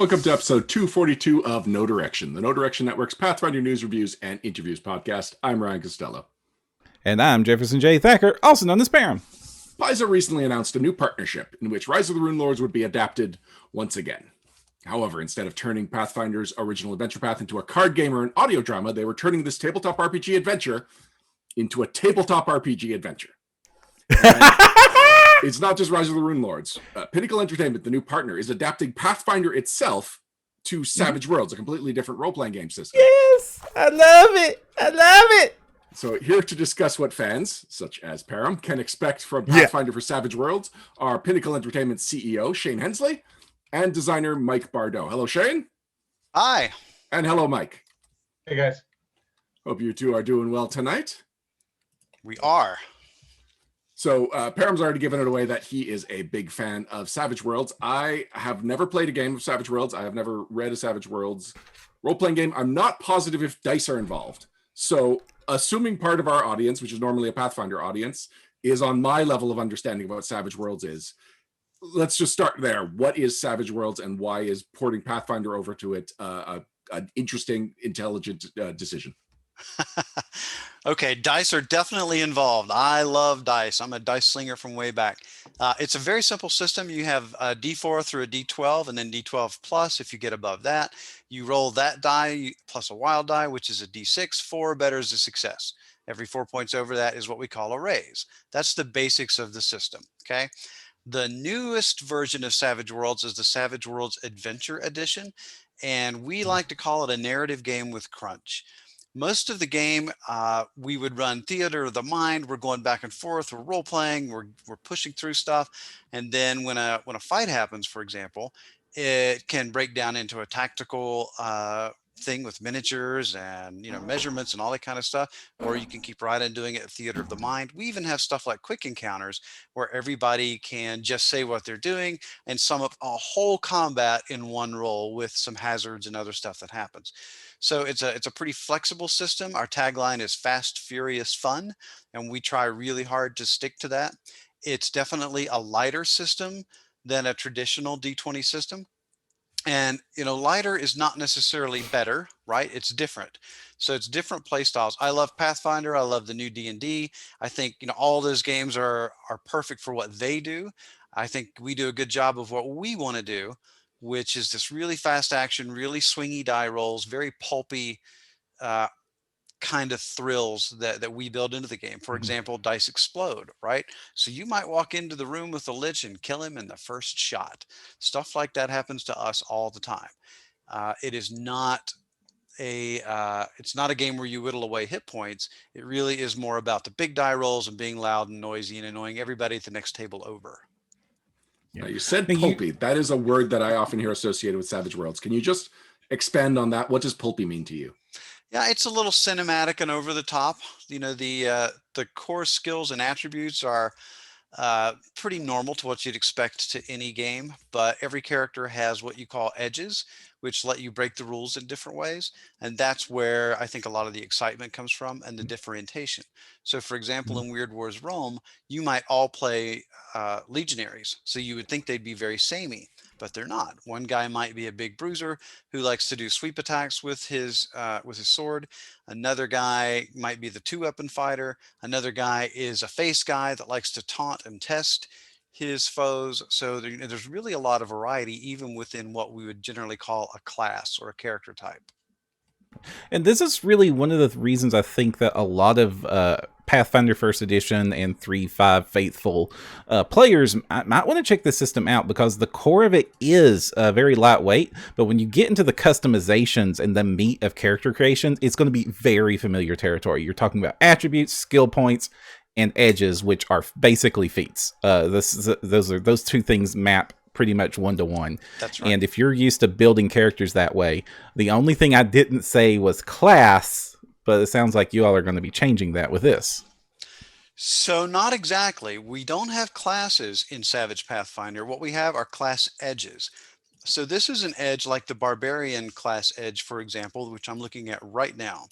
Welcome to episode 242 of No Direction, the No Direction Network's Pathfinder news, reviews, and interviews podcast. I'm Ryan Costello. And I'm Jefferson J. Thacker, also known as Param. Paizo recently announced a new partnership in which Rise of the Runelords would be adapted once again. However, instead of turning Pathfinder's original adventure path into a card game or an audio drama, they were turning this tabletop RPG adventure into a tabletop RPG adventure. It's not just Rise of the Runelords. Pinnacle Entertainment, the new partner, is adapting Pathfinder itself to Savage Worlds, a completely different role-playing game system. Yes! I love it! I love it! So here to discuss what fans, such as Param, can expect from Pathfinder for Savage Worlds are Pinnacle Entertainment CEO Shane Hensley and designer Mike Bardot. Hello, Shane. Hi. And hello, Mike. Hey, guys. Hope you two are doing well tonight. We are. So Param's already given it away that he is a big fan of Savage Worlds. I have never played a game of Savage Worlds. I have never read a Savage Worlds role-playing game. I'm not positive if dice are involved. So assuming part of our audience, which is normally a Pathfinder audience, is on my level of understanding of what Savage Worlds is, let's just start there. What is Savage Worlds and why is porting Pathfinder over to it an interesting, intelligent decision? Okay, dice are definitely involved. I love dice. I'm a dice slinger from way back. It's a very simple system. You have a D4 through a D12 and then D12 plus. If you get above that, you roll that die plus a wild die, which is a D6. 4 or better is a success. Every 4 points over that is what we call a raise. That's the basics of the system, okay? The newest version of Savage Worlds is the Savage Worlds Adventure Edition, and we like to call it a narrative game with crunch. Most of the game, we would run theater of the mind. We're going back and forth. We're role playing. We're pushing through stuff, and then when a fight happens, for example, it can break down into a tactical thing with miniatures and measurements and all that kind of stuff. Or you can keep right on doing it at theater of the mind. We even have stuff like quick encounters where everybody can just say what they're doing and sum up a whole combat in one roll with some hazards and other stuff that happens. So it's a pretty flexible system. Our tagline is fast, furious, fun, and we try really hard to stick to that. It's definitely a lighter system than a traditional D20 system. And, lighter is not necessarily better, right? It's different. So it's different play styles. I love Pathfinder. I love the new D&D. I think, all those games are perfect for what they do. I think we do a good job of what we want to do, which is this really fast action, really swingy die rolls, very pulpy kind of thrills that we build into the game. For example, dice explode, right? So you might walk into the room with a lich and kill him in the first shot. Stuff like that happens to us all the time. It is not it's not a game where you whittle away hit points. It really is more about the big die rolls and being loud and noisy and annoying everybody at the next table over. Now, you said pulpy. That is a word that I often hear associated with Savage Worlds. Can you just expand on that? What does pulpy mean to you? Yeah, it's a little cinematic and over the top. The core skills and attributes are pretty normal to what you'd expect to any game, but every character has what you call edges, which let you break the rules in different ways. And that's where I think a lot of the excitement comes from and the differentiation. So for example, in Weird Wars Rome, you might all play legionaries. So you would think they'd be very samey, but they're not. One guy might be a big bruiser who likes to do sweep attacks with his sword. Another guy might be the 2-weapon fighter. Another guy is a face guy that likes to taunt and test his foes. So there's really a lot of variety, even within what we would generally call a class or a character type. And this is really one of the reasons I think that a lot of Pathfinder First Edition and 3.5 Faithful players might want to check this system out, because the core of it is very lightweight, but when you get into the customizations and the meat of character creation, it's going to be very familiar territory. You're talking about attributes, skill points, and edges, which are basically feats. Those two things map pretty much 1-to-1. That's right. And if you're used to building characters that way, the only thing I didn't say was class, but it sounds like you all are going to be changing that with this. So not exactly. We don't have classes in Savage Pathfinder. What we have are class edges. So this is an edge like the Barbarian class edge, for example, which I'm looking at right now.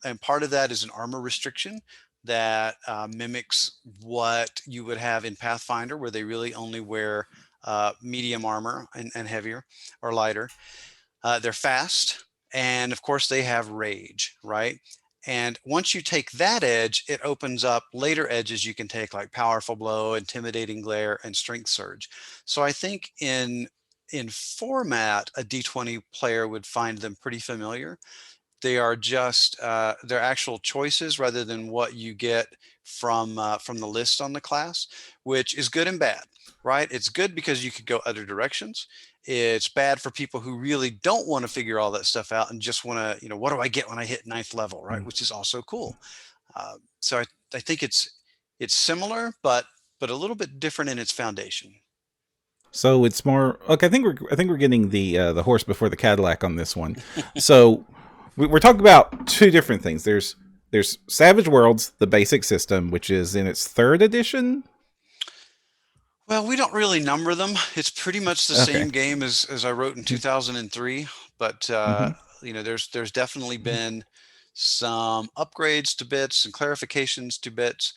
And part of that is an armor restriction that mimics what you would have in Pathfinder, where they really only wear medium armor and heavier or lighter. They're fast, and of course they have rage, right? And once you take that edge, it opens up later edges you can take, like powerful blow, intimidating glare, and strength surge. So I think in format, a D20 player would find them pretty familiar. They are just they're actual choices rather than what you get from the list on the class, which is good and bad, right? It's good because you could go other directions. It's bad for people who really don't want to figure all that stuff out and just want to, what do I get when I hit 9th level, right? Which is also cool. So I think it's similar, but a little bit different in its foundation. So it's more okay. I think we're getting the horse before the Cadillac on this one. So we're talking about two different things. There's Savage Worlds, the basic system, which is in its 3rd edition. Well, we don't really number them. It's pretty much the same game as I wrote in 2003, but there's definitely been some upgrades to bits and clarifications to bits,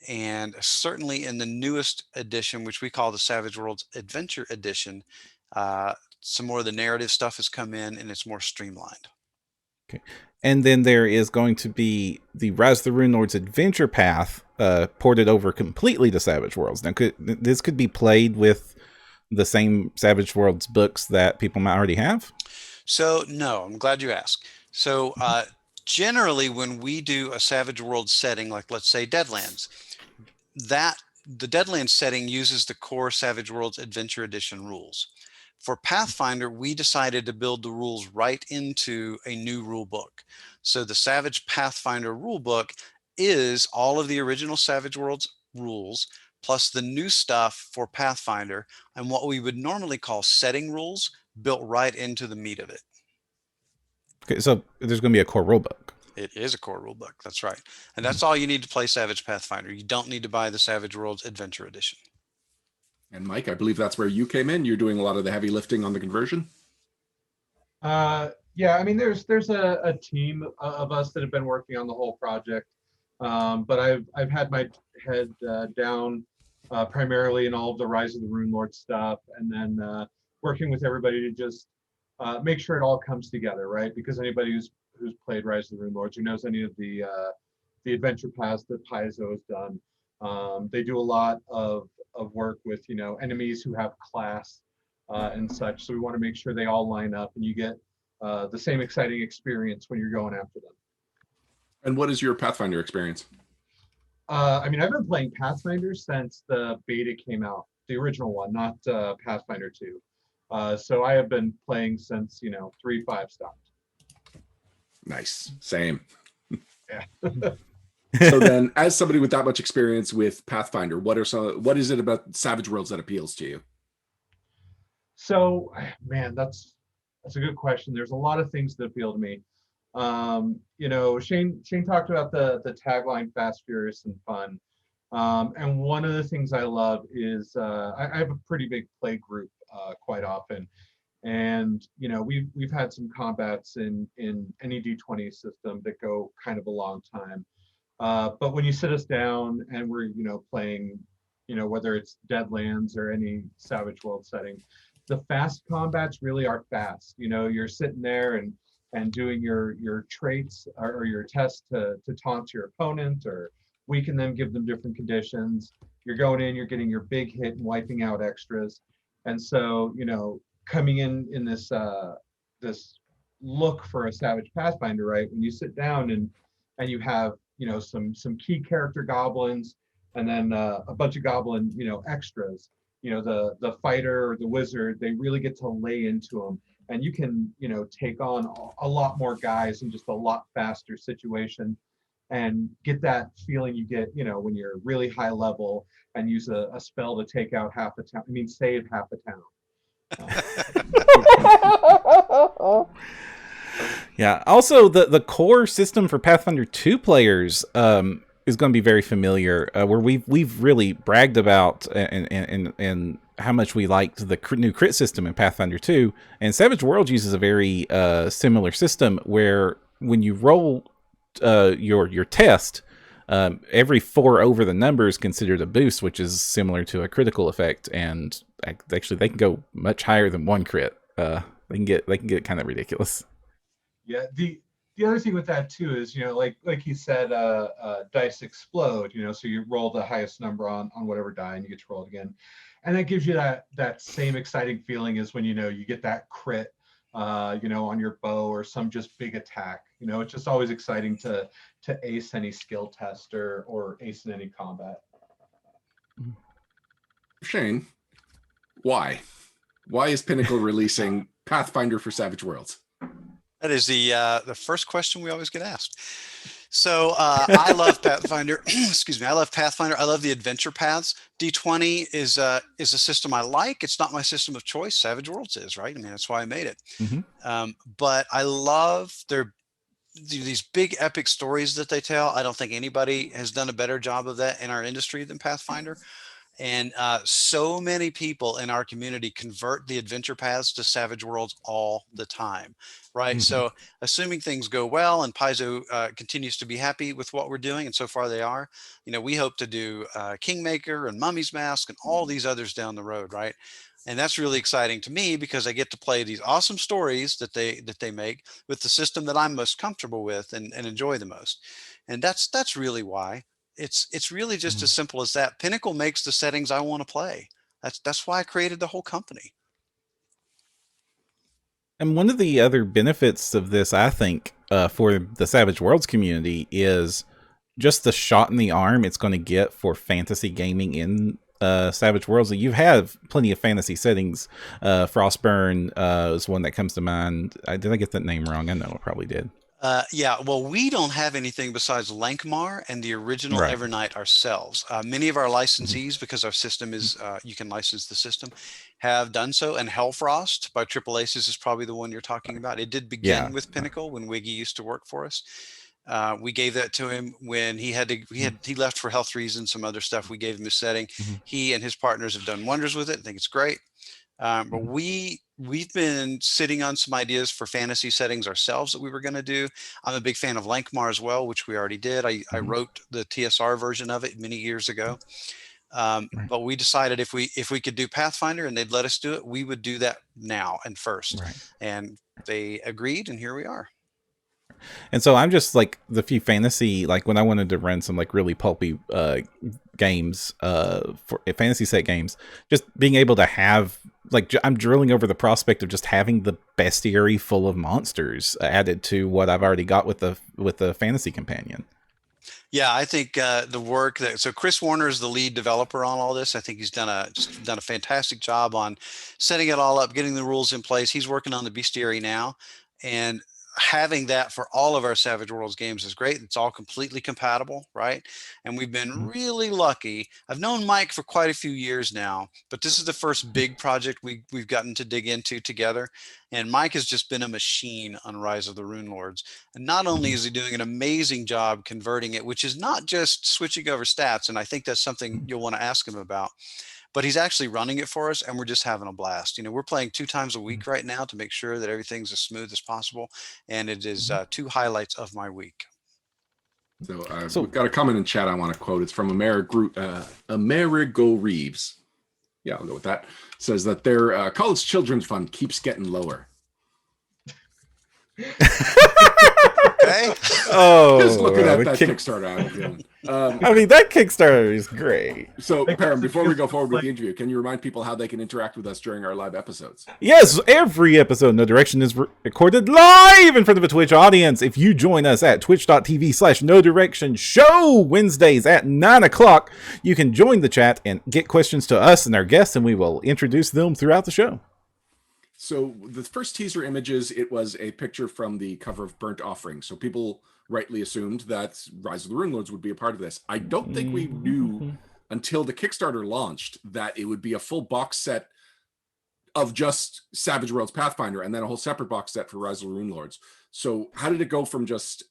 and certainly in the newest edition, which we call the Savage Worlds Adventure Edition, some more of the narrative stuff has come in and it's more streamlined. Okay. And then there is going to be the Rise of the Rune Lords Adventure Path ported over completely to Savage Worlds. Now, this could be played with the same Savage Worlds books that people might already have? So, no, I'm glad you asked. So, generally, when we do a Savage Worlds setting, like let's say Deadlands, the Deadlands setting uses the core Savage Worlds Adventure Edition rules. For Pathfinder, we decided to build the rules right into a new rule book. So the Savage Pathfinder rule book is all of the original Savage Worlds rules, plus the new stuff for Pathfinder, and what we would normally call setting rules built right into the meat of it. Okay, so there's going to be a core rule book. It is a core rule book, that's right. And that's all you need to play Savage Pathfinder. You don't need to buy the Savage Worlds Adventure Edition. And Mike, I believe that's where you came in. You're doing a lot of the heavy lifting on the conversion. Yeah, I mean, there's a team of us that have been working on the whole project, but I've had my head down primarily in all of the Rise of the Rune Lord stuff, and then working with everybody to just make sure it all comes together, right? Because anybody who's played Rise of the Rune Lords, who knows any of the adventure paths that Paizo has done, they do a lot of work with enemies who have class and such. So we want to make sure they all line up and you get the same exciting experience when you're going after them. And what is your Pathfinder experience? I mean, I've been playing Pathfinder since the beta came out, the original one, not Pathfinder 2. So I have been playing since 3.5 stopped. Nice. Same. Yeah. So then, as somebody with that much experience with Pathfinder, what is it about Savage Worlds that appeals to you? So, man, that's a good question. There's a lot of things that appeal to me. Shane talked about the tagline "Fast, Furious, and Fun," and one of the things I love is I have a pretty big play group quite often, and we've had some combats in any D20 system that go kind of a long time. But when you sit us down and we're playing, whether it's Deadlands or any Savage World setting, the fast combats really are fast. You're sitting there and doing your traits or your tests to taunt your opponent or weaken them, give them different conditions. You're going in, you're getting your big hit and wiping out extras. And so, coming in this this look for a Savage Pathfinder, right? When you sit down and you have some key character goblins and then a bunch of goblin extras, the fighter or the wizard, they really get to lay into them, and you can take on a lot more guys in just a lot faster situation and get that feeling you get when you're really high level and use a spell to take out half a town. I mean, save half a town. Yeah. Also, the core system for Pathfinder 2 players is going to be very familiar. Where we've really bragged about and how much we liked the new crit system in Pathfinder 2, and Savage Worlds uses a very similar system where when you roll your test, every 4 over the number is considered a boost, which is similar to a critical effect, and actually they can go much higher than 1 crit. They can get kind of ridiculous. Yeah, the other thing with that too is, like you said, dice explode, so you roll the highest number on whatever die and you get to roll it again. And that gives you that same exciting feeling as when, you get that crit, on your bow or some just big attack. It's just always exciting to ace any skill test or ace in any combat. Shane, why? Why is Pinnacle releasing Pathfinder for Savage Worlds? That is the first question we always get asked. So I love Pathfinder. Excuse me. I love Pathfinder. I love the adventure paths. D20 is a system I like. It's not my system of choice. Savage Worlds is, right? I mean, that's why I made it. But I love these big epic stories that they tell. I don't think anybody has done a better job of that in our industry than Pathfinder. And so many people in our community convert the adventure paths to Savage Worlds all the time, right? So assuming things go well and Paizo continues to be happy with what we're doing, and so far they are, we hope to do Kingmaker and Mummy's Mask and all these others down the road, right? And that's really exciting to me because I get to play these awesome stories that they make with the system that I'm most comfortable with and enjoy the most. And that's really why. It's really just as simple as that. Pinnacle makes the settings I want to play. That's why I created the whole company. And one of the other benefits of this, I think, for the Savage Worlds community is just the shot in the arm it's going to get for fantasy gaming in Savage Worlds. You have plenty of fantasy settings. Frostburn is one that comes to mind. Did I get that name wrong? I know I probably did. Yeah, well, we don't have anything besides Lankmar and the original Evernight ourselves. Many of our licensees, because our system is, you can license the system, have done so. And Hellfrost by Triple Aces is probably the one you're talking about. It did begin with Pinnacle when Wiggy used to work for us. We gave that to him when he left for health reasons, some other stuff. We gave him his setting. He and his partners have done wonders with it. I think it's great. But we've been sitting on some ideas for fantasy settings ourselves that we were going to do. I'm a big fan of Lankmar as well, which we already did. I wrote the TSR version of it many years ago. But we decided if we could do Pathfinder and they'd let us do it, we would do that now and first. And they agreed, and here we are. And so I'm just like the few fantasy, like when I wanted to run some like really pulpy games for fantasy set games, just being able to have like I'm drilling over the prospect of just having the bestiary full of monsters added to what I've already got with the fantasy companion. Yeah, I think the work so Chris Warner is the lead developer on all this. I think he's done a fantastic job on setting it all up, getting the rules in place. He's working on the bestiary now, and having that for all of our Savage Worlds games is great. It's all completely compatible, right? And we've been really lucky. I've known Mike for quite a few years now, but this is the first big project we've gotten to dig into together. And Mike has just been a machine on Rise of the Rune Lords. And not only is he doing an amazing job converting it, which is not just switching over stats, and I think that's something you'll want to ask him about, but he's actually running it for us, and we're just having a blast. We're playing 2 times a week right now to make sure that everything's as smooth as possible, and it is 2 highlights of my week. So we've got a comment in chat I want to quote. It's from Amerigo Reeves. Yeah, I'll go with that. Says that their college children's fund keeps getting lower. Okay. Oh, just looking at that Kickstarter, I'm feeling. I mean, that Kickstarter is great. So, Param, before we go forward with the interview, can you remind people how they can interact with us during our live episodes? Yes, every episode No Direction is recorded live in front of a Twitch audience. If you join us at twitch.tv/No Direction Show Wednesdays at 9 o'clock, you can join the chat and get questions to us and our guests, and we will introduce them throughout the show. So the first teaser images, it was a picture from the cover of Burnt Offering. So people rightly assumed that Rise of the Rune Lords would be a part of this. I don't think we knew until the Kickstarter launched that it would be a full box set of just Savage Worlds Pathfinder and then a whole separate box set for Rise of the Rune Lords. So how did it go from just,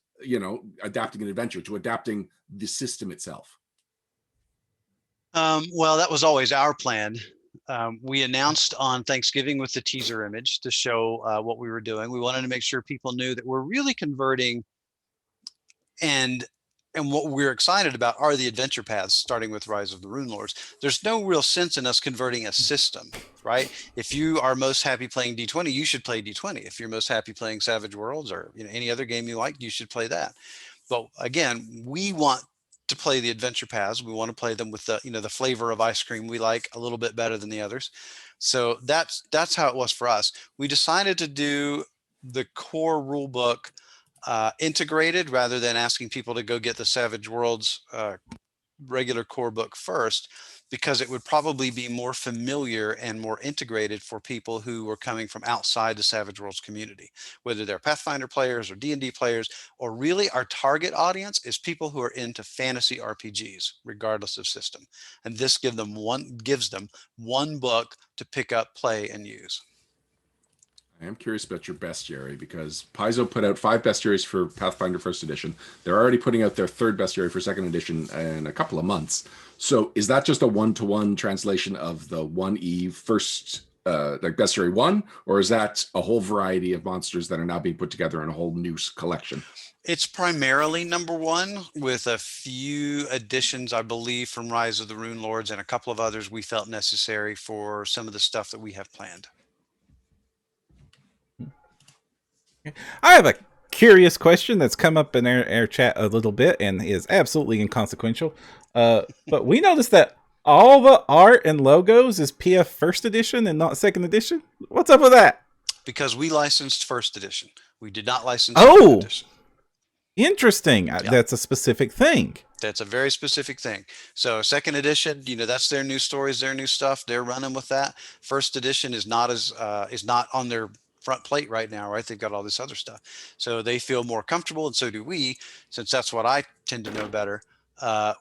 adapting an adventure to adapting the system itself? Well, that was always our plan. We announced on Thanksgiving with the teaser image to show what we were doing. We wanted to make sure people knew that we're really converting and And what we're excited about are the adventure paths, starting with Rise of the Rune Lords. There's no real sense in us converting a system, right? If you are most happy playing D20, you should play D20. If you're most happy playing Savage Worlds or any other game you like, you should play that. But again, we want to play the adventure paths. We want to play them with the the flavor of ice cream we like a little bit better than the others. So that's how it was for us. We decided to do the core rule book integrated rather than asking people to go get the Savage Worlds regular core book first, because it would probably be more familiar and more integrated for people who are coming from outside the Savage Worlds community, whether they're Pathfinder players or D&D players, or really our target audience is people who are into fantasy RPGs, regardless of system. And this gives them one book to pick up, play, and use. I am curious about your bestiary, because Paizo put out 5 bestiaries for Pathfinder First Edition. They're already putting out their 3rd bestiary for Second Edition in a couple of months. So is that just a one-to-one translation of the 1E first, like bestiary 1, or is that a whole variety of monsters that are now being put together in a whole new collection? It's primarily number 1 with a few additions, I believe, from Rise of the Rune Lords and a couple of others we felt necessary for some of the stuff that we have planned. I have a curious question that's come up in our chat a little bit and is absolutely inconsequential. But we noticed that all the art and logos is PF First Edition and not Second Edition. What's up with that? Because we licensed First Edition. We did not license Oh, Second Edition. Interesting. Yeah. That's a specific thing. That's a very specific thing. So Second Edition, that's their new stories, their new stuff. They're running with that. First Edition is not on their front plate right now, right? They've got all this other stuff. So they feel more comfortable, and so do we, since that's what I tend to know better,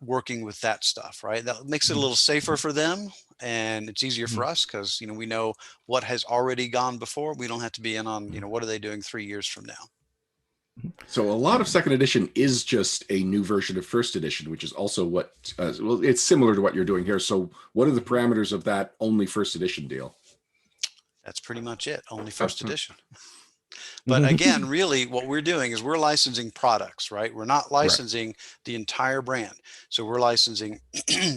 working with that stuff, right? That makes it a little safer for them, and it's easier for us because, we know what has already gone before. We don't have to be in on, what are they doing 3 years from now. So a lot of Second Edition is just a new version of First Edition, which is also what, it's similar to what you're doing here. So what are the parameters of that only First Edition deal? That's pretty much it. Only First Edition. But again, really what we're doing is we're licensing products, right? We're not licensing the entire brand. So we're licensing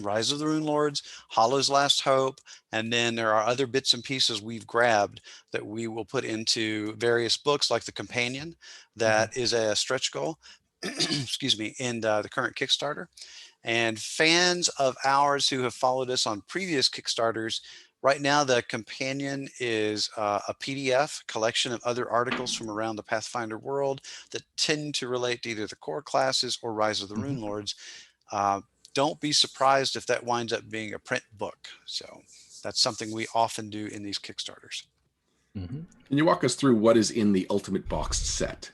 Rise of the Rune Lords, Hollow's Last Hope, and then there are other bits and pieces we've grabbed that we will put into various books, like the Companion, that is a stretch goal, excuse me, in the current Kickstarter. And fans of ours who have followed us on previous Kickstarters, right now, the Companion is a PDF collection of other articles from around the Pathfinder world that tend to relate to either the core classes or Rise of the Rune Lords. Don't be surprised if that winds up being a print book. So that's something we often do in these Kickstarters. Can you walk us through what is in the Ultimate Boxed Set?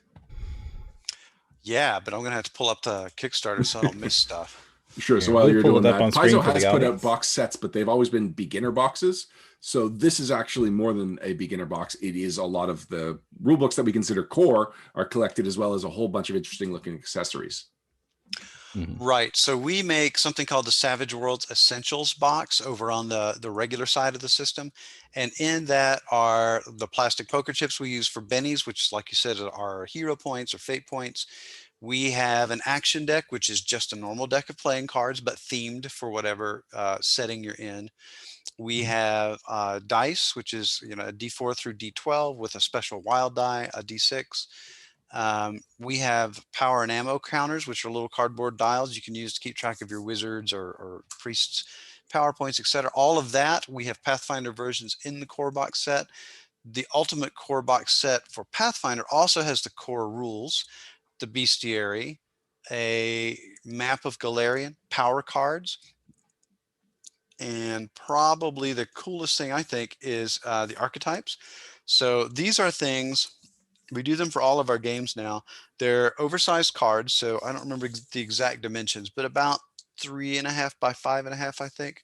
Yeah, but I'm going to have to pull up the Kickstarter so I don't miss stuff. Sure. So while you're doing that, Paizo has put out box sets, but they've always been beginner boxes. So this is actually more than a beginner box. It is a lot of the rule books that we consider core are collected, as well as a whole bunch of interesting looking accessories. Right. So we make something called the Savage Worlds Essentials box over on the regular side of the system. And in that are the plastic poker chips we use for bennies, which, like you said, are hero points or fate points. We have an action deck, which is just a normal deck of playing cards, but themed for whatever setting you're in. We have dice, which is a D4 through D12 with a special wild die, a D6. We have power and ammo counters, which are little cardboard dials you can use to keep track of your wizards or priests' power points, etc. All of that, we have Pathfinder versions in the core box set. The Ultimate Core Box Set for Pathfinder also has the core rules, the bestiary, a map of Galarian, power cards, and probably the coolest thing I think is the archetypes. So these are things, we do them for all of our games now. They're oversized cards, so I don't remember the exact dimensions, but about 3.5 by 5.5, I think.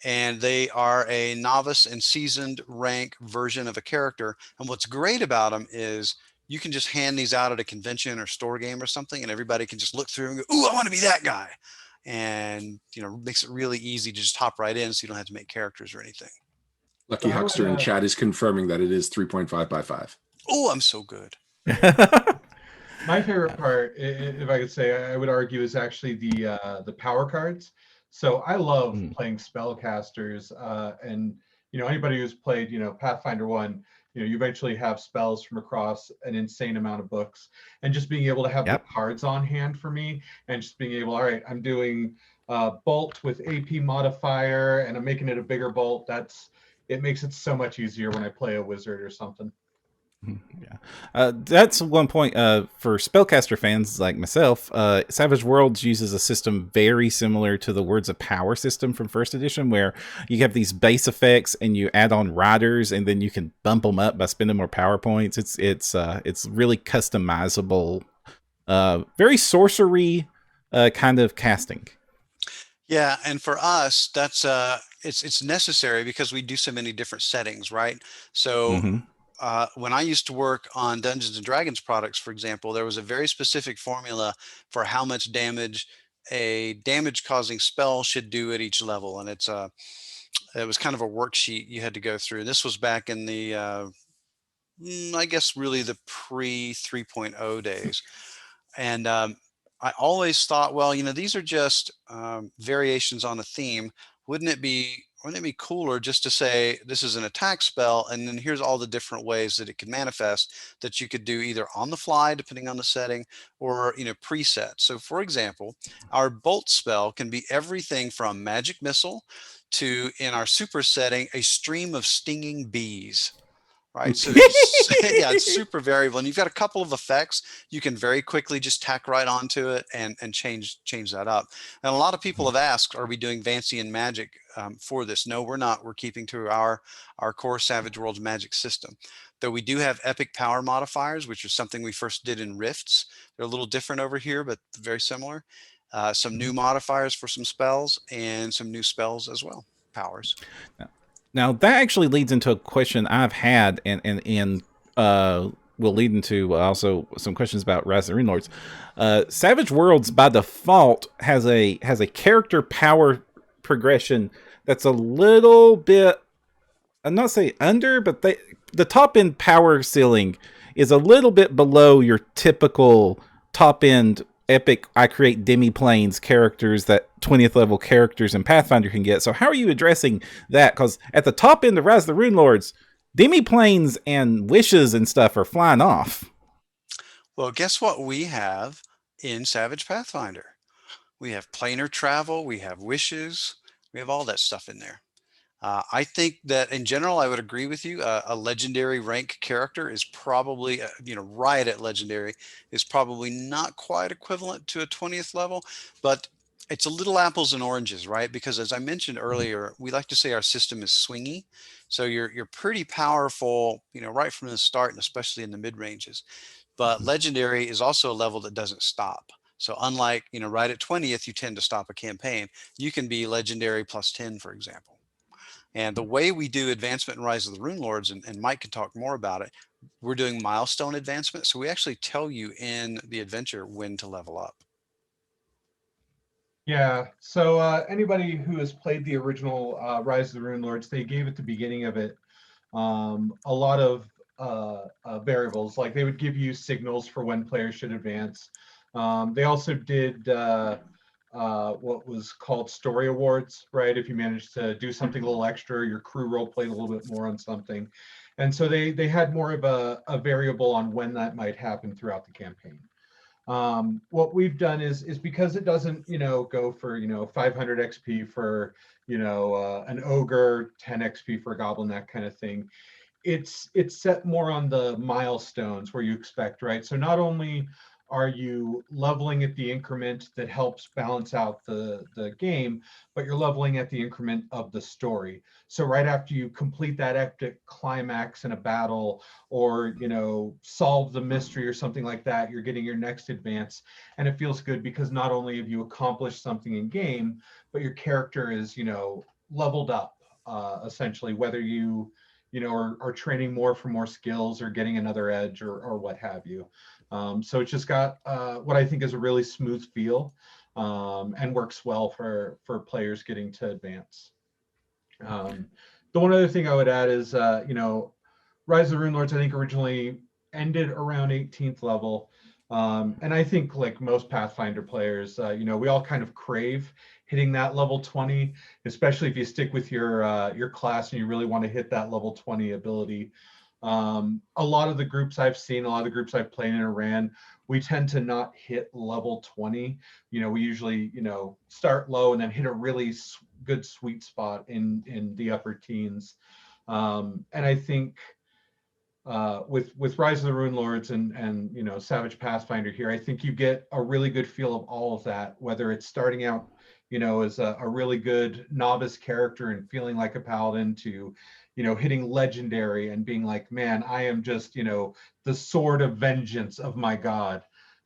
And they are a novice and seasoned rank version of a character. And what's great about them is you can just hand these out at a convention or store game or something, and everybody can just look through and go, "Ooh, I want to be that guy." And, makes it really easy to just hop right in so you don't have to make characters or anything. Lucky Huckster in chat is confirming that it is 3.5 by 5. Oh, I'm so good. My favorite part, if I could say, I would argue, is actually the power cards. So I love Mm. playing spellcasters, and anybody who's played Pathfinder 1, you eventually have spells from across an insane amount of books, and just being able to have the Yep. cards on hand for me, and just being able, all right, I'm doing bolt with AP modifier, and I'm making it a bigger bolt. It makes it so much easier when I play a wizard or something. Yeah, that's one point for spellcaster fans like myself. Savage Worlds uses a system very similar to the Words of Power system from first edition, where you have these base effects and you add on riders, and then you can bump them up by spending more power points. It's really customizable, very sorcery kind of casting. Yeah, and for us, that's it's necessary because we do so many different settings, right? So Mm-hmm. when I used to work on Dungeons and Dragons products, for example, there was a very specific formula for how much damage a damage causing spell should do at each level, and it was kind of a worksheet you had to go through. This was back in the I guess really the pre 3.0 days. And I always thought, well, these are just variations on a theme. Wouldn't it be cooler just to say this is an attack spell, and then here's all the different ways that it could manifest that you could do either on the fly, depending on the setting, or preset. So, for example, our bolt spell can be everything from magic missile to, in our super setting, a stream of stinging bees. Right. So it's, yeah, it's super variable. And you've got a couple of effects you can very quickly just tack right onto it and change that up. And a lot of people have asked, are we doing fancy and magic for this? No, we're not. We're keeping to our core Savage Worlds magic system. Though we do have epic power modifiers, which is something we first did in Rifts. They're a little different over here, but very similar. Some new modifiers for some spells and some new spells as well, powers. Now that actually leads into a question I've had, and will lead into also some questions about Rise of the Rune Lords. Savage Worlds by default has a character power progression that's a little bit, I'm not saying under, but the top end power ceiling is a little bit below your typical top end epic I create demi-planes characters that 20th level characters in Pathfinder can get. So how are you addressing that? Because at the top end of Rise of the Rune Lords, demi-planes and wishes and stuff are flying off. Well, guess what we have in Savage Pathfinder? We have planar travel, we have wishes, we have all that stuff in there. I think that in general, I would agree with you. A legendary rank character is probably, right at legendary, is probably not quite equivalent to a 20th level, but it's a little apples and oranges, right? Because as I mentioned earlier, we like to say our system is swingy. So you're pretty powerful, right from the start, and especially in the mid ranges. But legendary is also a level that doesn't stop. So unlike, right at 20th, you tend to stop a campaign. You can be legendary plus 10, for example. And the way we do advancement and Rise of the Rune Lords, and Mike can talk more about it, we're doing milestone advancement. So we actually tell you in the adventure when to level up. Yeah, so anybody who has played the original Rise of the Rune Lords, they gave at the beginning of it a lot of variables. Like they would give you signals for when players should advance. They also did what was called story awards, right? If you managed to do something a little extra, your crew role played a little bit more on something. And so they had more of a variable on when that might happen throughout the campaign. What we've done is because it doesn't go for 500 XP for an ogre, 10 XP for a goblin, that kind of thing. It's set more on the milestones where you expect, right? So not only are you leveling at the increment that helps balance out the game, but you're leveling at the increment of the story. So right after you complete that epic climax in a battle, or solve the mystery or something like that, you're getting your next advance, and it feels good because not only have you accomplished something in game, but your character is leveled up, essentially, whether you are training more for more skills or getting another edge or what have you. So it's just got what I think is a really smooth feel, and works well for players getting to advance. The one other thing I would add is, Rise of the Rune Lords, I think originally ended around 18th level. And I think like most Pathfinder players, we all kind of crave hitting that level 20, especially if you stick with your class and you really want to hit that level 20 ability. A lot of the groups I've seen, a lot of the groups I've played in and ran, we tend to not hit level 20. We usually, start low and then hit a really good sweet spot in the upper teens. And I think with Rise of the Rune Lords and Savage Pathfinder here, I think you get a really good feel of all of that, whether it's starting out as a really good novice character and feeling like a paladin to hitting legendary and being like, man, I am just the sword of vengeance of my god.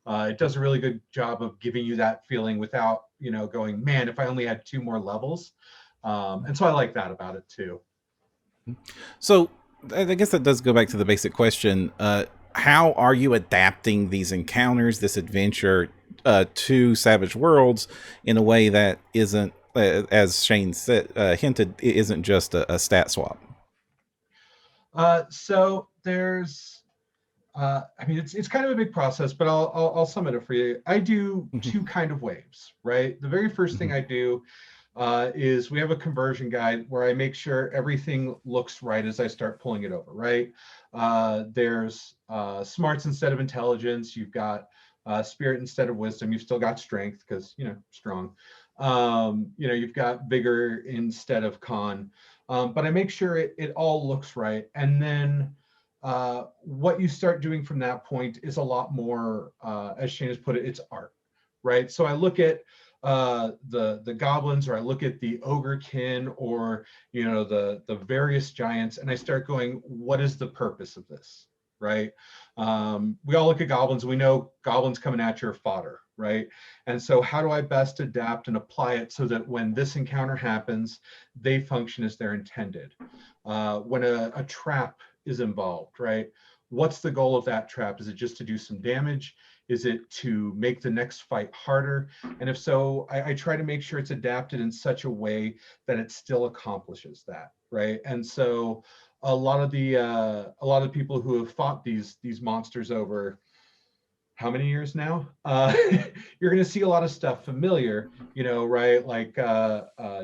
It does a really good job of giving you that feeling without going, man, if I only had 2 more levels. And so I like that about it too. So I guess that does go back to the basic question. How are you adapting these encounters, this adventure, to Savage Worlds in a way that isn't, as Shane said, hinted, it isn't just a stat swap? So there's, it's kind of a big process, but I'll sum it up for you. I do 2 kind of waves, right? The very first thing I do is we have a conversion guide where I make sure everything looks right as I start pulling it over, right? There's smarts instead of intelligence. You've got spirit instead of wisdom. You've still got strength because, strong. You've got vigor instead of con. But I make sure it all looks right. And then what you start doing from that point is a lot more, as Shane has put it, it's art, right? So I look at the goblins, or I look at the ogrekin, or the various giants, and I start going, what is the purpose of this, right? We all look at goblins, we know goblins coming at your fodder, right? And so how do I best adapt and apply it so that when this encounter happens, they function as they're intended? When a trap is involved, right? What's the goal of that trap? Is it just to do some damage? Is it to make the next fight harder? And if so, I try to make sure it's adapted in such a way that it still accomplishes that, right? And so a lot of the people who have fought these monsters over how many years now, you're going to see a lot of stuff familiar, right? Like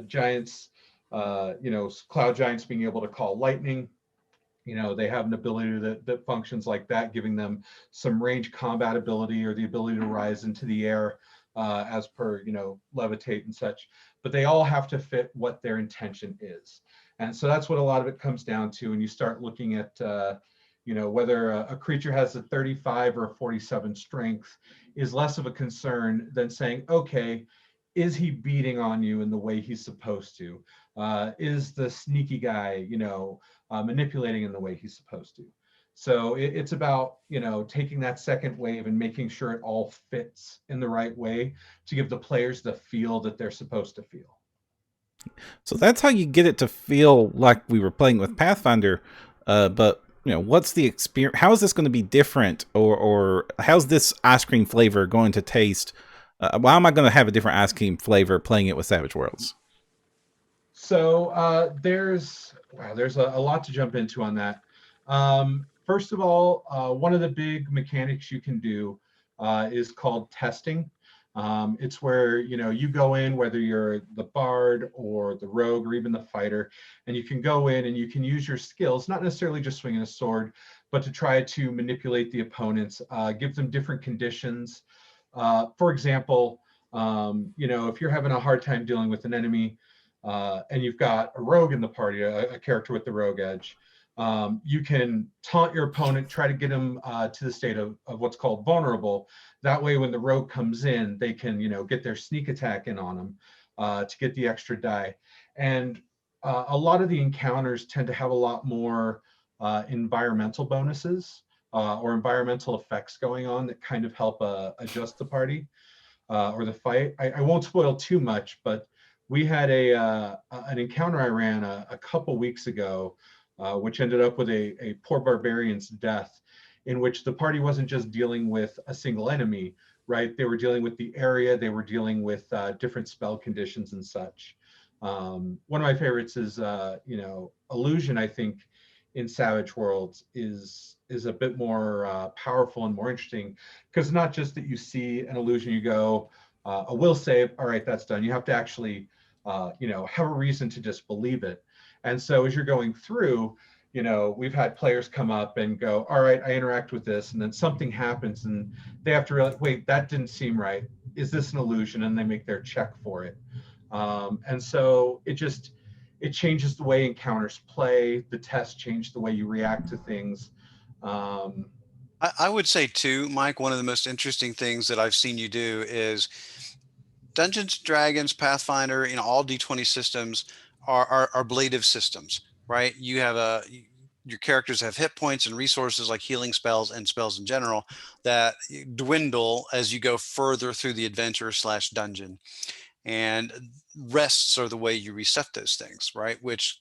giants, cloud giants being able to call lightning. They have an ability that functions like that, giving them some range combat ability or the ability to rise into the air as per, levitate and such. But they all have to fit what their intention is. And so that's what a lot of it comes down to. And you start looking at, whether a creature has a 35 or a 47 strength is less of a concern than saying, okay, is he beating on you in the way he's supposed to? Is the sneaky guy, manipulating in the way he's supposed to? So it's about, taking that second wave and making sure it all fits in the right way to give the players the feel that they're supposed to feel. So that's how you get it to feel like we were playing with Pathfinder. But what's the experience? How is this going to be different, or how's this ice cream flavor going to taste? Why am I going to have a different ice cream flavor playing it with Savage Worlds? So there's a lot to jump into on that. First of all, one of the big mechanics you can do is called testing. It's where you go in, whether you're the bard or the rogue or even the fighter, and you can go in and you can use your skills, not necessarily just swinging a sword, but to try to manipulate the opponents, give them different conditions. For example, if you're having a hard time dealing with an enemy, and you've got a rogue in the party, a character with the rogue edge, you can taunt your opponent, try to get him to the state of what's called vulnerable. That way, when the rogue comes in, they can, get their sneak attack in on him to get the extra die. And a lot of the encounters tend to have a lot more environmental bonuses or environmental effects going on that kind of help adjust the party or the fight. I won't spoil too much, but we had an encounter I ran a couple weeks ago, which ended up with a poor barbarian's death, in which the party wasn't just dealing with a single enemy, right? They were dealing with the area, they were dealing with different spell conditions and such. One of my favorites is, Illusion, I think, in Savage Worlds is a bit more powerful and more interesting, because not just that you see an illusion, you go a will save, all right, that's done. You have to actually have a reason to disbelieve it. And so as you're going through, we've had players come up and go, all right, I interact with this, and then something happens and they have to realize, wait, that didn't seem right. Is this an illusion? And they make their check for it. And so it changes the way encounters play. The tests change the way you react to things. I would say too, Mike, one of the most interesting things that I've seen you do is Dungeons, Dragons, Pathfinder, all D20 systems are ablative systems, right? You have your characters have hit points and resources like healing spells and spells in general that dwindle as you go further through the adventure / dungeon. And rests are the way you reset those things, right? Which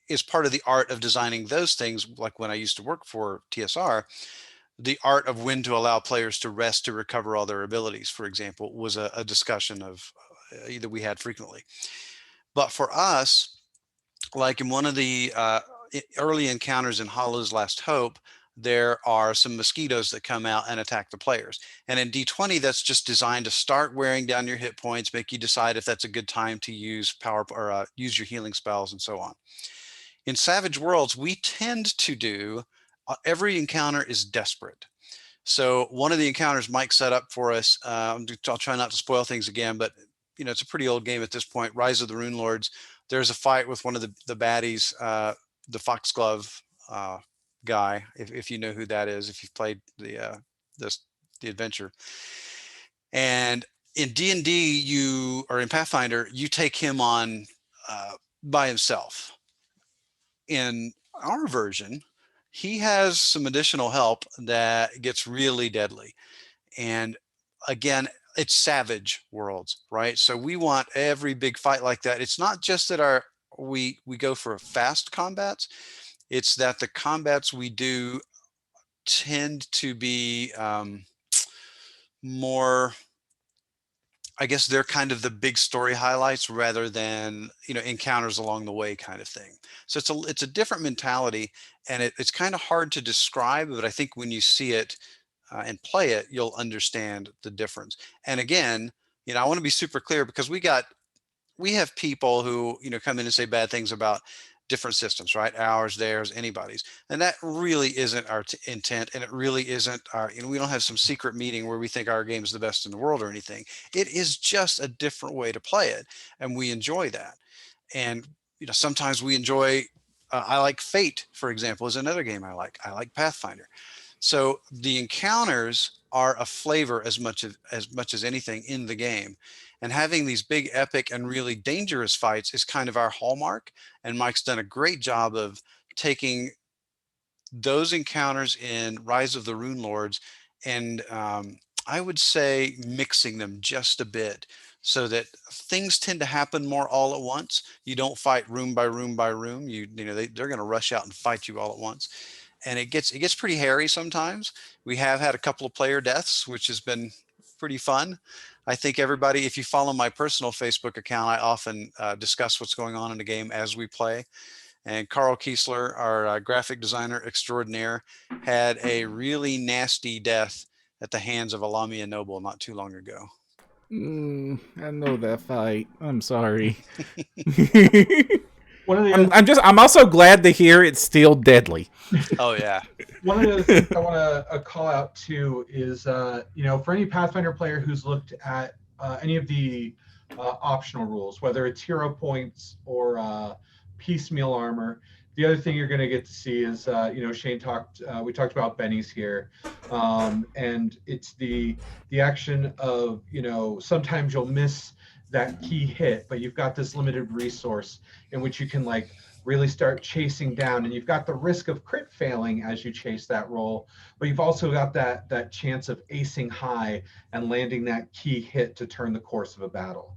is part of the art of designing those things. Like when I used to work for TSR, the art of when to allow players to rest to recover all their abilities, for example, was a discussion of that we had frequently. But for us, like in one of the early encounters in Hollow's Last Hope, there are some mosquitoes that come out and attack the players. And in D20, that's just designed to start wearing down your hit points, make you decide if that's a good time to use power or use your healing spells and so on. In Savage Worlds, we tend to do every encounter is desperate. So one of the encounters Mike set up for us, I'll try not to spoil things again, but it's a pretty old game at this point, Rise of the Rune Lords. There's a fight with one of the baddies, the Foxglove guy, if you know who that is, if you've played the adventure. And in D&D, or in Pathfinder, you take him on by himself. In our version, he has some additional help that gets really deadly. And again, it's Savage Worlds, right? So we want every big fight like that. It's not just that we go for fast combats. It's that the combats we do tend to be more, I guess they're kind of the big story highlights rather than encounters along the way kind of thing. So it's a different mentality, and it's kind of hard to describe, but I think when you see it and play it, you'll understand the difference. And again, I want to be super clear, because we have people who come in and say bad things about different systems, right? Ours, theirs, anybody's, and that really isn't our intent, and it really isn't our. We don't have some secret meeting where we think our game is the best in the world or anything. It is just a different way to play it, and we enjoy that. And sometimes we enjoy. I like Fate, for example, is another game I like. I like Pathfinder. So the encounters are a flavor as much as anything in the game. And having these big epic and really dangerous fights is kind of our hallmark. And Mike's done a great job of taking those encounters in Rise of the Rune Lords and I would say mixing them just a bit so that things tend to happen more all at once. You don't fight room by room by room. They're going to rush out and fight you all at once. And it gets pretty hairy sometimes. We have had a couple of player deaths, which has been pretty fun. I think everybody, if you follow my personal Facebook account, I often discuss what's going on in the game as we play. And Carl Kiesler, our graphic designer extraordinaire, had a really nasty death at the hands of a Lamia noble not too long ago. I know that fight. I'm sorry. I'm also glad to hear it's still deadly. Oh yeah. One of the things I want to call out too is for any Pathfinder player who's looked at any of the optional rules, whether it's hero points or piecemeal armor. The other thing you're going to get to see is, Shane we talked about bennies here, and it's the action of, sometimes you'll miss that key hit, but you've got this limited resource in which you can really start chasing down, and you've got the risk of crit failing as you chase that roll, but you've also got that chance of acing high and landing that key hit to turn the course of a battle.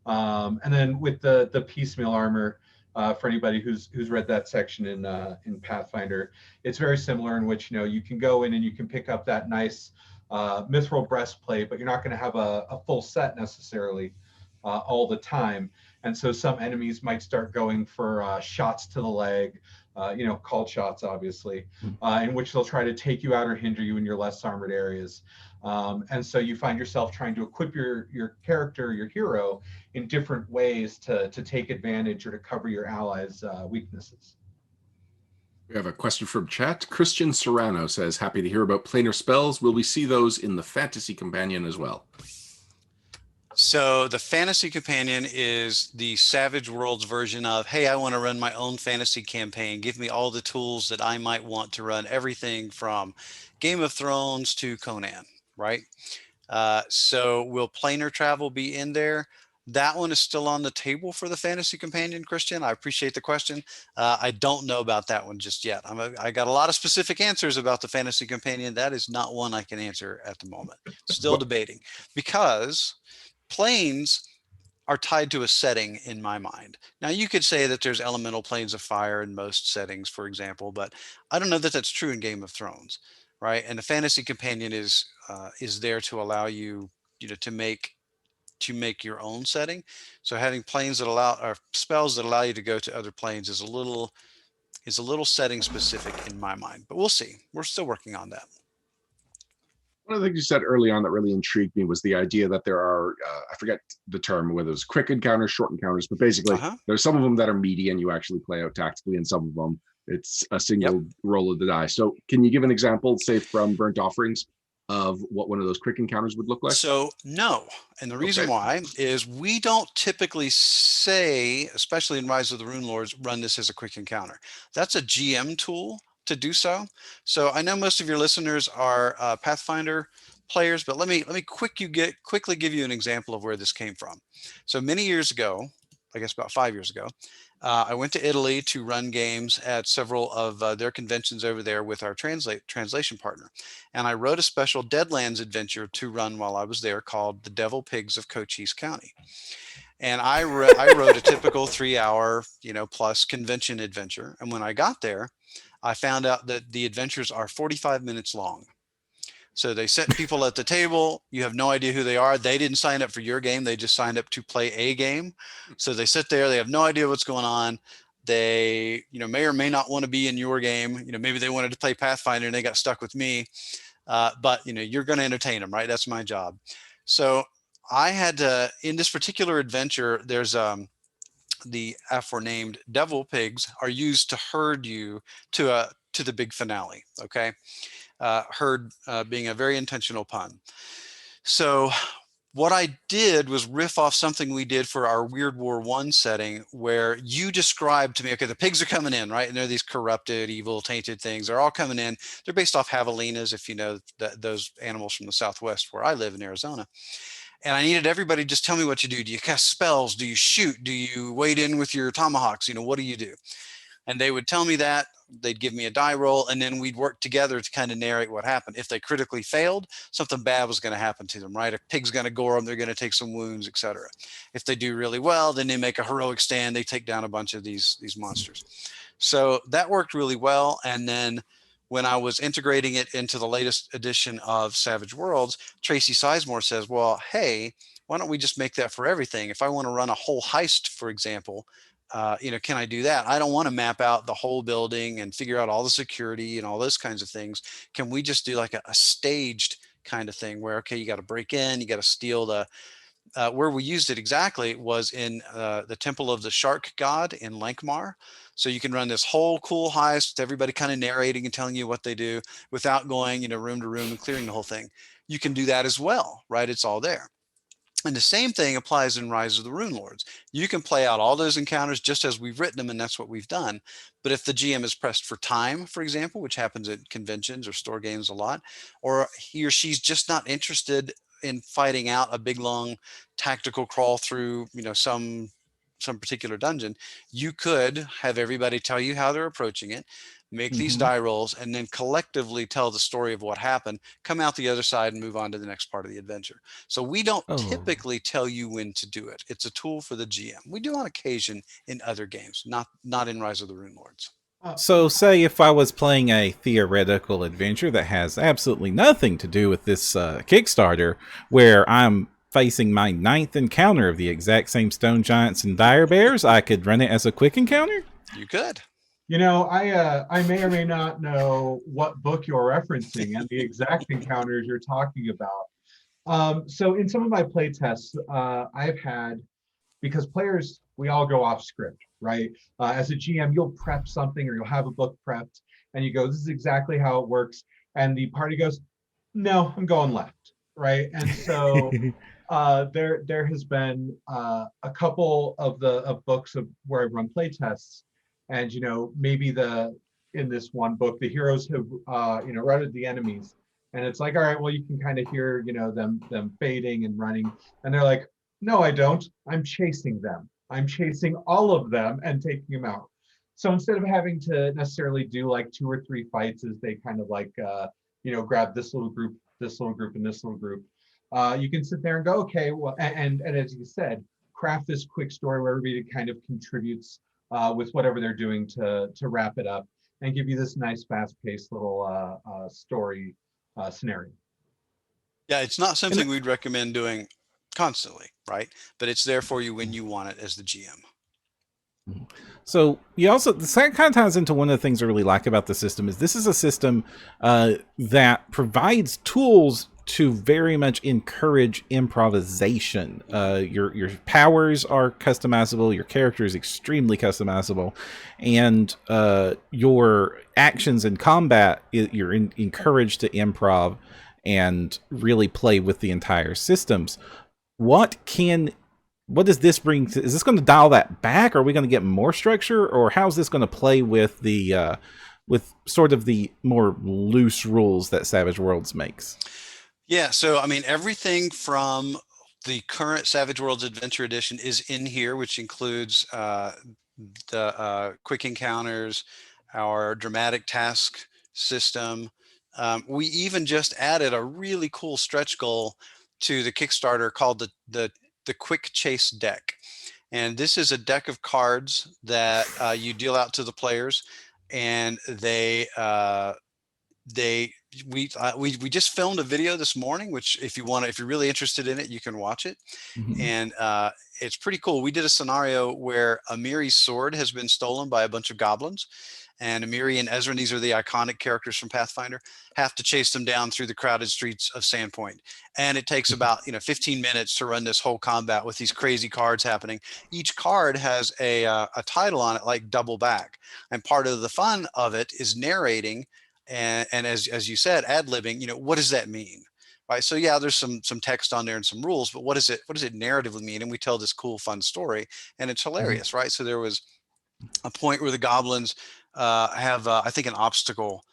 And then with the piecemeal armor, for anybody who's read that section in Pathfinder, it's very similar in which you can go in and you can pick up that nice mithril breastplate, but you're not going to have a full set necessarily all the time. And so some enemies might start going for shots to the leg, called shots, obviously, in which they'll try to take you out or hinder you in your less armored areas. And so you find yourself trying to equip your character, your hero, in different ways to take advantage or to cover your allies' weaknesses. We have a question from chat. Christian Serrano says, happy to hear about planar spells. Will we see those in the Fantasy Companion as well? So the Fantasy Companion is the Savage Worlds version of, hey, I want to run my own fantasy campaign. Give me all the tools that I might want to run everything from Game of Thrones to Conan, right? So will Planar Travel be in there? That one is still on the table for the Fantasy Companion, Christian. I appreciate the question. I don't know about that one just yet. I got a lot of specific answers about the Fantasy Companion. That is not one I can answer at the moment. Still debating, because planes are tied to a setting in my mind. Now, you could say that there's elemental planes of fire in most settings, for example, but I don't know that that's true in Game of Thrones, right? And the Fantasy Companion is there to allow you, to make your own setting. So having planes that allow, or spells that allow you to go to other planes is a little setting specific in my mind. But we'll see. We're still working on that. One of the things you said early on that really intrigued me was the idea that there are, I forget the term, whether it's quick encounters, short encounters, but basically there's some of them that are meaty and you actually play out tactically, and some of them it's a single roll of the die. So can you give an example, say from Burnt Offerings, of what one of those quick encounters would look like? So no, and the reason why is we don't typically say, especially in Rise of the Rune Lords, run this as a quick encounter. That's a GM tool to do so. So I know most of your listeners are Pathfinder players, but let me quickly give you an example of where this came from. So many years ago, I guess about 5 years ago, I went to Italy to run games at several of their conventions over there with our translation partner. And I wrote a special Deadlands adventure to run while I was there called The Devil Pigs of Cochise County. And I wrote a typical 3-hour, plus convention adventure. And when I got there, I found out that the adventures are 45 minutes long. So they set people at the table. You have no idea who they are. They didn't sign up for your game. They just signed up to play a game. So they sit there. They have no idea what's going on. They, may or may not want to be in your game. Maybe they wanted to play Pathfinder and they got stuck with me. But, you're going to entertain them, right? That's my job. So I had to, in this particular adventure, there's the aforenamed devil pigs are used to herd you to the big finale. Okay. Herd being a very intentional pun. So what I did was riff off something we did for our Weird War I setting, where you described to me, okay, the pigs are coming in, right? And they're these corrupted, evil, tainted things. They're all coming in. They're based off javelinas, if you know those animals from the Southwest where I live in Arizona. And I needed everybody to just tell me what you do. Do you cast spells? Do you shoot? Do you wade in with your tomahawks? What do you do? And they would tell me that. They'd give me a die roll, and then we'd work together to kind of narrate what happened. If they critically failed, something bad was going to happen to them, right? A pig's going to gore them. They're going to take some wounds, etc. If they do really well, then they make a heroic stand. They take down a bunch of these monsters. So that worked really well. And then when I was integrating it into the latest edition of Savage Worlds, Tracy Sizemore says, well, hey, why don't we just make that for everything? If I want to run a whole heist, for example, can I do that? I don't want to map out the whole building and figure out all the security and all those kinds of things. Can we just do like a staged kind of thing where, okay, you got to break in, you got to steal the, where we used it exactly was in the Temple of the Shark God in Lankmar. So you can run this whole cool heist with everybody kind of narrating and telling you what they do without going, room to room and clearing the whole thing. You can do that as well, right? It's all there. And the same thing applies in Rise of the Rune Lords. You can play out all those encounters just as we've written them, and that's what we've done. But if the GM is pressed for time, for example, which happens at conventions or store games a lot, or he or she's just not interested in fighting out a big, long tactical crawl through, some particular dungeon, you could have everybody tell you how they're approaching it, make these die rolls, and then collectively tell the story of what happened, come out the other side and move on to the next part of the adventure. So we don't typically tell you when to do it. It's a tool for the GM. We do on occasion in other games, not in Rise of the Rune Lords. So say if I was playing a theoretical adventure that has absolutely nothing to do with this Kickstarter, where I'm facing my 9th encounter of the exact same stone giants and dire bears, I could run it as a quick encounter? You could. I may or may not know what book you're referencing and the exact encounters you're talking about. So in some of my play tests, I've had, because players, we all go off script, right? As a GM, you'll prep something or you'll have a book prepped and you go, this is exactly how it works. And the party goes, no, I'm going left, right? And so there has been a couple of books of where I've run play tests, and maybe in this one book the heroes have routed the enemies, and it's like, all right, well, you can kind of hear them fading and running, and they're like, no, I don't. I'm chasing them. I'm chasing all of them and taking them out. So instead of having to necessarily do like 2 or 3 fights as they kind of like grab this little group, this little group, and this little group, you can sit there and go, okay, well, and as you said, craft this quick story where everybody kind of contributes with whatever they're doing to wrap it up and give you this nice, fast-paced little story scenario. Yeah, it's not something we'd recommend doing constantly, right? But it's there for you when you want it as the GM. So you also, that kind of ties into one of the things I really like about the system is this is a system that provides tools to very much encourage improvisation. Your powers are customizable, your character is extremely customizable, and your actions in combat, you're encouraged to improv and really play with the entire systems. What does this bring to, is this going to dial that back? Are we going to get more structure, or how's this going to play with the with sort of the more loose rules that Savage Worlds makes? Yeah, so I mean, everything from the current Savage Worlds Adventure Edition is in here, which includes the quick encounters, our dramatic task system. We even just added a really cool stretch goal to the Kickstarter called the Quick Chase deck. And this is a deck of cards that you deal out to the players, and we just filmed a video this morning, which if you're really interested in it, you can watch it. Mm-hmm. And it's pretty cool. We did a scenario where Amiri's sword has been stolen by a bunch of goblins, and Amiri and Ezra, these are the iconic characters from Pathfinder, have to chase them down through the crowded streets of Sandpoint. And it takes about 15 minutes to run this whole combat with these crazy cards happening. Each card has a title on it, like Double Back. And part of the fun of it is narrating and as you said, ad-libbing, what does that mean? Right. So yeah, there's some text on there and some rules, but what does it narratively mean? And we tell this cool, fun story, and it's hilarious, right? So there was a point where the goblins have I think an obstacle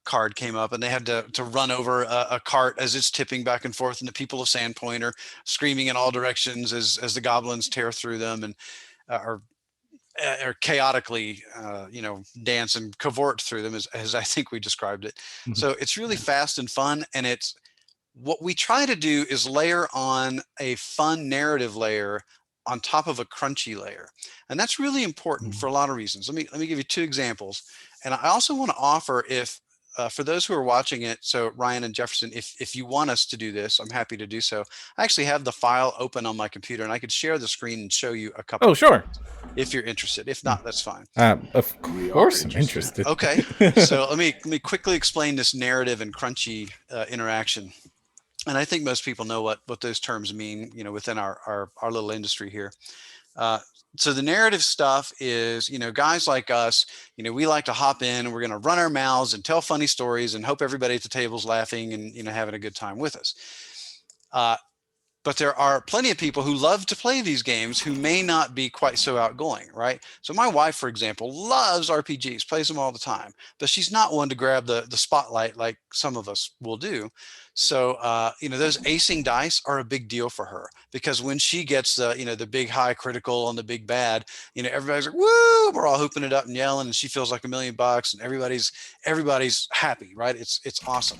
card came up, and they had to run over a cart as it's tipping back and forth, and the people of Sandpoint are screaming in all directions as the goblins tear through them and or chaotically, dance and cavort through them, as I think we described it. Mm-hmm. So it's really fast and fun, and it's what we try to do is layer on a fun narrative layer on top of a crunchy layer, and that's really important for a lot of reasons. Let me give you 2 examples, and I also want to offer, if for those who are watching it, so Ryan and Jefferson, if you want us to do this, I'm happy to do so. I actually have the file open on my computer, and I could share the screen and show you a couple. Oh, sure. If you're interested. If not, that's fine. Of course I'm interested. Okay. So let me quickly explain this narrative and crunchy interaction. And I think most people know what those terms mean, within our little industry here. So the narrative stuff is, guys like us, we like to hop in and we're going to run our mouths and tell funny stories and hope everybody at the table's laughing and, having a good time with us. But there are plenty of people who love to play these games who may not be quite so outgoing, right? So my wife, for example, loves RPGs, plays them all the time, but she's not one to grab the spotlight like some of us will do. So, those acing dice are a big deal for her, because when she gets the big high critical on the big bad, everybody's like, woo, we're all hooping it up and yelling, and she feels like $1 million and everybody's happy, right? It's awesome.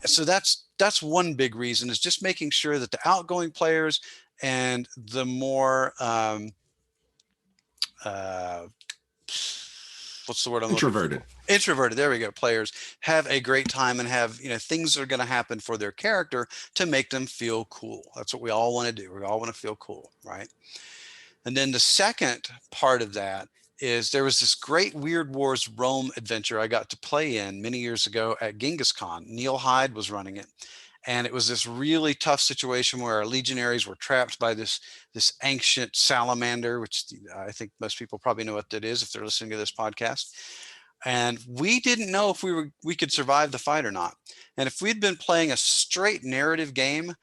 So that's one big reason, is just making sure that the outgoing players and the more what's the word I'm introverted introverted, there we go, players have a great time and have things that are going to happen for their character to make them feel cool. That's what we all want to do. We all want to feel cool, right? And then the second part of that is there was this great Weird Wars Rome adventure I got to play in many years ago at Genghis Khan. Neil Hyde was running it. And it was this really tough situation where our legionaries were trapped by this ancient salamander, which I think most people probably know what that is if they're listening to this podcast. And we didn't know if we could survive the fight or not. And if we'd been playing a straight narrative game,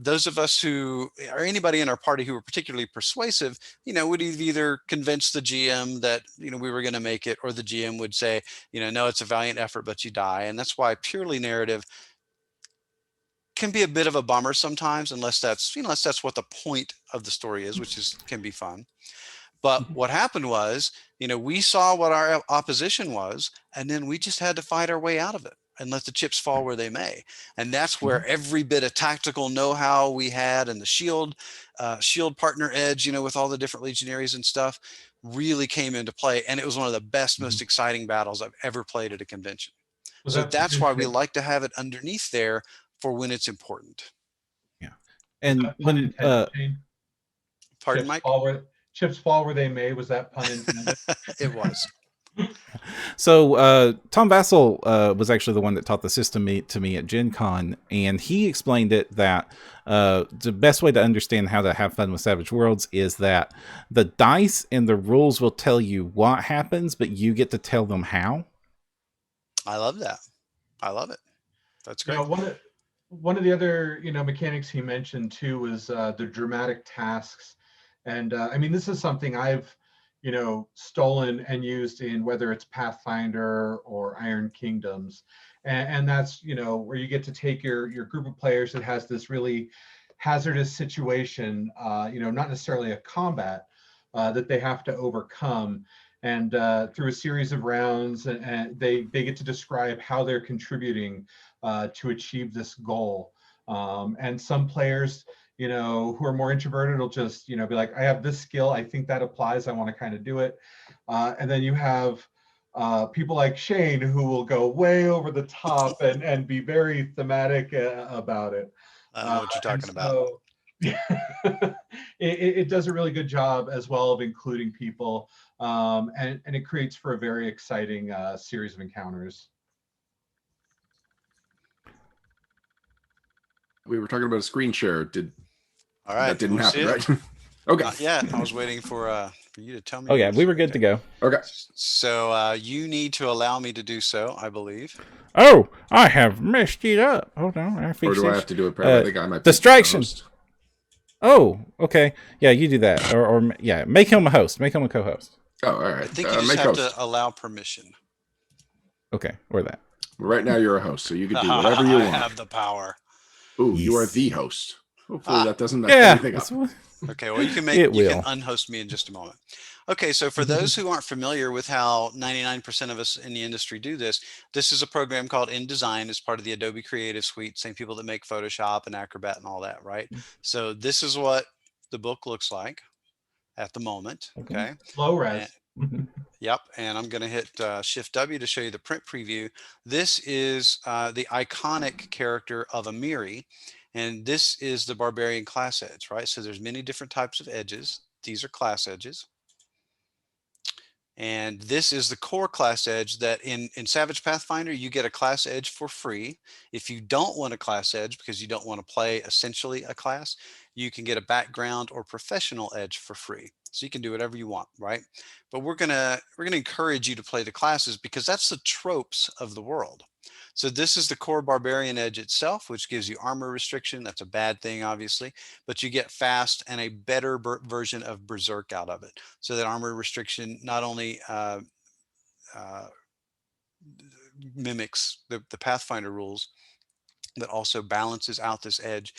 those of us who, or anybody in our party who were particularly persuasive, would either convince the GM that, we were going to make it, or the GM would say, no, it's a valiant effort, but you die. And that's why purely narrative can be a bit of a bummer sometimes, unless that's what the point of the story is, which can be fun. But what happened was, we saw what our opposition was, and then we just had to fight our way out of it and let the chips fall where they may. And that's where every bit of tactical know-how we had, and the shield partner edge, with all the different legionaries and stuff, really came into play. And it was one of the best, most exciting battles I've ever played at a convention. So that's why we like to have it underneath there for when it's important. Yeah. And when pardon, Mike? Chips fall where they may. Was that pun intended? It was. So Tom Vassell was actually the one that taught the system to me at Gen Con, and he explained it that the best way to understand how to have fun with Savage Worlds is that the dice and the rules will tell you what happens, but you get to tell them how. I love that. I love it. That's great. One of the other mechanics he mentioned too was the dramatic tasks, and this is something I've stolen and used in whether it's Pathfinder or Iron Kingdoms, and that's where you get to take your group of players that has this really hazardous situation, not necessarily a combat that they have to overcome, and through a series of rounds, and they get to describe how they're contributing to achieve this goal. And some players, who are more introverted will just, be like, I have this skill, I think that applies, I want to kind of do it. And then you have people like Shane who will go way over the top and be very thematic about it. I know what you're talking about. It does a really good job as well of including people, and it creates for a very exciting series of encounters. We were talking about a screen share. All right, that didn't happen, right? Okay. Not yet. I was waiting for you to tell me. Oh yeah, we were good to go. Okay. So you need to allow me to do so, I believe. Oh, I have messed it up. Hold on, I or do I have to do it? I think I might. Distraction. Oh, okay. Yeah, you do that, or yeah, make him a host. Make him a co-host. Oh, all right. I think you just have to allow permission. Okay, or that. Right now, you're a host, so you can do whatever you want. I have the power. Ooh, you are the host. Hopefully that doesn't mess anything up. Okay, well, you can unhost me in just a moment. Okay, so for those who aren't familiar with how 99% of us in the industry do this is a program called Indesign. It's part of the Adobe Creative Suite, same people that make Photoshop and Acrobat and all that, right? So this is what the book looks like at the moment, okay? Low res. Yep, and I'm going to hit Shift W to show you the print preview. This is the iconic character of Amiri, and this is the barbarian class edge, right? So there's many different types of edges. These are class edges. And this is the core class edge that in Savage Pathfinder, you get a class edge for free. If you don't want a class edge because you don't want to play essentially a class, you can get a background or professional edge for free. So you can do whatever you want, right? But we're gonna encourage you to play the classes because that's the tropes of the world. So this is the core barbarian edge itself, which gives you armor restriction. That's a bad thing, obviously, but you get fast and a better version of berserk out of it. So that armor restriction not only mimics the Pathfinder rules, but also balances out this edge.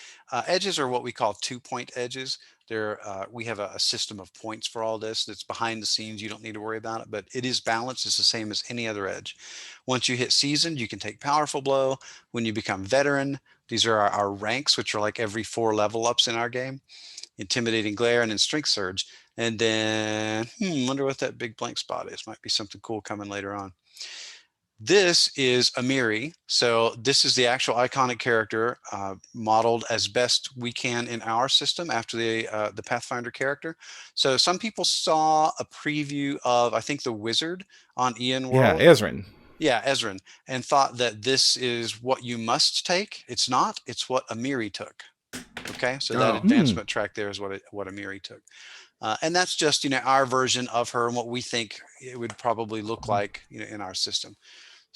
Edges are what we call 2-point edges. We have a system of points for all this that's behind the scenes. You don't need to worry about it, but it is balanced. It's the same as any other edge. Once you hit seasoned, you can take powerful blow. When you become veteran, these are our ranks, which are like every 4 level ups in our game. Intimidating glare and then strength surge. And then, wonder what that big blank spot is. Might be something cool coming later on. This is Amiri. So this is the actual iconic character modeled as best we can in our system after the Pathfinder character. So some people saw a preview of, I think, the Wizard on Ian Yeah, World. Ezrin. Yeah, Ezrin, and thought that this is what you must take. It's not. It's what Amiri took. Okay, so that Oh. advancement track there is what Amiri took. And that's just, our version of her and what we think it would probably look like, in our system.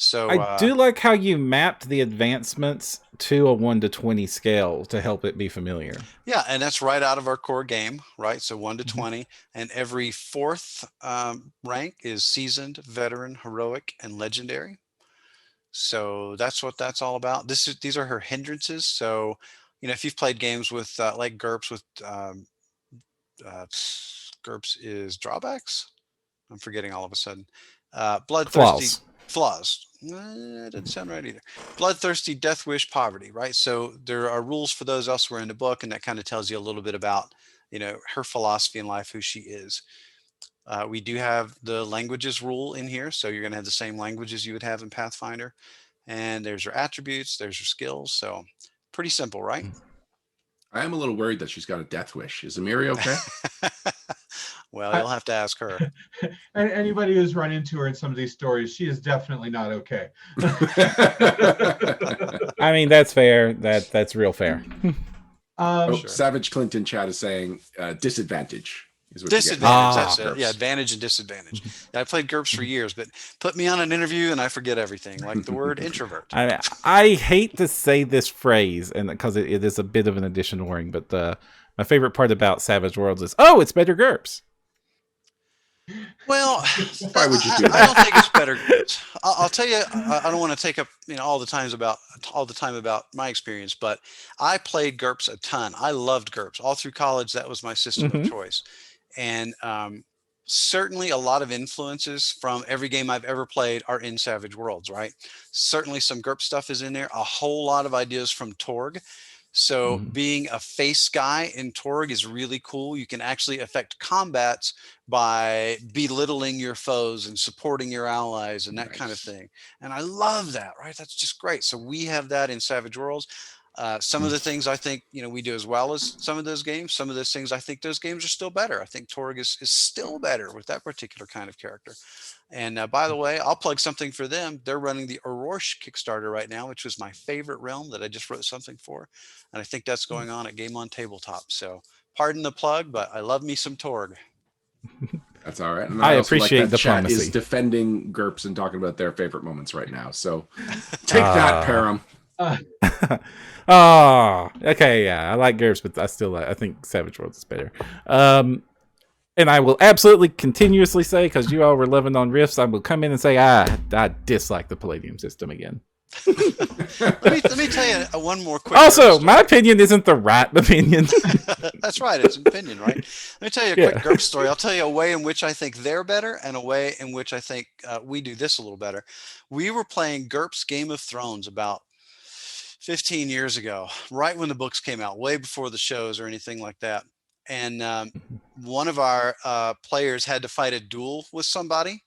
So I do like how you mapped the advancements to a 1 to 20 scale to help it be familiar. yeah, and that's right out of our core game, right? So 1 to 20, and every fourth rank is seasoned, veteran, heroic, and legendary. So that's what that's all about. These are her hindrances. So, if you've played games with like GURPS with GURPS is drawbacks. I'm forgetting all of a sudden. Bloodthirsty flaws. That doesn't sound right either. Bloodthirsty, death wish, poverty. Right. So there are rules for those elsewhere in the book, and that kind of tells you a little bit about her philosophy in life, who she is. We do have the languages rule in here, so you're going to have the same languages you would have in Pathfinder. And there's your attributes, there's your skills. So pretty simple, right? I am a little worried that she's got a death wish. Is Amiri okay? Well, you'll have to ask her. And anybody who's run into her in some of these stories, she is definitely not okay. I mean, that's fair. That's real fair. Sure. Sure. Savage Clinton chat is saying disadvantage. Disadvantage, that's it. Yeah, advantage and disadvantage. I played GURPS for years, but put me on an interview and I forget everything, like the word introvert. I hate to say this phrase, and because it is a bit of an additional wording, but my favorite part about Savage Worlds is, it's better GURPS. Well, why would you do that? I don't think it's better. I'll tell you, I don't want to take up all the time about my experience, but I played GURPS a ton. I loved GURPS all through college. That was my system of choice, and certainly a lot of influences from every game I've ever played are in Savage Worlds. Right? Certainly some GURPS stuff is in there. A whole lot of ideas from Torg. So being a face guy in Torg is really cool. You can actually affect combats by belittling your foes and supporting your allies and that kind of thing. And I love that, right? That's just great. So we have that in Savage Worlds. Some of the things I think, we do as well as some of those games. Some of those things, I think those games are still better. I think Torg is still better with that particular kind of character. And by the way, I'll plug something for them. They're running the Orosh Kickstarter right now, which was my favorite realm that I just wrote something for. And I think that's going on at Game on Tabletop. So pardon the plug, but I love me some Torg. That's all right. And I appreciate like that diplomacy. Chat is defending GURPS and talking about their favorite moments right now. So take that, Param. Okay, yeah, I like GURPS, but I think Savage Worlds is better. And I will absolutely continuously say, because you all were living on Rifts, I will come in and say, I dislike the Palladium system again. let me tell you one more quick. Also, my opinion isn't the right opinion. That's right. It's an opinion, right? Let me tell you a quick GURPS story. I'll tell you a way in which I think they're better and a way in which I think we do this a little better. We were playing GURPS Game of Thrones about 15 years ago, right when the books came out, way before the shows or anything like that. And one of our players had to fight a duel with somebody.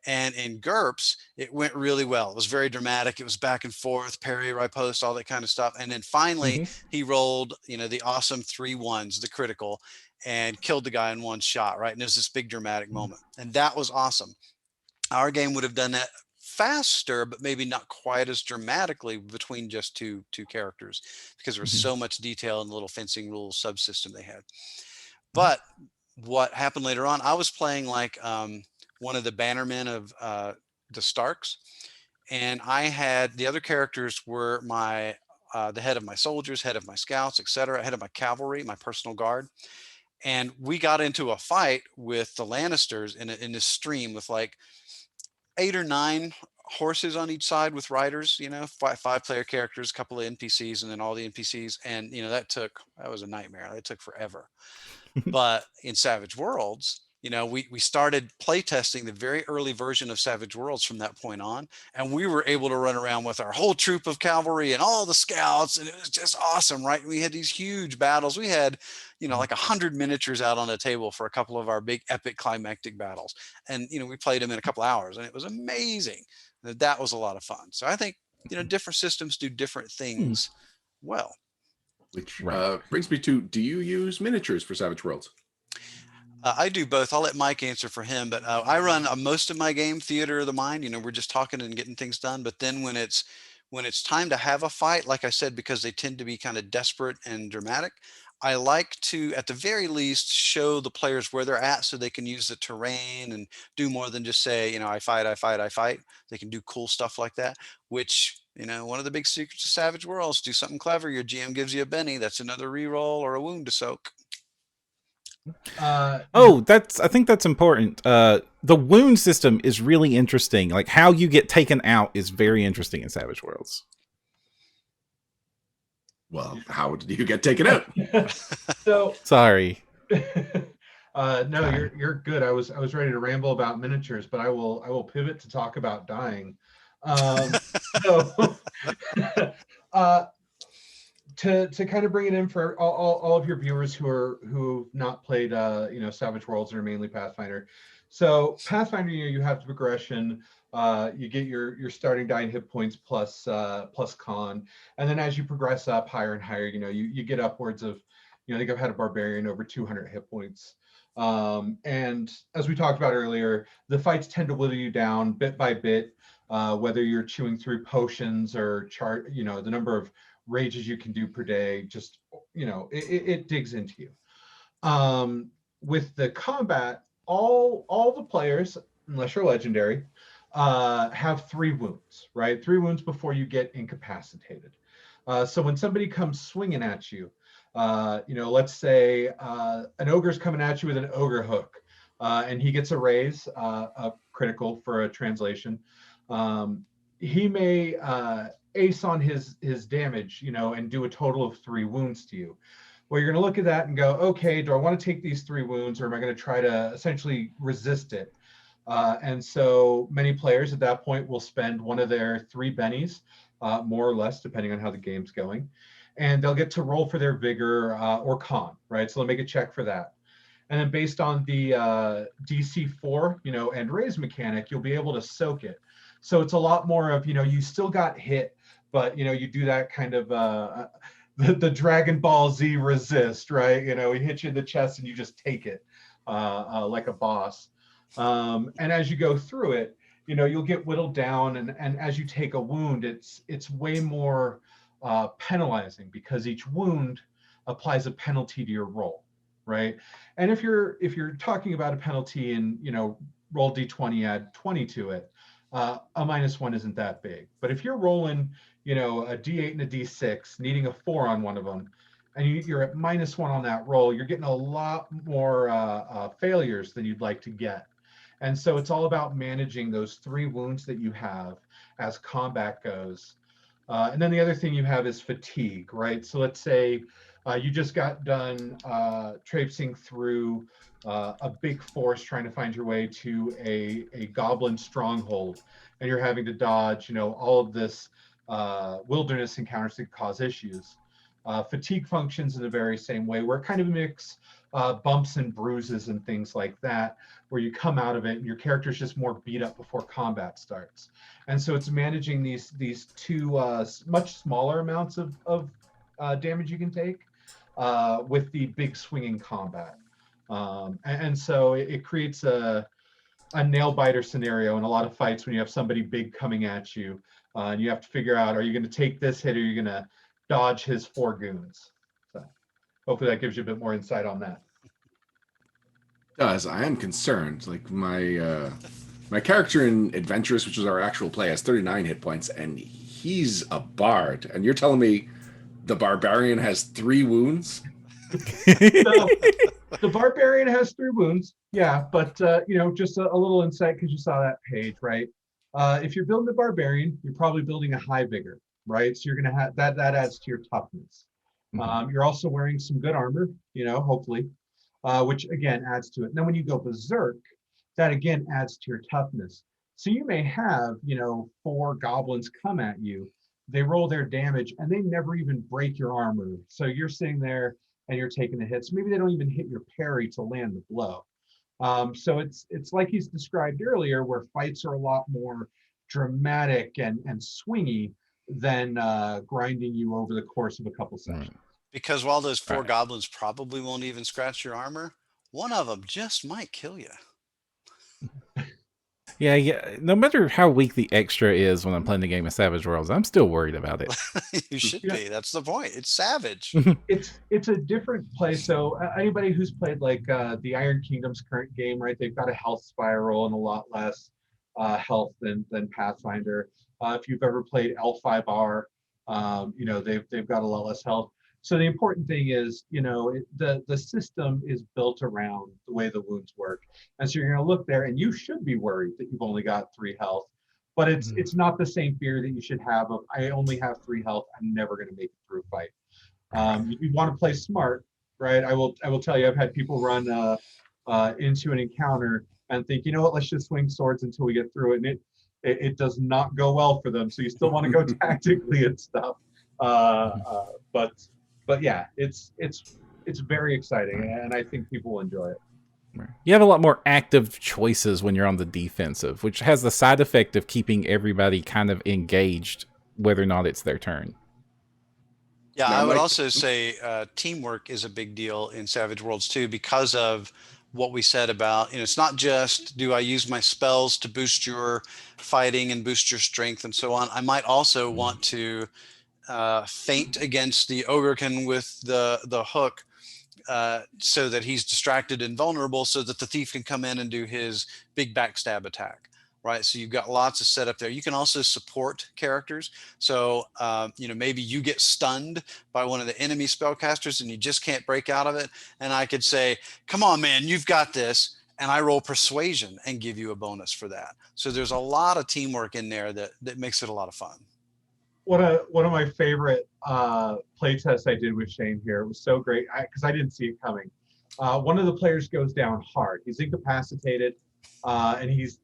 And in GURPS, it went really well. It was very dramatic. It was back and forth, parry, riposte, all that kind of stuff. And then finally, he rolled, the awesome 3 1s, the critical, and killed the guy in one shot, right? And it was this big dramatic moment. And that was awesome. Our game would have done that faster, but maybe not quite as dramatically between just two characters, because there was so much detail in the little fencing rules subsystem they had. But what happened later on, I was playing like one of the bannermen of the Starks, and I had the other characters were my the head of my soldiers, head of my scouts, etc., head of my cavalry, my personal guard. And we got into a fight with the Lannisters in this stream with like 8 or 9 horses on each side with riders, 5-player characters, a couple of NPCs, and then all the NPCs. And, that was a nightmare. That took forever. But in Savage Worlds, we started playtesting the very early version of Savage Worlds from that point on, and we were able to run around with our whole troop of cavalry and all the scouts, and it was just awesome, right? We had these huge battles. We had, like 100 miniatures out on a table for a couple of our big epic climactic battles, and we played them in a couple hours, and it was amazing. That was a lot of fun. So I think different systems do different things well. Which Right. brings me to, do you use miniatures for Savage Worlds? I do both. I'll let Mike answer for him, but I run most of my game theater of the mind. We're just talking and getting things done. But then when it's time to have a fight, like I said, because they tend to be kind of desperate and dramatic, I like to, at the very least, show the players where they're at so they can use the terrain and do more than just say, I fight, I fight, I fight. They can do cool stuff like that, which, one of the big secrets of Savage Worlds, do something clever. Your GM gives you a Benny. That's another reroll or a wound to soak. I think that's important. The wound system is really interesting. Like how you get taken out is very interesting in Savage Worlds. Well, how did you get taken out? So Sorry. no, you're good. I was ready to ramble about miniatures, but I will pivot to talk about dying. So to kind of bring it in for all of your viewers who've not played Savage Worlds or mainly Pathfinder. So Pathfinder, you have the progression. You get your starting die and hit points plus con, and then as you progress up higher and higher, you get upwards of, I think I've had a barbarian over 200 hit points. And as we talked about earlier, the fights tend to whittle you down bit by bit, whether you're chewing through potions or the number of rages you can do per day, just it digs into you. With the combat, all the players, unless you're legendary, have 3 wounds, right? 3 wounds before you get incapacitated. So when somebody comes swinging at you, let's say an ogre's coming at you with an ogre hook, and he gets a raise, a critical for a translation. He may ace on his damage, and do a total of 3 wounds to you. Well, you're going to look at that and go, okay, do I want to take these 3 wounds, or am I going to try to essentially resist it? And so many players at that point will spend one of their 3 bennies, more or less, depending on how the game's going. And they'll get to roll for their vigor or con, right? So they'll make a check for that. And then based on the DC 4, and raise mechanic, you'll be able to soak it. So it's a lot more of, you still got hit, but, you do that kind of the Dragon Ball Z resist, right? He hits you in the chest and you just take it like a boss. And as you go through it, you'll get whittled down, and as you take a wound, it's way more penalizing, because each wound applies a penalty to your roll, right? And if you're talking about a penalty and roll d20, add 20 to it, a -1 isn't that big. But if you're rolling a d8 and a d6, needing a 4 on one of them, and you're at -1 on that roll, you're getting a lot more failures than you'd like to get. And so it's all about managing those 3 wounds that you have as combat goes. And then the other thing you have is fatigue, right? So let's say you just got done traipsing through a big forest trying to find your way to a goblin stronghold, and you're having to dodge, all of this wilderness encounters that cause issues. Fatigue functions in the very same way, where it kind of mix bumps and bruises and things like that, where you come out of it and your character's just more beat up before combat starts. And so it's managing these 2 much smaller amounts of damage you can take with the big swinging combat. And so it creates a nail biter scenario in a lot of fights when you have somebody big coming at you, and you have to figure out, are you going to take this hit, or are you going to dodge his 4 goons? So hopefully that gives you a bit more insight on that. Does. I am concerned. Like my character in Adventurous, which is our actual play, has 39 hit points, and he's a bard. And you're telling me the barbarian has 3 wounds? So the barbarian has 3 wounds, yeah, but just a little insight, because you saw that page, right? If you're building the barbarian, you're probably building a high vigor, right? So you're going to have that adds to your toughness. You're also wearing some good armor, hopefully. which again adds to it. And then when you go berserk, that again adds to your toughness. So you may have, 4 goblins come at you, they roll their damage, and they never even break your armor. So you're sitting there and you're taking the hits. Maybe they don't even hit your parry to land the blow. So it's like he's described earlier, where fights are a lot more dramatic and swingy than grinding you over the course of a couple sessions. Because while those 4 Right. goblins probably won't even scratch your armor, one of them just might kill you. Yeah. No matter how weak the extra is when I'm playing the game of Savage Worlds, I'm still worried about it. You should be. That's the point. It's savage. It's a different play. So anybody who's played like the Iron Kingdom's current game, right? They've got a health spiral and a lot less health than Pathfinder. If you've ever played L5R, they've got a lot less health. So the important thing is, the system is built around the way the wounds work. And so you're going to look there and you should be worried that you've only got 3 health, but it's not the same fear that you should have of, I only have 3 health, I'm never going to make it through a fight. You want to play smart, right? I will tell you, I've had people run into an encounter and think, you know what, let's just swing swords until we get through it. And it does not go well for them. So you still want to go tactically and stuff. But yeah, it's very exciting, and I think people will enjoy it. You have a lot more active choices when you're on the defensive, which has the side effect of keeping everybody kind of engaged, whether or not it's their turn. Yeah, Now, I would Mike- also say teamwork is a big deal in Savage Worlds too, because of what we said about, it's not just, do I use my spells to boost your fighting and boost your strength and so on. I might also want to feint against the ogrekin with the hook, so that he's distracted and vulnerable, so that the thief can come in and do his big backstab attack. Right, so you've got lots of setup there. You can also support characters. So maybe you get stunned by one of the enemy spellcasters and you just can't break out of it. And I could say, "Come on, man, you've got this," and I roll persuasion and give you a bonus for that. So there's a lot of teamwork in there that makes it a lot of fun. One of my favorite play tests I did with Shane here, it was so great because I didn't see it coming. One of the players goes down hard. He's incapacitated. And he's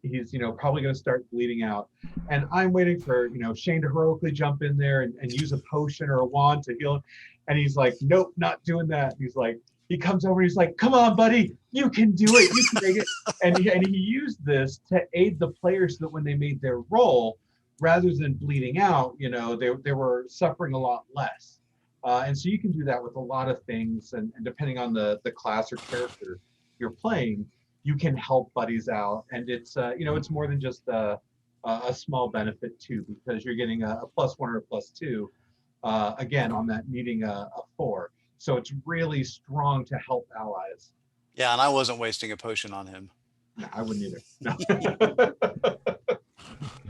probably going to start bleeding out. And I'm waiting for Shane to heroically jump in there and use a potion or a wand to heal him. And he's like, nope, not doing that. He's like, he comes over, he's like, come on, buddy, you can do it, you can make it. And he used this to aid the players so that when they made their roll, rather than bleeding out, they were suffering a lot less. And so you can do that with a lot of things, and depending on the class or character you're playing, you can help buddies out, and it's it's more than just a small benefit too, because you're getting a +1 or a +2 again on that needing a 4. So it's really strong to help allies. Yeah, and I wasn't wasting a potion on him. No, I wouldn't either. No.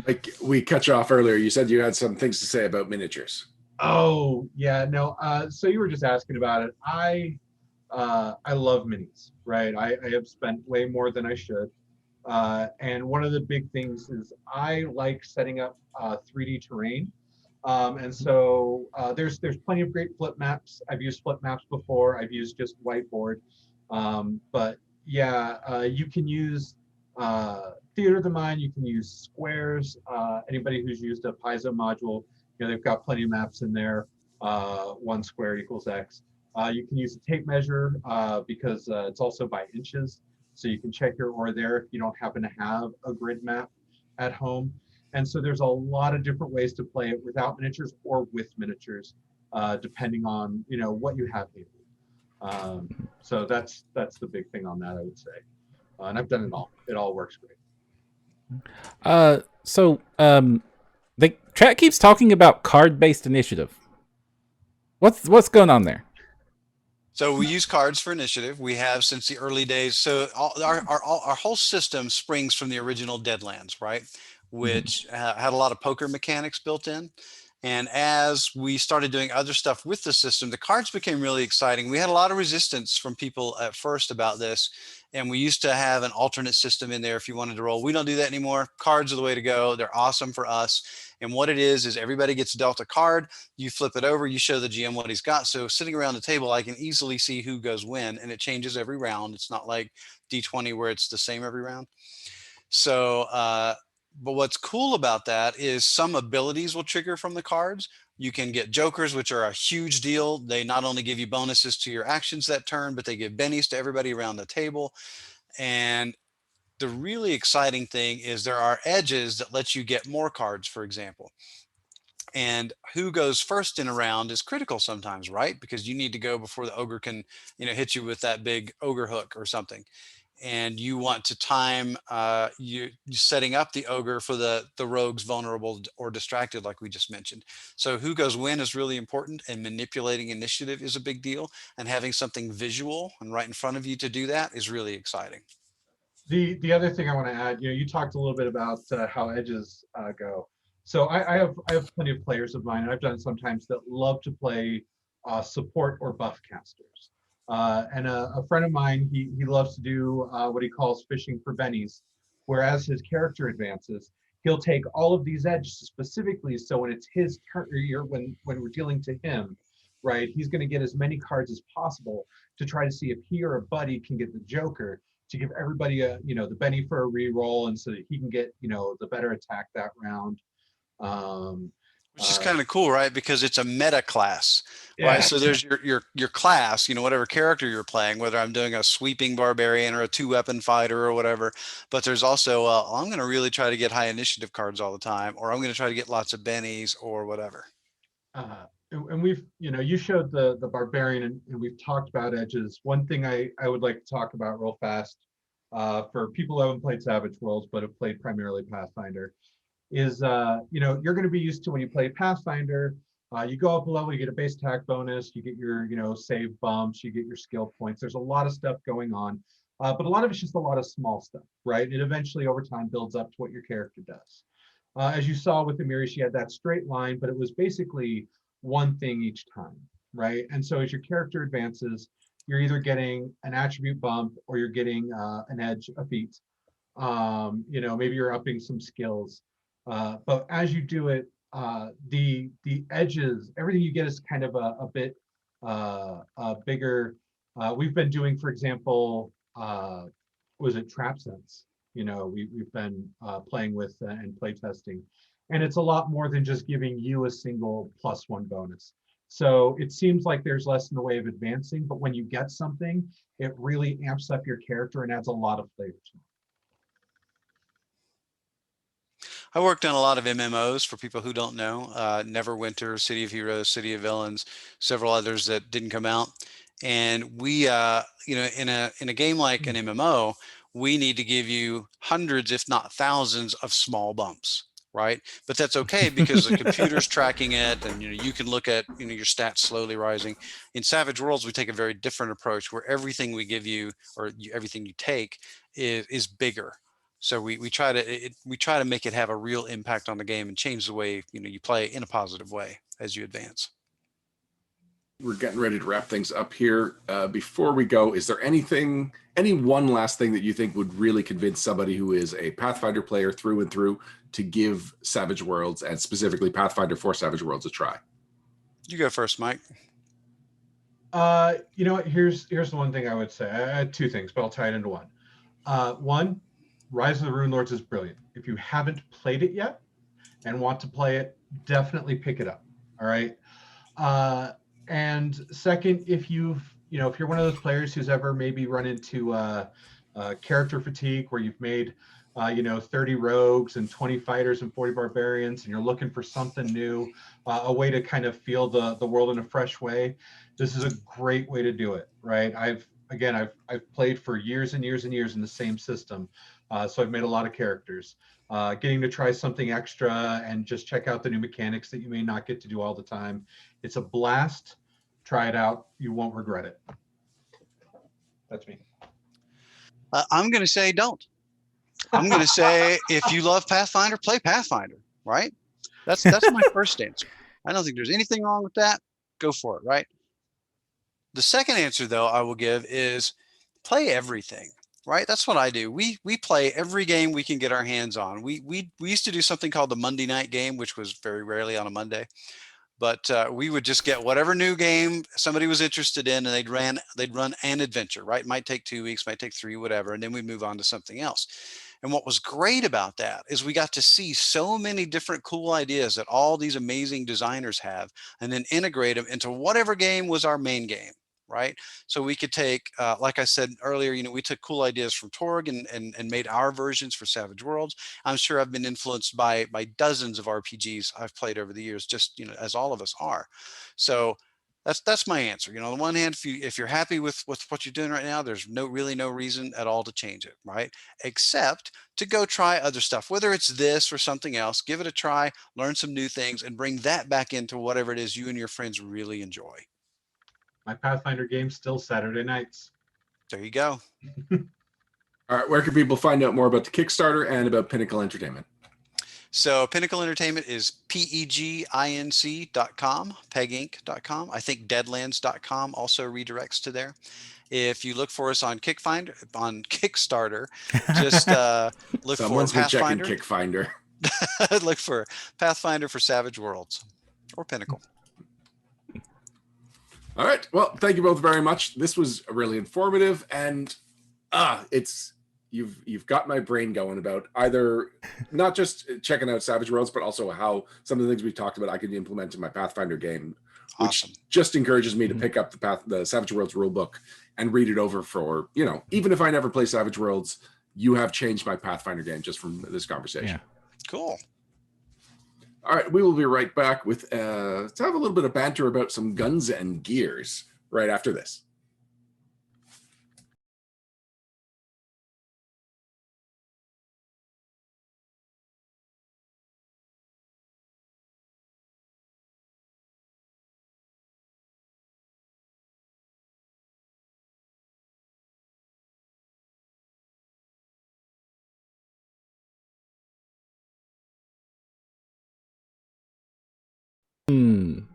Like we cut you off earlier, you said you had some things to say about miniatures. Oh yeah, no. So you were just asking about it. I love minis, right? I have spent way more than I should. And one of the big things is I like setting up 3D terrain. And so there's plenty of great flip maps. I've used flip maps before. I've used just whiteboard. But yeah, you can use Theater of the Mind. You can use squares. Anybody who's used a Paizo module, they've got plenty of maps in there. 1 square equals X. You can use a tape measure because it's also by inches. So you can check your ore there if you don't happen to have a grid map at home. And so there's a lot of different ways to play it without miniatures or with miniatures, depending on what you have handy. So that's the big thing on that, I would say. And I've done it all. It all works great. The chat keeps talking about card-based initiative. What's going on there? So we use cards for initiative. We have since the early days. So our whole system springs from the original Deadlands, right? Which had a lot of poker mechanics built in. And as we started doing other stuff with the system, the cards became really exciting. We had a lot of resistance from people at first about this. And we used to have an alternate system in there if you wanted to roll. We don't do that anymore. Cards are the way to go. They're awesome for us. And what it is everybody gets dealt a card. You flip it over, you show the GM what he's got. So sitting around the table, I can easily see who goes when, and it changes every round. It's not like D20 where it's the same every round. So, but what's cool about that is some abilities will trigger from the cards. You can get jokers, which are a huge deal. They not only give you bonuses to your actions that turn, but they give bennies to everybody around the table. And the really exciting thing is there are edges that let you get more cards, for example. And who goes first in a round is critical sometimes, right? Because you need to go before the ogre can, hit you with that big ogre hook or something. And you want to time you setting up the ogre for the rogues vulnerable or distracted, like we just mentioned. So who goes when is really important, and manipulating initiative is a big deal. And having something visual and right in front of you to do that is really exciting. The other thing I want to add, you talked a little bit about how edges go. So I have plenty of players of mine, and I've done it sometimes, that love to play support or buff casters. And a friend of mine, he loves to do what he calls fishing for bennies, whereas his character advances, he'll take all of these edges specifically, so when it's his turn, or when we're dealing to him, right, he's going to get as many cards as possible to try to see if he or a buddy can get the Joker, to give everybody the Benny for a re-roll, and so that he can get the better attack that round. Which is kind of cool, right? Because it's a meta class, right? Yeah. So there's your class, whatever character you're playing, whether I'm doing a sweeping barbarian or a 2-weapon fighter or whatever. But there's also I'm going to really try to get high initiative cards all the time, or I'm going to try to get lots of bennies or whatever. And we've you showed the barbarian, and we've talked about edges. One thing I would like to talk about real fast, for people who haven't played Savage Worlds but have played primarily Pathfinder, is you're going to be used to, when you play Pathfinder, you go up a level, you get a base attack bonus, you get your save bumps, you get your skill points. There's a lot of stuff going on, but a lot of it's just a lot of small stuff, right? It eventually over time builds up to what your character does. As you saw with Amiri, she had that straight line, but it was basically one thing each time, right? And so as your character advances, you're either getting an attribute bump, or you're getting an edge, a feat. Maybe you're upping some skills. But as you do it, the edges, everything you get is kind of a bit bigger. We've been doing, for example, was it Trap Sense? We've been playing with and play testing, and it's a lot more than just giving you a single +1 bonus. So it seems like there's less in the way of advancing, but when you get something, it really amps up your character and adds a lot of flavor to it. I worked on a lot of MMOs, for people who don't know, Neverwinter, City of Heroes, City of Villains, several others that didn't come out. And we, in a game like an MMO, we need to give you hundreds, if not thousands, of small bumps, right? But that's okay, because the computer's tracking it, and you can look at your stats slowly rising. In Savage Worlds, we take a very different approach, where everything we give you, or everything you take, is bigger. So we try to make it have a real impact on the game and change the way you play in a positive way as you advance. We're getting ready to wrap things up here. Before we go, is there any one last thing that you think would really convince somebody who is a Pathfinder player through and through to give Savage Worlds, and specifically Pathfinder for Savage Worlds, a try? You go first, Mike. Here's the one thing I would say. I had two things, but I'll tie it into one. One, Rise of the Runelords is brilliant. If you haven't played it yet and want to play it, definitely pick it up. All right. And second, if you're one of those players who's ever maybe run into character fatigue, where you've made 30 rogues and 20 fighters and 40 barbarians, and you're looking for something new, a way to kind of feel the world in a fresh way, this is a great way to do it, right? I've played for years and years and years in the same system, so I've made a lot of characters. Getting to try something extra and just check out the new mechanics that you may not get to do all the time, it's a blast. Try it out. You won't regret it. That's me. I'm going to say don't. I'm going to say, if you love Pathfinder, play Pathfinder, right? That's my first answer. I don't think there's anything wrong with that. Go for it, right? The second answer, though, I will give is play everything, right? That's what I do. We play every game we can get our hands on. We used to do something called the Monday night game, which was very rarely on a Monday. But we would just get whatever new game somebody was interested in, and they'd run an adventure, right? Might take 2 weeks, might take 3, whatever, and then we move on to something else. And what was great about that is we got to see so many different cool ideas that all these amazing designers have, and then integrate them into whatever game was our main game, right? So we could take, like I said earlier, we took cool ideas from Torg and made our versions for Savage Worlds. I'm sure I've been influenced by dozens of RPGs I've played over the years, just as all of us are. So that's my answer. On the one hand, if you're happy with what you're doing right now, there's really no reason at all to change it, right? Except to go try other stuff, whether it's this or something else. Give it a try, learn some new things, and bring that back into whatever it is you and your friends really enjoy. My Pathfinder game's still Saturday nights. There you go. All right, where can people find out more about the Kickstarter and about Pinnacle Entertainment? So Pinnacle Entertainment is peginc.com, peginc.com. I think deadlands.com also redirects to there. If you look for us on Kickstarter, just look Someone's for Pathfinder. Checking Kickfinder. Look for Pathfinder for Savage Worlds or Pinnacle. All right. Well, thank you both very much. This was really informative, and you've got my brain going about either not just checking out Savage Worlds, but also how some of the things we talked about I could implement in my Pathfinder game, which Awesome. just encourages me to pick up the Savage Worlds rulebook and read it over for, even if I never play Savage Worlds, you have changed my Pathfinder game just from this conversation. Yeah. Cool. All right, we will be right back with to have a little bit of banter about some guns and gears right after this.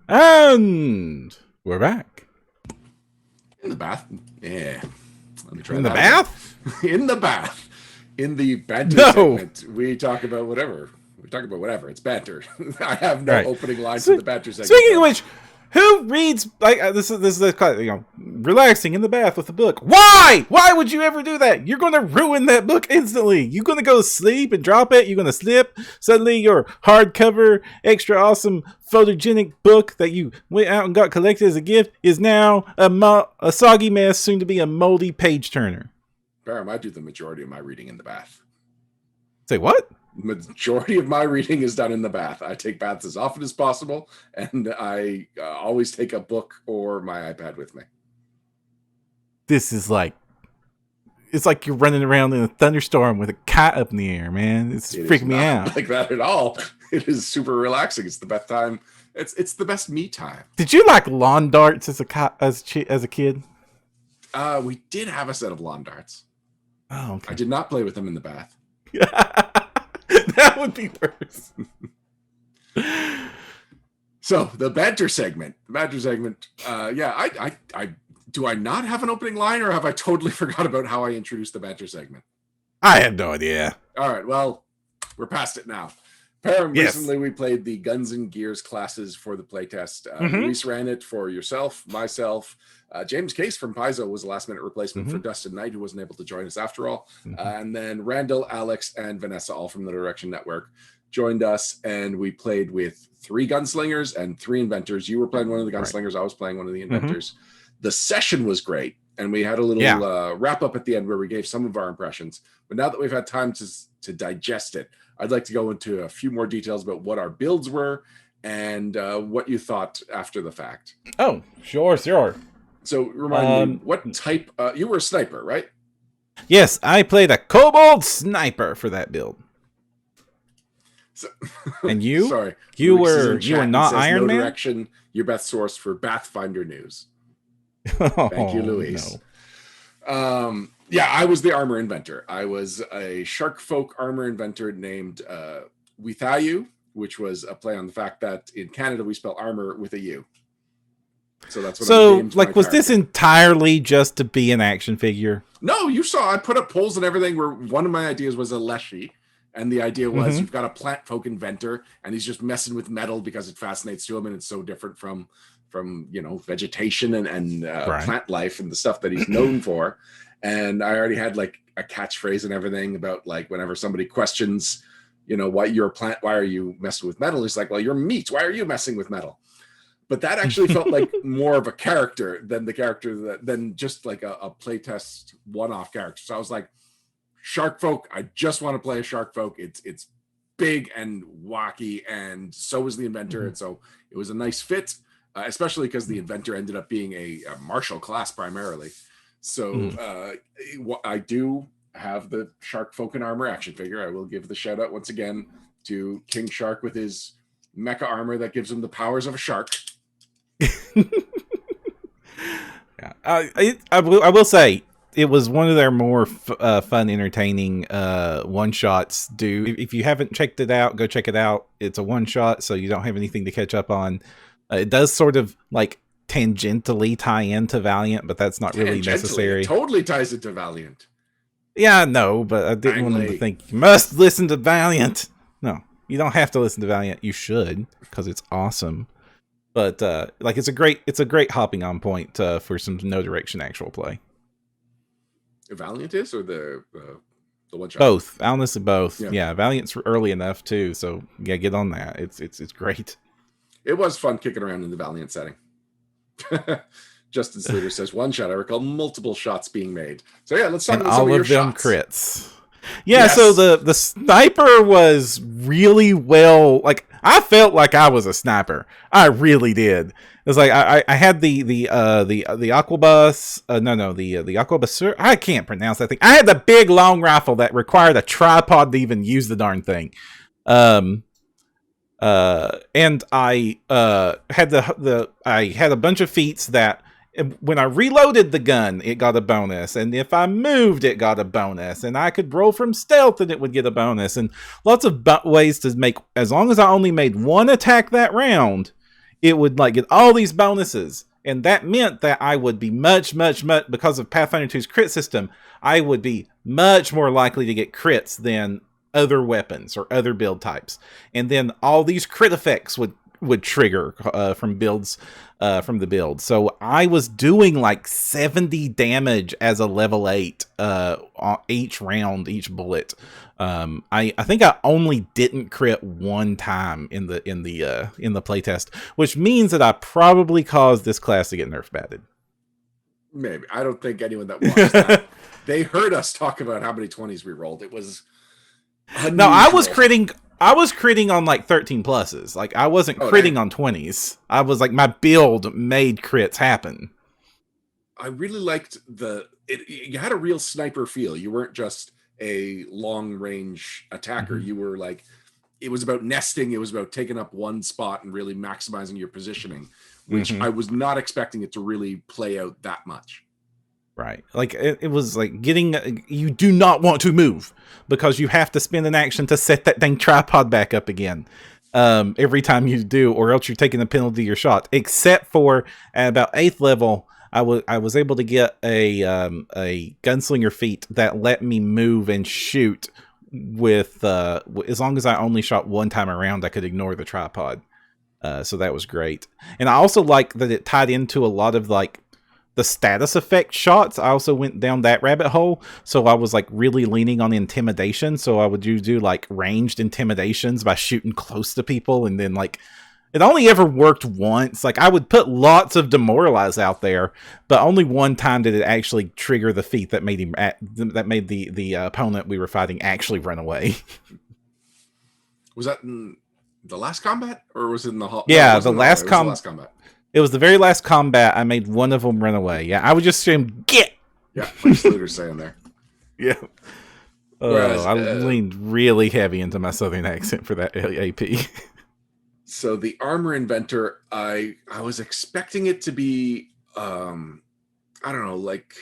And we're back. In the bath? Yeah. Let me try In the that bath? again. In the bath. In the banter No. segment, we talk about whatever. We talk about whatever. It's banter. I have no Right. opening line So- to the banter segment. Speaking of which, who reads like this is relaxing in the bath with a book? Why? Why would you ever do that? You're going to ruin that book instantly. You're going to go to sleep and drop it. You're going to slip. Suddenly, your hardcover, extra awesome photogenic book that you went out and got collected as a gift is now a soggy mess, soon to be a moldy page turner. Barum, I do the majority of my reading in the bath. Say what? Majority of my reading is done in the bath. I take baths as often as possible, and I always take a book or my iPad with me. This is it's like you're running around in a thunderstorm with a cat up in the air, man. It's It is freaking me not out. like that at all. It is super relaxing. It's the best time. It's the best me time. Did you like lawn darts as a kid? We did have a set of lawn darts. Oh, okay. I did not play with them in the bath. That would be worse. So the banter segment. I do I not have an opening line, or have I totally forgot about how I introduced the banter segment? I have no idea. All right, well, we're past it now. Param, Yes. recently we played the Guns and Gears classes for the playtest. Mhm. Luis ran it for yourself, myself. James Case from Paizo was a last-minute replacement for Dustin Knight, who wasn't able to join us after all. And then Randall, Alex, and Vanessa, all from the Direction Network, joined us, and we played with 3 gunslingers and 3 inventors. You were playing one of the gunslingers. I was playing one of the inventors. The session was great, and we had a little wrap-up at the end where we gave some of our impressions. But now that we've had time to digest it, I'd like to go into a few more details about what our builds were and what you thought after the fact. Oh, sure. So remind me, what type? You were a sniper, right? Yes, I played a kobold sniper for that build. So, And you? Sorry, You Luis is in were chat and not says, Iron no Man? Direction, your best source for Pathfinder news. Thank Thank you, Luis. Yeah, I was the armor inventor. I was a shark folk armor inventor named Withayu, which was a play on the fact that in Canada we spell armor with a U. So that's what I So, named my like, was this character. entirely just to be an action figure? No, you saw I put up polls and everything where one of my ideas was a Leshy. And the idea was you've got a plant folk inventor and he's just messing with metal because it fascinates to him and it's so different from vegetation and plant life and the stuff that he's known for. And I already had like a catchphrase and everything about like whenever somebody questions, why you're a plant, why are you messing with metal? He's like, well, you're meat. Why are you messing with metal? But that actually felt like more of a character than just like a playtest one-off character. So I was like, shark folk, I just want to play a shark folk. It's big and wacky, and so is the inventor. And so it was a nice fit, especially because the inventor ended up being a martial class primarily. So I do have the Shark Folk in Armor action figure. I will give the shout out once again to King Shark with his mecha armor that gives him the powers of a shark. Yeah, I will say it was one of their more fun, entertaining one shots. If you haven't checked it out, go check it out. It's a one shot, so you don't have anything to catch up on. It does sort of like tangentially tie into Valiant, but that's not really necessary. It totally ties into Valiant. Yeah, no, but I didn't want them to think you must listen to Valiant. No, you don't have to listen to Valiant. You should, because it's awesome. But like it's a great hopping on point for some no direction actual play. Valiant is, or the one shot? Both. Honestly, both. Yeah, Valiant's early enough too, so yeah, get on that. It's great. It was fun kicking around in the Valiant setting. Justin Slater says one shot. I recall multiple shots being made. So yeah, let's talk about some of your shots. Crits. Yeah, yes. So the sniper was really well. Like I felt like I was a sniper. I really did. It was like I had the Aquabus. The Aquabus. I can't pronounce that thing. I had the big long rifle that required a tripod to even use the darn thing. And I had I had a bunch of feats that when I reloaded the gun, it got a bonus, and if I moved, it got a bonus, and I could roll from stealth and it would get a bonus, and lots of ways to make, as long as I only made one attack that round, it would like get all these bonuses. And that meant that I would be much, because of Pathfinder 2's crit system, I would be much more likely to get crits than other weapons or other build types. And then all these crit effects would trigger from the build. So I was doing like 70 damage as a level 8 on each round, each bullet. I think I only didn't crit one time in the playtest, which means that I probably caused this class to get nerf batted. Maybe. I don't think anyone that watched that, they heard us talk about how many 20s we rolled. It was unusual. No, I was critting on like 13 pluses. Like I wasn't critting on 20s. I was like, my build made crits happen. I really liked you had a real sniper feel. You weren't just a long range attacker. You were like, it was about nesting. It was about taking up one spot and really maximizing your positioning, which I was not expecting it to really play out that much. Right. Like it was like you do not want to move because you have to spend an action to set that dang tripod back up again. Every time you do, or else you're taking a penalty to your shot, except for at about 8th level, I was able to get a gunslinger feat that let me move and shoot with, as long as I only shot one time around, I could ignore the tripod. So that was great. And I also like that it tied into a lot of like the status effect shots. I also went down that rabbit hole. So I was like really leaning on intimidation. So I would do like ranged intimidations by shooting close to people. And then like, it only ever worked once. Like I would put lots of demoralize out there, but only one time did it actually trigger the feat that made the opponent we were fighting actually run away. Was that in the last combat, or was it in the hall? Yeah, no, the last combat. It was the very last combat. I made one of them run away. Yeah, I would just scream, "Get!" Yeah, like Slater's saying there. Yeah. I leaned really heavy into my southern accent for that AP. So the armor inventor, I was expecting it to be, I don't know, like,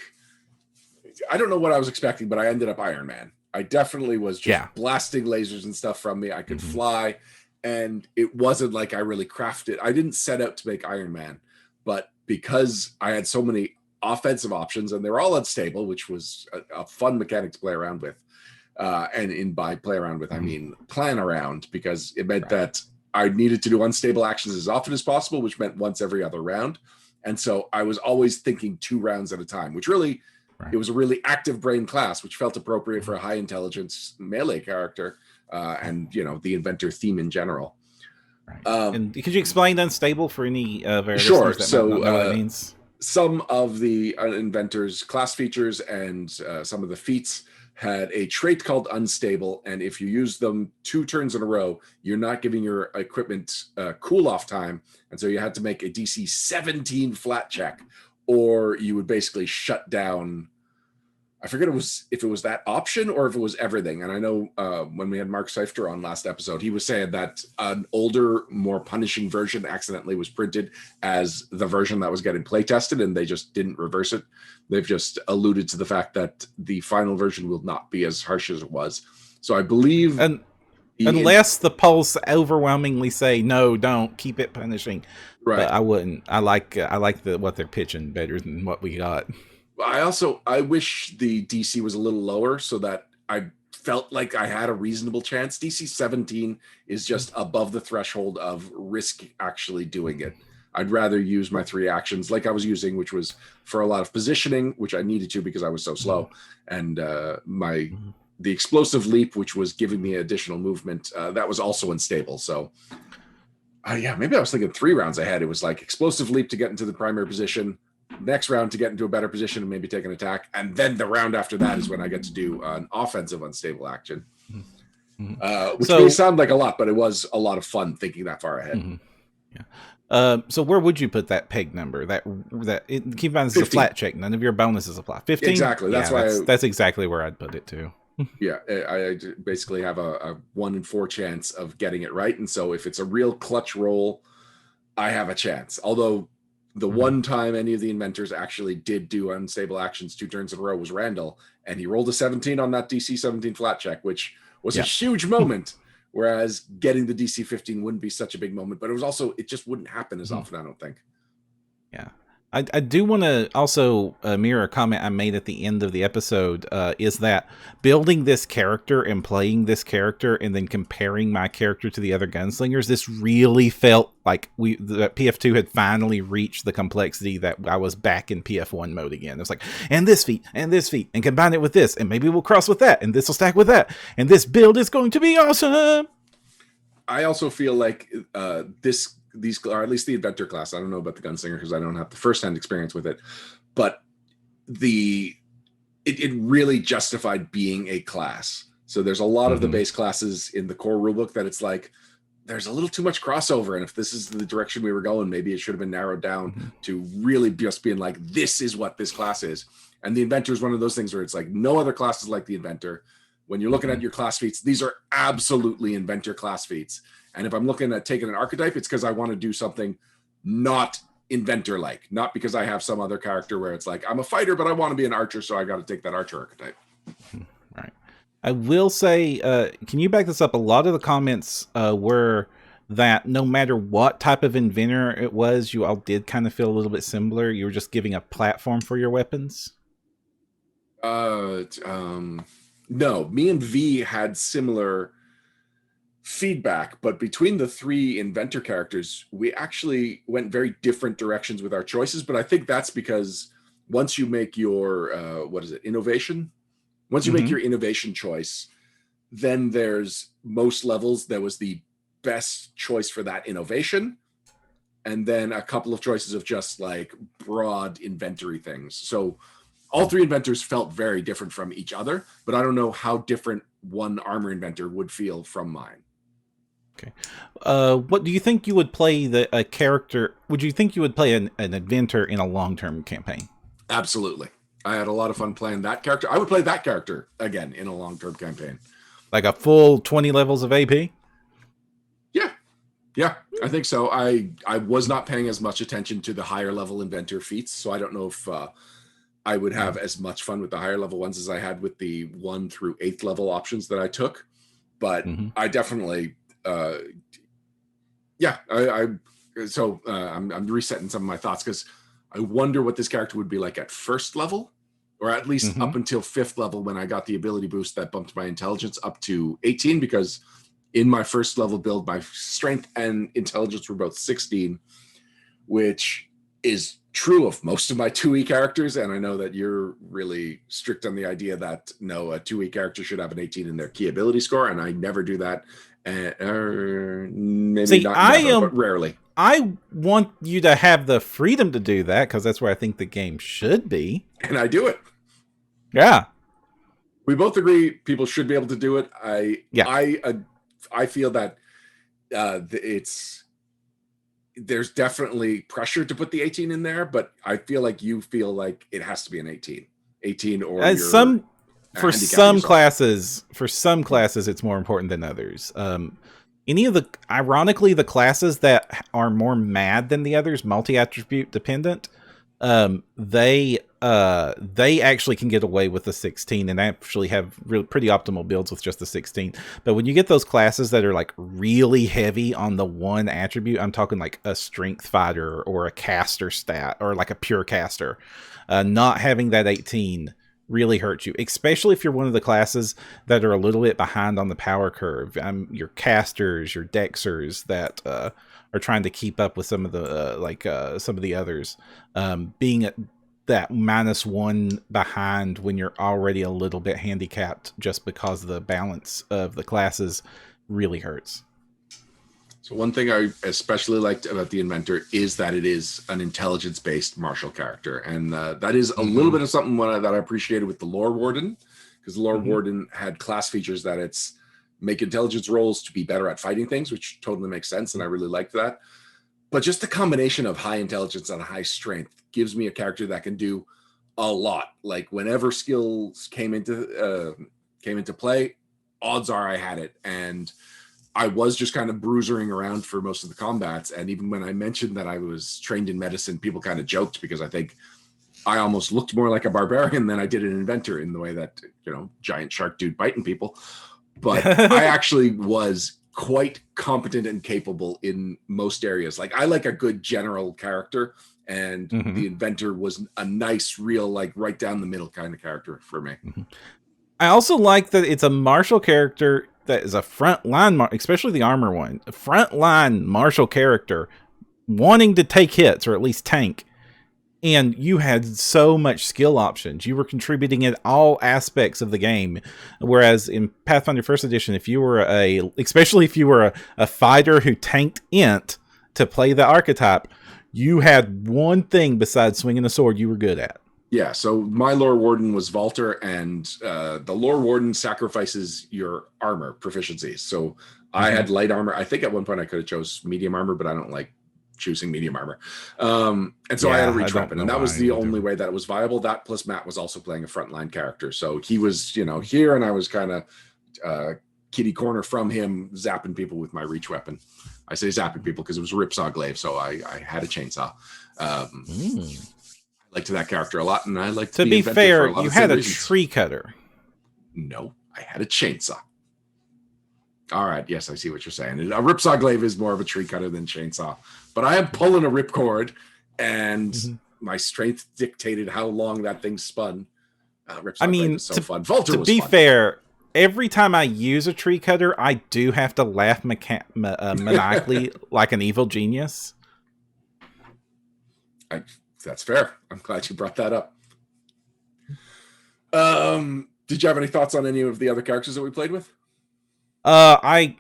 I don't know what I was expecting, but I ended up Iron Man. I definitely was just blasting lasers and stuff from me. I could fly, And it wasn't like I really crafted. I didn't set out to make Iron Man, but because I had so many offensive options and they're all unstable, which was a fun mechanic to play around with. And by play around with, I mean plan around, because it meant that I needed to do unstable actions as often as possible, which meant once every other round. And so I was always thinking 2 rounds at a time, which really, it was a really active brain class, which felt appropriate for a high intelligence melee character, and, you know, the inventor theme in general. And could you explain unstable for any of our Sure. listeners that might not know what it means? Some of the inventors' class features and some of the feats had a trait called unstable, and if you use them 2 turns in a row, you're not giving your equipment cool off time, and so you had to make a DC 17 flat check, or you would basically shut down. I forget if it was that option or if it was everything. And I know when we had Mark Seifter on last episode, he was saying that an older, more punishing version accidentally was printed as the version that was getting play tested, and they just didn't reverse it. They've just alluded to the fact that the final version will not be as harsh as it was. So I believe... Unless the polls overwhelmingly say, no, don't, keep it punishing. Right. But I wouldn't. I like what they're pitching better than what we got. I wish the DC was a little lower so that I felt like I had a reasonable chance. DC 17 is just above the threshold of risk actually doing it. I'd rather use my 3 actions like I was using, which was for a lot of positioning, which I needed to because I was so slow. And the explosive leap, which was giving me additional movement, that was also unstable. So maybe I was thinking 3 rounds ahead. It was like explosive leap to get into the primary position, next round to get into a better position and maybe take an attack, and then the round after that is when I get to do an offensive unstable action, which may sound like a lot, but it was a lot of fun thinking that far ahead. So where would you put that peg number? Keep in mind this is a flat check. None of your bonuses apply. 15. Exactly. That's exactly where I'd put it too. Yeah, I basically have a 1 in 4 chance of getting it right, and so if it's a real clutch roll, I have a chance. Although the one time any of the inventors actually did do unstable actions 2 turns in a row was Randall, and he rolled a 17 on that DC 17 flat check, which was a huge moment. Whereas getting the DC 15 wouldn't be such a big moment, but it just wouldn't happen as often, I don't think. Yeah. I do want to also mirror a comment I made at the end of the episode, is that building this character and playing this character and then comparing my character to the other gunslingers, this really felt like that PF2 had finally reached the complexity that I was back in PF1 mode again. It was like, and this feat, and combine it with this, and maybe we'll cross with that, and this will stack with that, and this build is going to be awesome. I also feel like these, or at least the inventor class, I don't know about the gunslinger because I don't have the first-hand experience with it, but it really justified being a class. So there's a lot of the base classes in the core rulebook that it's like there's a little too much crossover, and if this is the direction we were going, maybe it should have been narrowed down to really just being like, this is what this class is. And the inventor is one of those things where it's like no other class is like the inventor. When you're looking at your class feats, these are absolutely inventor class feats. And if I'm looking at taking an archetype, it's because I want to do something not inventor-like, not because I have some other character where it's like, I'm a fighter, but I want to be an archer, so I got to take that archer archetype. Right. I will say, can you back this up? A lot of the comments were that no matter what type of inventor it was, you all did kind of feel a little bit similar. You were just giving a platform for your weapons. No, me and V had similar feedback, but between the 3 inventor characters, we actually went very different directions with our choices. But I think that's because once you make your innovation, once you make your innovation choice, then there's most levels there was the best choice for that innovation, and then a couple of choices of just like broad inventory things. So all 3 inventors felt very different from each other, but I don't know how different one armor inventor would feel from mine. Okay. What do you think you would play a character? Would you think you would play an inventor in a long-term campaign? Absolutely. I had a lot of fun playing that character. I would play that character again in a long-term campaign. Like a full 20 levels of AP? Yeah, I think so. I was not paying as much attention to the higher level inventor feats, so I don't know if I would have as much fun with the higher level ones as I had with the 1 through 8th level options that I took. But I definitely Yeah, I'm resetting some of my thoughts because I wonder what this character would be like at first level, or at least up until 5th level when I got the ability boost that bumped my intelligence up to 18. Because in my first level build, my strength and intelligence were both 16, which is true of most of my 2E characters. And I know that you're really strict on the idea that no, a 2E character should have an 18 in their key ability score, and I never do that. Maybe See, not never, but rarely. I want you to have the freedom to do that because that's where I think the game should be. And I do it. Yeah. We both agree people should be able to do it. I feel that there's definitely pressure to put the 18 in there, but I feel like you feel like it has to be an 18 or for some classes, it's more important than others. Ironically, the classes that are more mad than the others, multi-attribute dependent, they actually can get away with the 16 and actually have pretty optimal builds with just the 16. But when you get those classes that are like really heavy on the one attribute, I'm talking like a strength fighter or a caster stat or like a pure caster, not having that 18 really hurts you, especially if you're one of the classes that are a little bit behind on the power curve. Your casters, your dexers that are trying to keep up with some of the some of the others, being at that -1 behind when you're already a little bit handicapped just because the balance of the classes really hurts. So one thing I especially liked about the Inventor is that it is an intelligence-based martial character. And that is a little bit of something that I appreciated with the Lore Warden, because the Lore Warden had class features that it's make intelligence rolls to be better at fighting things, which totally makes sense, and I really liked that. But just the combination of high intelligence and high strength gives me a character that can do a lot. Like whenever skills came into play, odds are I had it. And I was just kind of bruisering around for most of the combats. And even when I mentioned that I was trained in medicine, people kind of joked because I think I almost looked more like a barbarian than I did an inventor in the way that, giant shark dude biting people. But I actually was quite competent and capable in most areas. Like I like a good general character, and the Inventor was a nice, real, like right down the middle kind of character for me. I also like that it's a martial character that is a frontline, especially the armor one, a frontline martial character wanting to take hits or at least tank. And you had so much skill options. You were contributing in all aspects of the game. Whereas in Pathfinder First Edition, especially if you were a fighter who tanked int to play the archetype, you had one thing besides swinging a sword you were good at. Yeah, so my Lore Warden was Valter, and the Lore Warden sacrifices your armor proficiencies. So I had light armor. I think at one point I could have chose medium armor, but I don't like choosing medium armor. And so I had a reach weapon, and that was the only way that it was viable. That plus Matt was also playing a frontline character. So he was, here, and I was kind of kitty corner from him, zapping people with my reach weapon. I say zapping people because it was a Ripsaw Glaive, so I had a chainsaw. Liked that character a lot, and I liked to be fair, you had a tree cutter. No, I had a chainsaw. All right, yes, I see what you're saying. A Ripsaw Glaive is more of a tree cutter than chainsaw, but I am pulling a ripcord, and my strength dictated how long that thing spun. Ripsaw Glaive is so fun. Valter was fun. Fair, every time I use a tree cutter, I do have to laugh maniacally like an evil genius. That's fair. I'm glad you brought that up. Did you have any thoughts on any of the other characters that we played with? I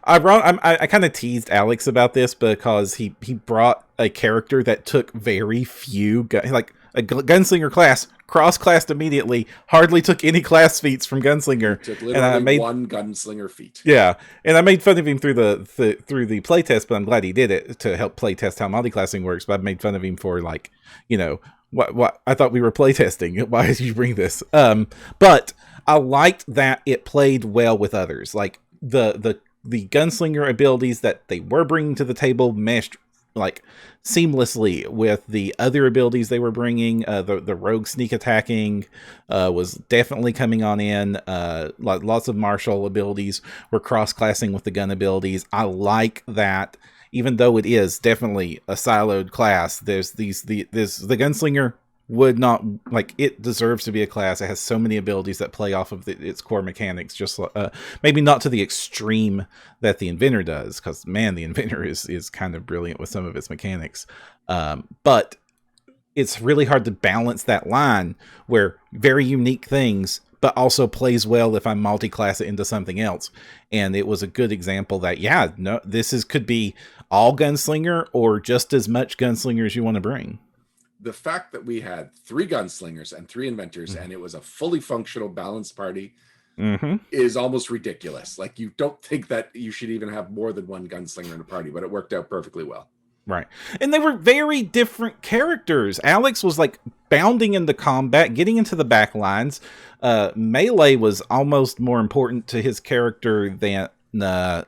kind of teased Alex about this because he brought a character that took very few, like a gunslinger class, cross-classed immediately, hardly took any class feats from gunslinger. Took literally one gunslinger feat. Yeah, and I made fun of him through the playtest, but I'm glad he did it to help playtest how multiclassing works. But I made fun of him for what I thought we were playtesting. Why did you bring this? But I liked that it played well with others. Like the gunslinger abilities that they were bringing to the table meshed like seamlessly with the other abilities they were bringing. The rogue sneak attacking was definitely coming on in. Lots of martial abilities were cross-classing with the gun abilities. I like that even though it is definitely a siloed class, there's the gunslinger would not, like, it deserves to be a class. It has so many abilities that play off of its core mechanics, just maybe not to the extreme that the inventor does, because man, the inventor is kind of brilliant with some of its mechanics, but it's really hard to balance that line where very unique things but also plays well if I multi-class it into something else. And it was a good example that, yeah, no, could be all gunslinger or just as much gunslinger as you want to bring. The fact that we had 3 gunslingers and 3 inventors, and it was a fully functional balanced party, is almost ridiculous. Like, you don't think that you should even have more than 1 gunslinger in a party, but it worked out perfectly well. Right. And they were very different characters. Alex was like bounding into combat, getting into the back lines. Melee was almost more important to his character than the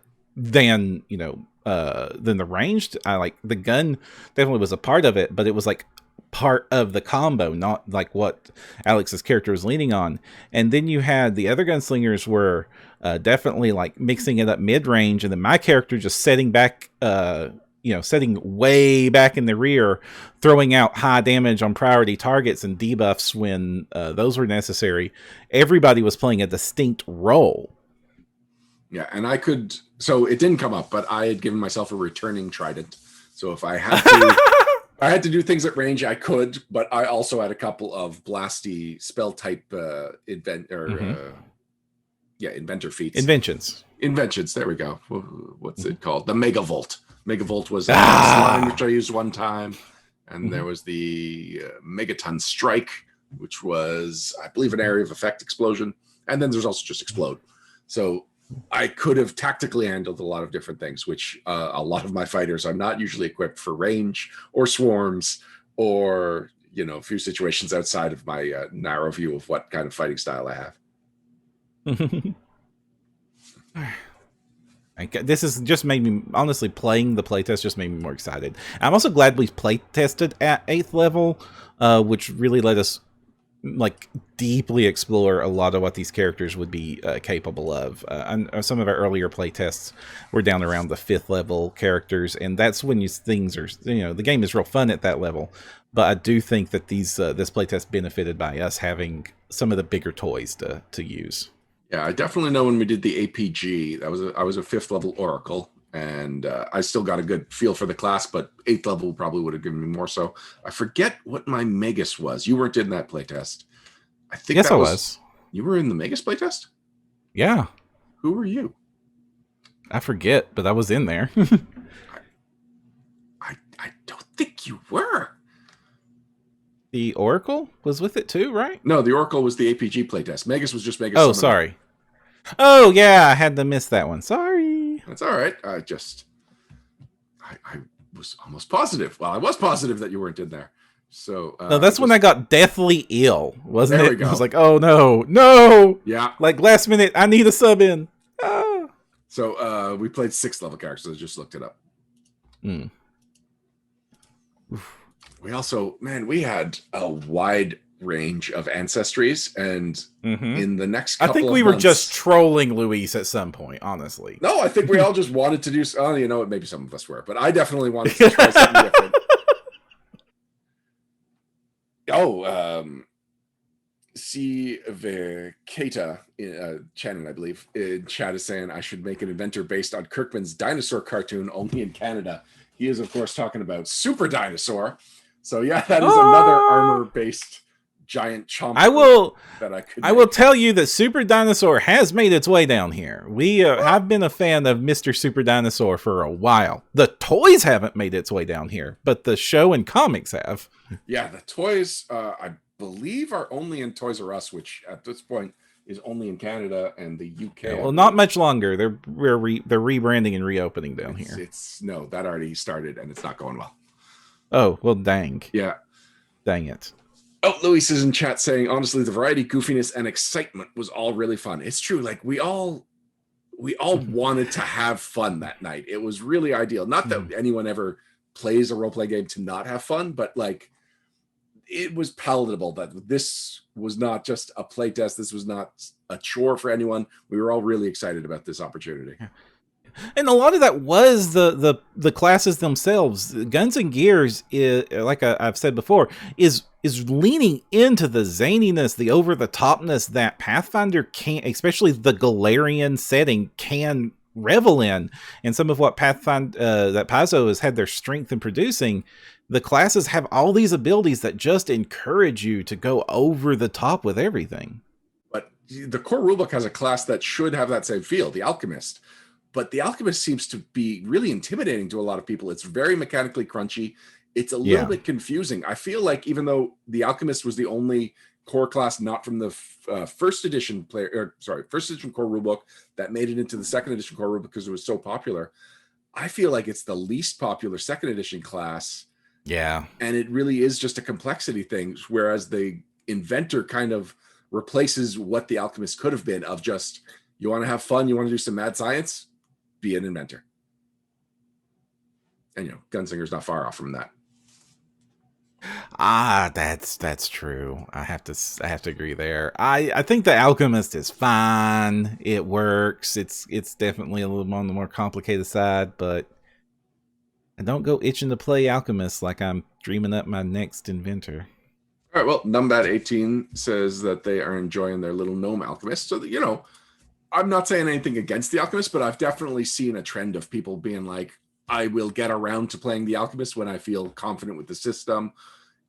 ranged. I like the gun definitely was a part of it, but it was like part of the combo, not like what Alex's character was leaning on. And then you had the other gunslingers were definitely like mixing it up mid-range, and then my character just setting back, setting way back in the rear, throwing out high damage on priority targets and debuffs when those were necessary. Everybody was playing a distinct role. Yeah, and so it didn't come up, but I had given myself a returning trident. So if I had to do things at range, I could, but I also had a couple of blasty spell type inventor feats. Inventions, there we go. What's it called? The Megavolt. Megavolt was a line which I used one time, and there was the Megaton Strike, which was, I believe, an area of effect explosion, and then there's also just explode. So I could have tactically handled a lot of different things, which a lot of my fighters are not usually equipped for range or swarms or, a few situations outside of my narrow view of what kind of fighting style I have. This has just made me, honestly, playing the playtest just made me more excited. I'm also glad we playtested at 8th level, which really let us like deeply explore a lot of what these characters would be capable of. And some of our earlier playtests were down around the 5th level characters, and that's when things are, the game is real fun at that level. But I do think that this playtest benefited by us having some of the bigger toys to use. Yeah, I definitely know when we did the APG, I was a 5th level Oracle, and I still got a good feel for the class, but 8th level probably would have given me more. So I forget what my Magus was. You weren't in that playtest. I think yes, I was. You were in the Magus playtest? Yeah. Who were you? I forget, but I was in there. I don't think you were. The Oracle was with it too, right? No, the Oracle was the APG playtest. Magus was just Magus. Oh, sorry. Oh, yeah, I had to miss that one. Sorry. That's all right. I was almost positive. Well, I was positive that you weren't in there. So no, that's when I got deathly ill, wasn't there it? We go. I was like, oh no. Yeah. Like last minute, I need a sub in. Ah. So we played 6th level characters. I just looked it up. We also, we had a wide range of ancestries, and in the next couple I think we were just trolling Luis at some point, honestly. No, I think we all just wanted to do, maybe some of us were, but I definitely wanted to try something different. C. Verketa, Shannon, I believe, in chat is saying I should make an inventor based on Kirkman's dinosaur cartoon, only in Canada. He is, of course, talking about Super Dinosaur. So yeah, that is another armor-based giant chomp. I will tell you that Super Dinosaur has made its way down here. I've been a fan of Mr. Super Dinosaur for a while. The toys haven't made its way down here, but the show and comics have. Yeah, the toys, I believe, are only in Toys R Us, which at this point is only in Canada and the UK. Yeah, well, not much longer. They're rebranding and reopening down here. No, that already started and it's not going well. Oh, well, dang. Yeah. Dang it. Oh, Luis is in chat saying, honestly, the variety, goofiness, and excitement was all really fun. It's true. Like, we all wanted to have fun that night. It was really ideal. Not that anyone ever plays a role-play game to not have fun, but, like, it was palatable that this was not just a play test. This was not a chore for anyone. We were all really excited about this opportunity. And a lot of that was the classes themselves. Guns and Gears, like I've said before, is leaning into the zaniness, the over the topness that Pathfinder can, especially the Galarian setting, can revel in. And some of what Pathfinder that Paizo has had their strength in producing. The classes have all these abilities that just encourage you to go over the top with everything. But the core rulebook has a class that should have that same feel, the Alchemist. But the Alchemist seems to be really intimidating to a lot of people. It's very mechanically crunchy. It's a little bit confusing. I feel like even though the Alchemist was the only core class not from the first edition first edition core rulebook that made it into the second edition core rulebook because it was so popular, I feel like it's the least popular second edition class. Yeah. And it really is just a complexity thing, whereas the Inventor kind of replaces what the Alchemist could have been of just, you want to have fun, you want to do some mad science, be an inventor. And Gunslinger's not far off from that. That's true. I have to agree there. I think the Alchemist is fine. It works. It's definitely a little on the more complicated side, but I don't go itching to play Alchemist like I'm dreaming up my next inventor. All right, well, Numbat18 says that they are enjoying their little gnome Alchemist. So, I'm not saying anything against the Alchemist, but I've definitely seen a trend of people being like, I will get around to playing the Alchemist when I feel confident with the system.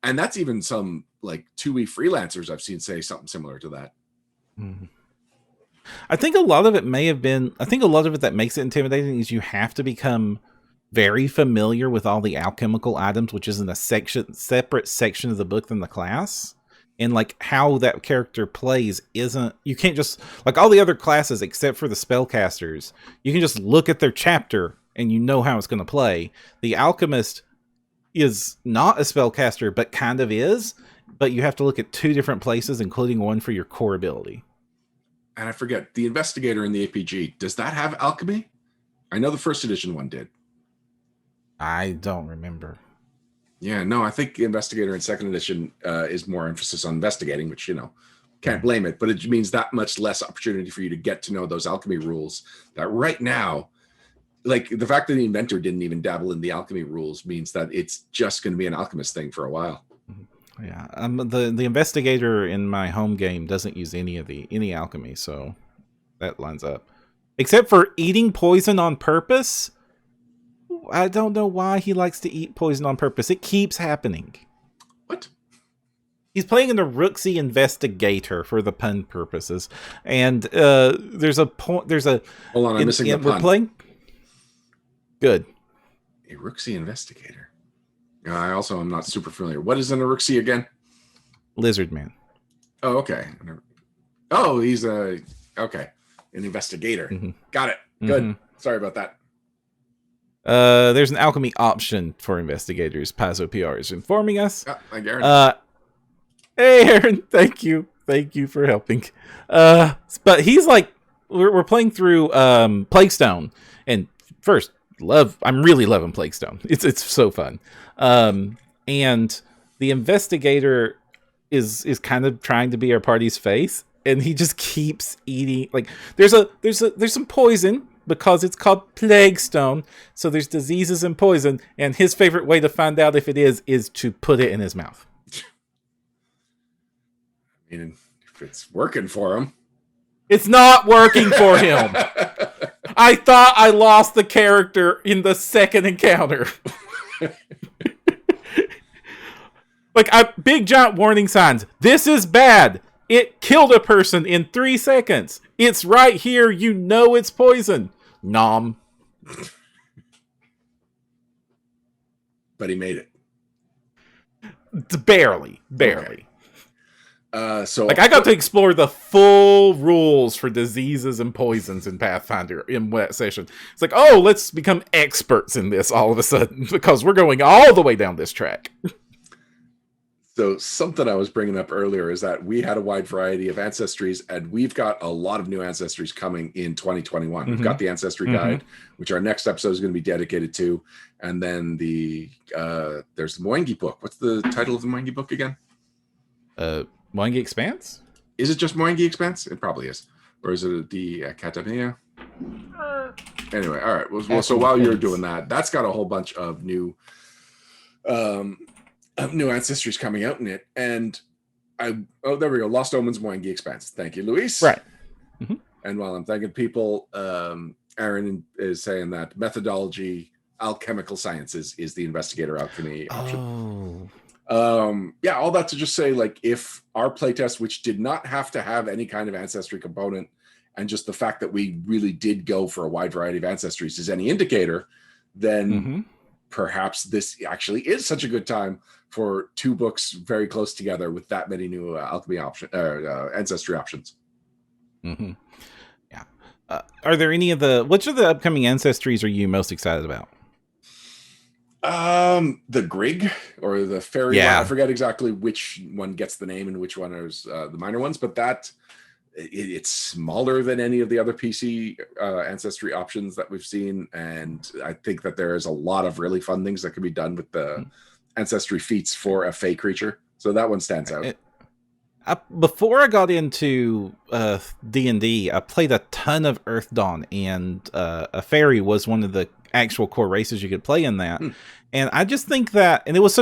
And that's even some like 2E freelancers I've seen say something similar to that. Mm-hmm. I think a lot of it that makes it intimidating is you have to become very familiar with all the alchemical items, which is in a separate section of the book than the class. And like how that character plays you can't just, like all the other classes except for the spellcasters, you can just look at their chapter and you know how it's going to play. The Alchemist is not a spellcaster, but kind of is, but you have to look at two different places, including one for your core ability. And I forget, the Investigator in the APG, does that have alchemy? I know the first edition one did. I don't remember. Yeah, no, I think Investigator in second edition is more emphasis on investigating, which, can't blame it, but it means that much less opportunity for you to get to know those alchemy rules that right now, like the fact that the Inventor didn't even dabble in the alchemy rules means that it's just going to be an Alchemist thing for a while. Yeah, the Investigator in my home game doesn't use any alchemy, so that lines up. Except for eating poison on purpose. I don't know why he likes to eat poison on purpose. It keeps happening. What? He's playing in the Rooksy Investigator for the pun purposes, and there's a point. Hold on, I'm missing the pun. We're playing. Good. A Rooksy Investigator. I also am not super familiar. What is an Rooksy again? Lizard Man. Oh, okay. Oh, he's an investigator. Mm-hmm. Got it. Good. Mm-hmm. Sorry about that. There's an alchemy option for investigators. Paizo PR is informing us. Thank you, Aaron. Hey, Aaron. Thank you for helping. But he's like, we're playing through Plaguestone, and first, I'm really loving Plaguestone. It's so fun. And the investigator is kind of trying to be our party's face, and he just keeps eating. Like there's some poison, because it's called Plaguestone, so there's diseases and poison, and his favorite way to find out if it is to put it in his mouth. I mean, if it's working for him. It's not working for him. I thought I lost the character in the second encounter. Big giant warning signs. This is bad. It killed a person in 3 seconds. It's right here. You know it's poison. Nom. But he made it. Barely. Okay. I got to explore the full rules for diseases and poisons in Pathfinder in that session. It's like, oh, let's become experts in this all of a sudden because we're going all the way down this track. So something I was bringing up earlier is that we had a wide variety of ancestries, and we've got a lot of new ancestries coming in 2021. Mm-hmm. We've got the Ancestry Guide, which our next episode is going to be dedicated to. And then there's the Moengi book. What's the title of the Moengi book again? Moengi Expanse? Is it just Moengi Expanse? It probably is. Or is it the Academia? Anyway, all right. Well, so while you're doing that, that's got a whole bunch of new ancestries coming out in it. And there we go. Lost Omens Moengi Expanse. Thank you, Luis. Right. Mm-hmm. And while I'm thanking people, Aaron is saying that methodology, alchemical sciences is the investigator alchemy option. Yeah, all that to just say, like, if our playtest, which did not have to have any kind of ancestry component, and just the fact that we really did go for a wide variety of ancestries is any indicator, then perhaps this actually is such a good time for 2 books very close together with that many new alchemy ancestry options. Yeah. Are there any of which of the upcoming ancestries are you most excited about? The Grig or the fairy. Yeah. I forget exactly which one gets the name and which one is the minor ones, but that it's smaller than any of the other PC ancestry options that we've seen, and I think that there is a lot of really fun things that can be done with the ancestry feats for a fey creature. So that one stands out. Before I got into D&D, I played a ton of Earth Dawn, and a fairy was one of the actual core races you could play in that. And I just think that, and it was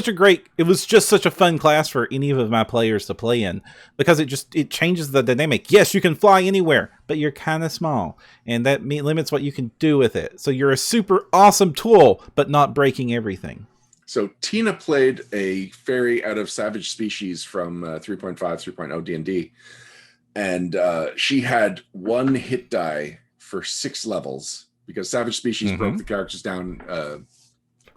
just such a fun class for any of my players to play in, because it changes the dynamic. Yes, you can fly anywhere, but you're kind of small, and that limits what you can do with it. So you're a super awesome tool, but not breaking everything. So Tina played a fairy out of Savage Species from 3.5, 3.0 D&D, and she had 1 hit die for 6 levels, because Savage Species broke the characters down.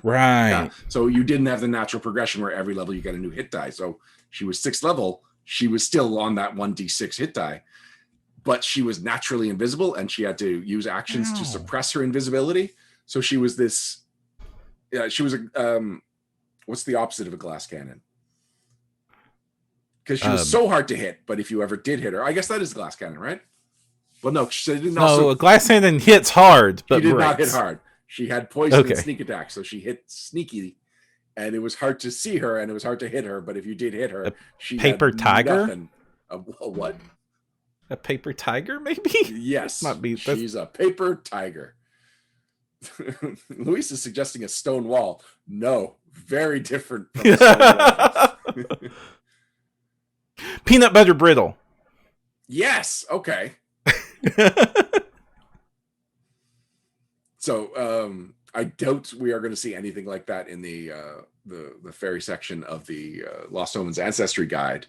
Right. Yeah. So you didn't have the natural progression where every level you get a new hit die. So she was 6th level. She was still on that 1d6 hit die, but she was naturally invisible, and she had to use actions to suppress her invisibility. So she was this. Yeah, she was a. What's the opposite of a glass cannon? Because she was so hard to hit, but if you ever did hit her, I guess that is a glass cannon, right? Well, no, she didn't. No, a glass cannon hits hard, but she did breaks. Not hit hard. She had poison and sneak attack, so she hit sneaky, and it was hard to see her, and it was hard to hit her. But if you did hit her, she paper had tiger. Nothing. A what? A paper tiger, maybe? Yes, might be. She's a paper tiger. Luis is suggesting a stone wall. No, very different from a stone wall. Peanut butter brittle. Yes. Okay. So I doubt we are going to see anything like that in the fairy section of the Lost Omens Ancestry Guide,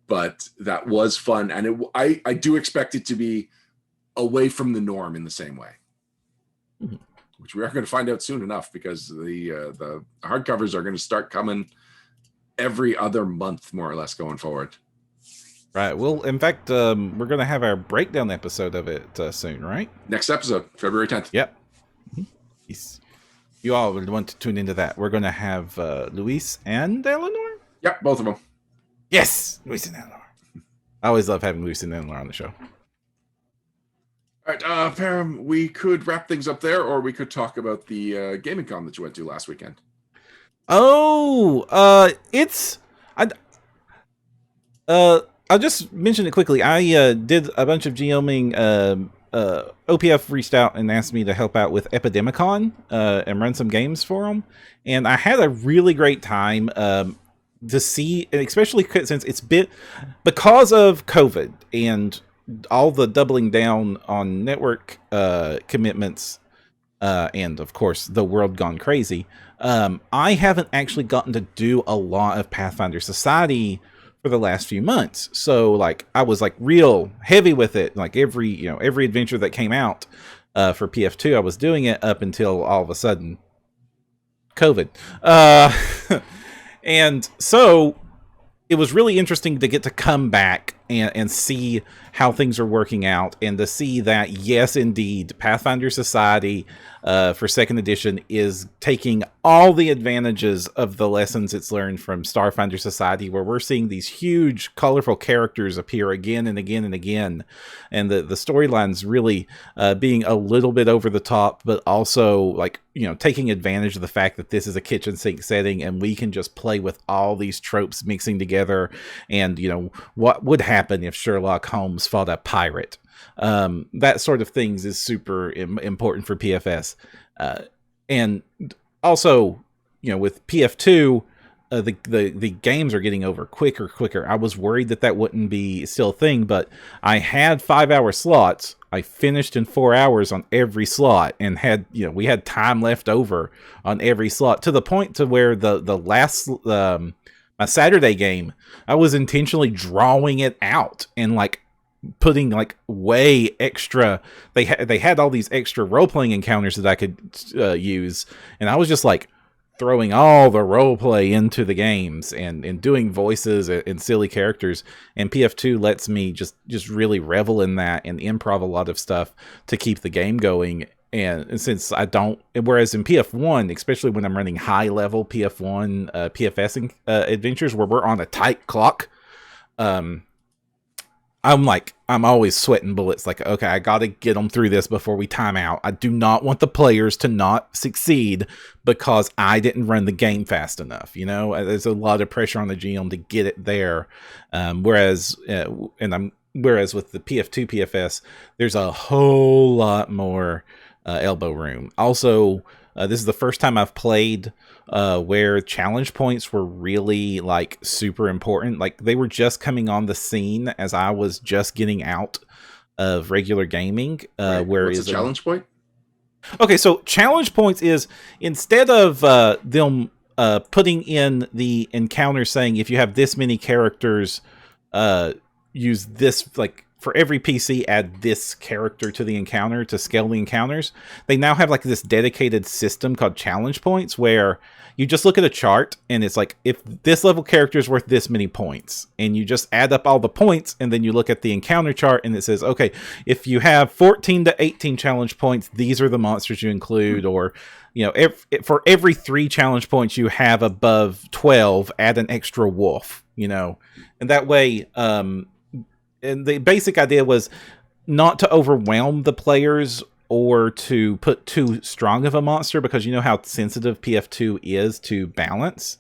but that was fun, and I do expect it to be away from the norm in the same way, which we are going to find out soon enough, because the hardcovers are going to start coming every other month, more or less, going forward. Right. Well, in fact, we're going to have our breakdown episode of it soon, right? Next episode, February 10th. Yep. Yes. You all would want to tune into that. We're going to have Luis and Eleanor? Yep, both of them. Yes, Luis and Eleanor. I always love having Luis and Eleanor on the show. All right, Param, we could wrap things up there, or we could talk about the gaming con that you went to last weekend. I'll just mention it quickly. I did a bunch of GMing. OPF reached out and asked me to help out with Epidemicon and run some games for them, and I had a really great time to see, and especially since it's because of COVID and all the doubling down on network commitments, and of course the world gone crazy. I haven't actually gotten to do a lot of Pathfinder Society for the last few months. So like I was like real heavy with it. Like every adventure that came out for PF2, I was doing it up until all of a sudden COVID. And so it was really interesting to get to come back and see how things are working out, and to see that, yes, indeed, Pathfinder Society for 2nd edition is taking all the advantages of the lessons it's learned from Starfinder Society, where we're seeing these huge, colorful characters appear again and again and again, and the storylines really being a little bit over the top, but also like, taking advantage of the fact that this is a kitchen sink setting, and we can just play with all these tropes mixing together, and what would happen if Sherlock Holmes fought a pirate. That sort of things is super important for PFS. And also, with PF2, the games are getting over quicker. I was worried that wouldn't be still a thing, but I had 5-hour slots. I finished in 4 hours on every slot, and we had time left over on every slot, to the point to where the last my Saturday game, I was intentionally drawing it out and putting way extra. They had all these extra role playing encounters that I could use, and I was just throwing all the role play into the games and doing voices and silly characters. And PF2 lets me just really revel in that and improv a lot of stuff to keep the game going. And since whereas in PF1, especially when I'm running high level PF1 PFS adventures where we're on a tight clock, I'm always sweating bullets. Okay, I got to get them through this before we time out. I do not want the players to not succeed because I didn't run the game fast enough. There's a lot of pressure on the GM to get it there. Whereas with the PF2 PFS, there's a whole lot more elbow room. Also, this is the first time I've played where challenge points were really super important. They were just coming on the scene as I was just getting out of regular gaming. Right. What's a challenge point? Okay, so challenge points is, instead of them putting in the encounter saying if you have this many characters, use this, for every PC, add this character to the encounter to scale the encounters. They now have this dedicated system called challenge points, where you just look at a chart and it's if this level character is worth this many points, and you just add up all the points, and then you look at the encounter chart and it says, okay, if you have 14 to 18 challenge points, these are the monsters you include. Or, for every 3 challenge points you have above 12, add an extra wolf, and that way, and the basic idea was not to overwhelm the players or to put too strong of a monster, because you know how sensitive PF2 is to balance.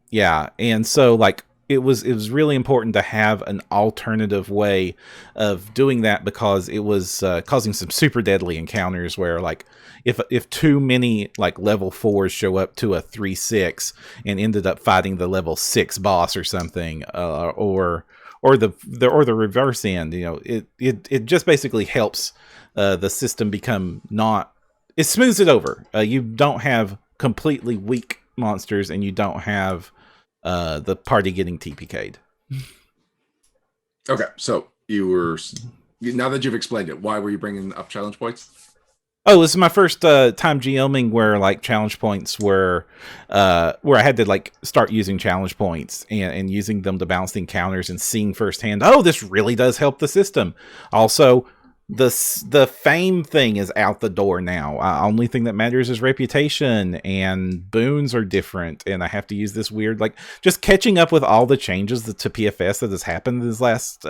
Yeah, and so it was really important to have an alternative way of doing that, because it was causing some super deadly encounters where if too many level 4s show up to a 3-6 and ended up fighting the level 6 boss or something, or the reverse end, it just basically helps the system become it smooths it over. You don't have completely weak monsters, and you don't have the party getting TPK'd. Okay, so now that you've explained it, why were you bringing up challenge points? Oh, this is my first time GMing where challenge points were where I had to start using challenge points and using them to balance the encounters, and seeing firsthand, oh, this really does help the system. Also, the fame thing is out the door now. Only thing that matters is reputation, and boons are different, and I have to use this weird just catching up with all the changes to PFS that has happened these last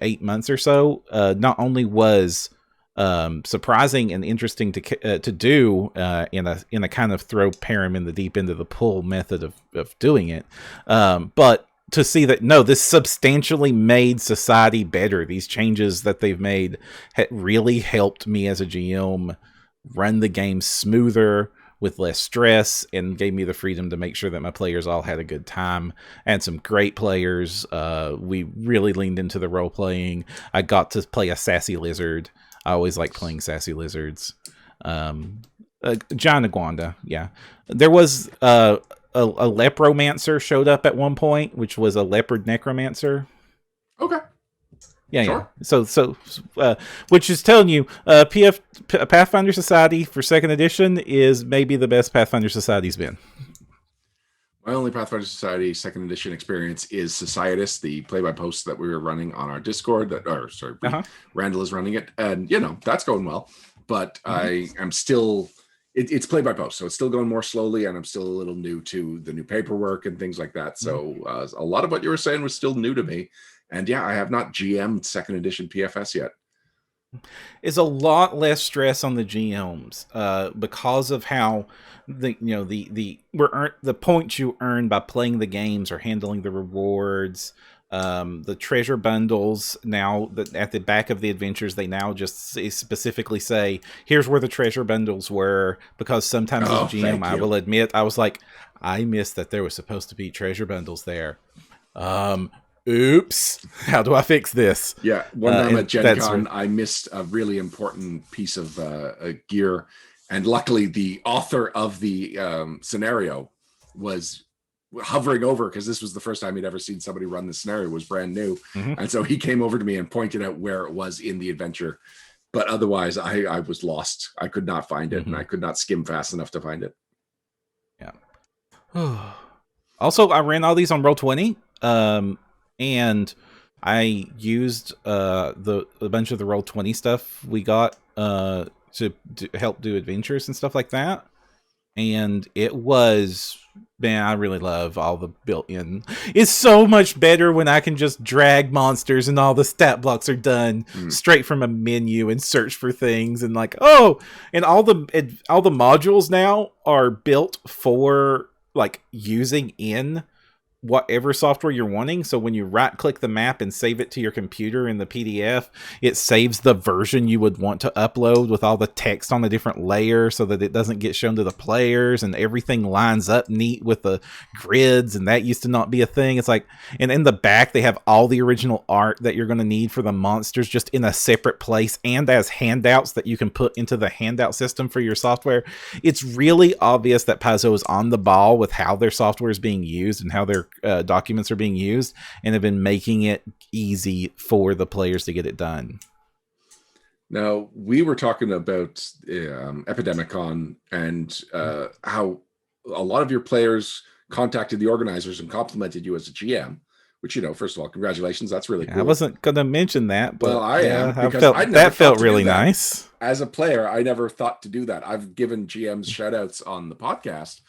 8 months or so. Not only was surprising and interesting to do in a kind of throw Param in the deep end of the pool method of doing it, but to see that no, this substantially made society better. These changes that they've made really helped me as a GM run the game smoother, with less stress, and gave me the freedom to make sure that my players all had a good time. And some great players. We really leaned into the role playing. I got to play a sassy lizard. I always like playing sassy lizards. John Aguanda, yeah. There was a lepromancer showed up at one point, which was a leopard necromancer. Okay. Yeah, sure. Yeah. So, which is telling you, Pathfinder Society for 2nd edition is maybe the best Pathfinder Society's been. My only Pathfinder Society 2nd edition experience is Societus, the play-by-post that we were running on our Discord. Randall is running it, and that's going well. But I am still, it's play-by-post, so it's still going more slowly, and I'm still a little new to the new paperwork and things like that. So a lot of what you were saying was still new to me. And yeah, I have not GM'd 2nd edition PFS yet. Is a lot less stress on the GMs because of how the points you earn by playing the games or handling the rewards The treasure bundles now that at the back of the adventures, they now just specifically say, here's where the treasure bundles were, because sometimes as a GM, I will admit, I was like, I missed that there was supposed to be treasure bundles there. Oops, how do I fix this? Yeah, one time at Gen Con, I missed a really important piece of gear, and luckily the author of the scenario was hovering over, because this was the first time he'd ever seen somebody run the scenario. It was brand new. And so he came over to me and pointed out where it was in the adventure. But otherwise, I was lost. I could not find it, and I could not skim fast enough to find it. Yeah. Also, I ran all these on Roll20, and I used a bunch of the Roll20 stuff we got to help do adventures and stuff like that. And it was, man, I really love all the built-in. It's so much better when I can just drag monsters and all the stat blocks are done straight from a menu and search for things, and like, and all the modules now are built for like using in whatever software you're wanting. So when you right click the map and save it to your computer in the PDF, it saves the version you would want to upload with all the text on a different layer so that it doesn't get shown to the players, and everything lines up neat with the grids, and that used to not be a thing. It's like, and in the back they have all the original art that you're going to need for the monsters just in a separate place and as handouts that you can put into the handout system for your software. It's really obvious that Paizo is on the ball with how their software is being used and how their documents are being used, and have been making it easy for the players to get it done. Now, we were talking about Epidemicon and how a lot of your players contacted the organizers and complimented you as a GM, which, first of all, congratulations. That's really cool. I wasn't going to mention that, but well, I am, because that felt really nice. As a player, I never thought to do that. I've given GMs shout outs on the podcast,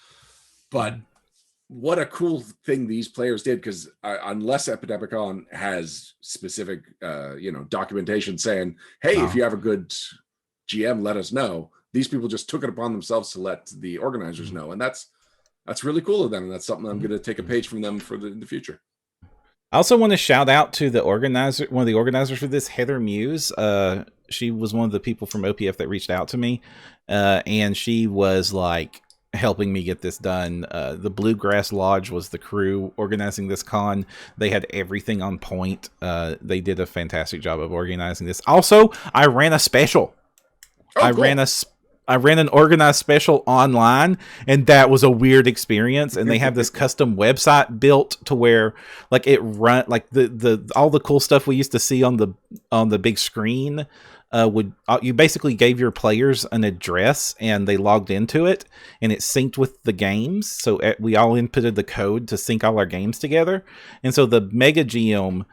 but what a cool thing these players did, because unless Epidemicon has specific documentation saying, hey, if you have a good GM, let us know, these people just took it upon themselves to let the organizers know, and that's really cool of them, and that's something I'm going to take a page from them for in the future. I also want to shout out to the organizer, one of the organizers for this, Heather Muse. She was one of the people from OPF that reached out to me, and she was like helping me get this done. The Bluegrass Lodge was the crew organizing this con. They had everything on point. They did a fantastic job of organizing this. Also, I ran a special. Cool. I ran an organized special online, and that was a weird experience. And they have this custom website built to where like it run like the all the cool stuff we used to see on the big screen. You basically gave your players an address and they logged into it, and it synced with the games. So we all inputted the code to sync all our games together. And so the Mega GM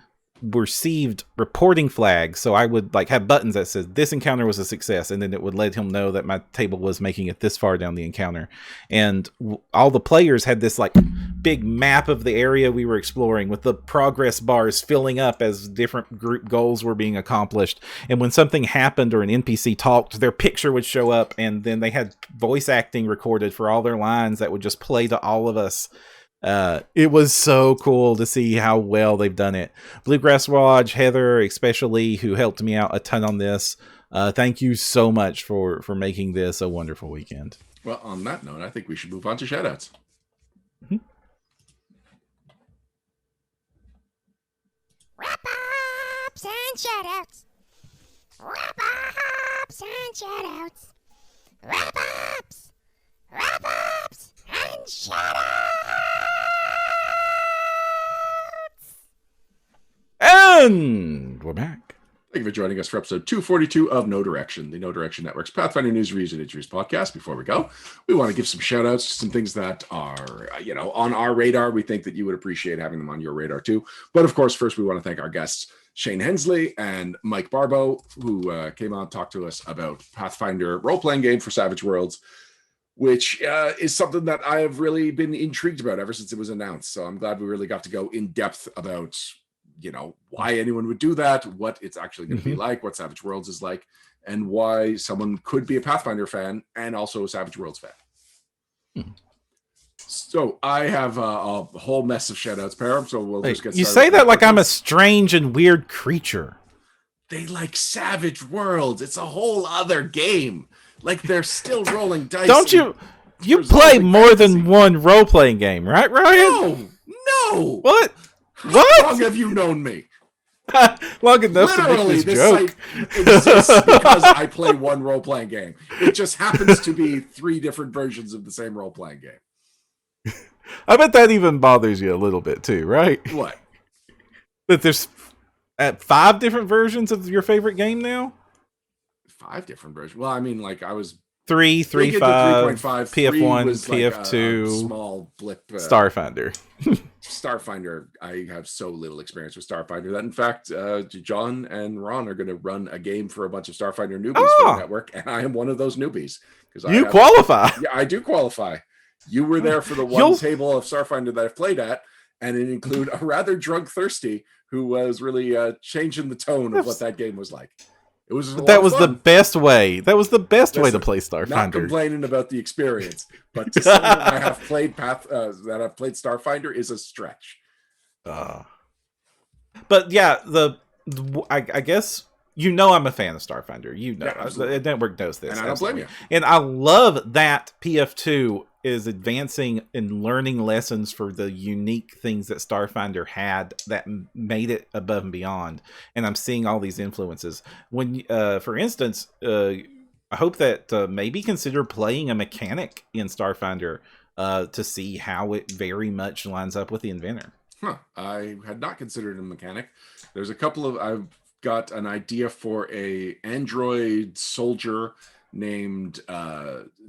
received reporting flags. So I would like have buttons that says this encounter was a success, and then it would let him know that my table was making it this far down the encounter. And all the players had this like big map of the area we were exploring with the progress bars filling up as different group goals were being accomplished. And when something happened or an NPC talked, their picture would show up, and then they had voice acting recorded for all their lines that would just play to all of us. It was so cool to see how well they've done it. Bluegrass Lodge, Heather especially, who helped me out a ton on this. Thank you so much for making this a wonderful weekend. Well, on that note, I think we should move on to shoutouts. Mm-hmm. Wrap-ups and shoutouts. Wrap-ups and shoutouts. Wrap-ups. Wrap-ups and shoutouts. And we're back. Thank you for joining us for episode 242 of No Direction, the No Direction Network's Pathfinder News, Reviews, and Injuries podcast. Before we go, we want to give some shout outs to some things that are, on our radar. We think that you would appreciate having them on your radar too. But of course, first we want to thank our guests, Shane Hensley and Mike Barbo, who came on and talked to us about Pathfinder role-playing game for Savage Worlds, which is something that I have really been intrigued about ever since it was announced. So I'm glad we really got to go in depth about why anyone would do that, what it's actually going to be like, what Savage Worlds is like, and why someone could be a Pathfinder fan and also a Savage Worlds fan. So I have a whole mess of shoutouts, Param. So we'll just get started. You say that like I'm a strange and weird creature. They like Savage Worlds. It's a whole other game. Like they're still rolling dice. Don't you? You play more than one role-playing game, right, Ryan? No. What? How long have you known me? Long enough Literally, to make this joke. site exists because I play one role-playing game. It just happens to be 3 different versions of the same role-playing game. I bet that even bothers you a little bit too, right? What? That there's 5 different versions of your favorite game now? 5 different versions. Well, I mean, like I was 3, 3, 5, PF1, PF2, like small blip. Starfinder. Starfinder. I have so little experience with Starfinder that, in fact, John and Ron are going to run a game for a bunch of Starfinder newbies for the network, and I am one of those newbies because you qualify. Yeah, I do qualify. You were there for the one table of Starfinder that I've played at, and it included a rather drunk Thirsty who was really changing the tone of what that game was like. It was the best way. That was the best way to play Starfinder. Not complaining about the experience, but to say that I have played that I've played Starfinder is a stretch. But yeah, I guess I'm a fan of Starfinder. The network knows this, and I don't blame you. And I love that PF2 is advancing and learning lessons for the unique things that Starfinder had that made it above and beyond. And I'm seeing all these influences. When, for instance, I hope that maybe consider playing a mechanic in Starfinder to see how it very much lines up with the inventor. I had not considered a mechanic. There's a couple of... I've got an idea for a android soldier named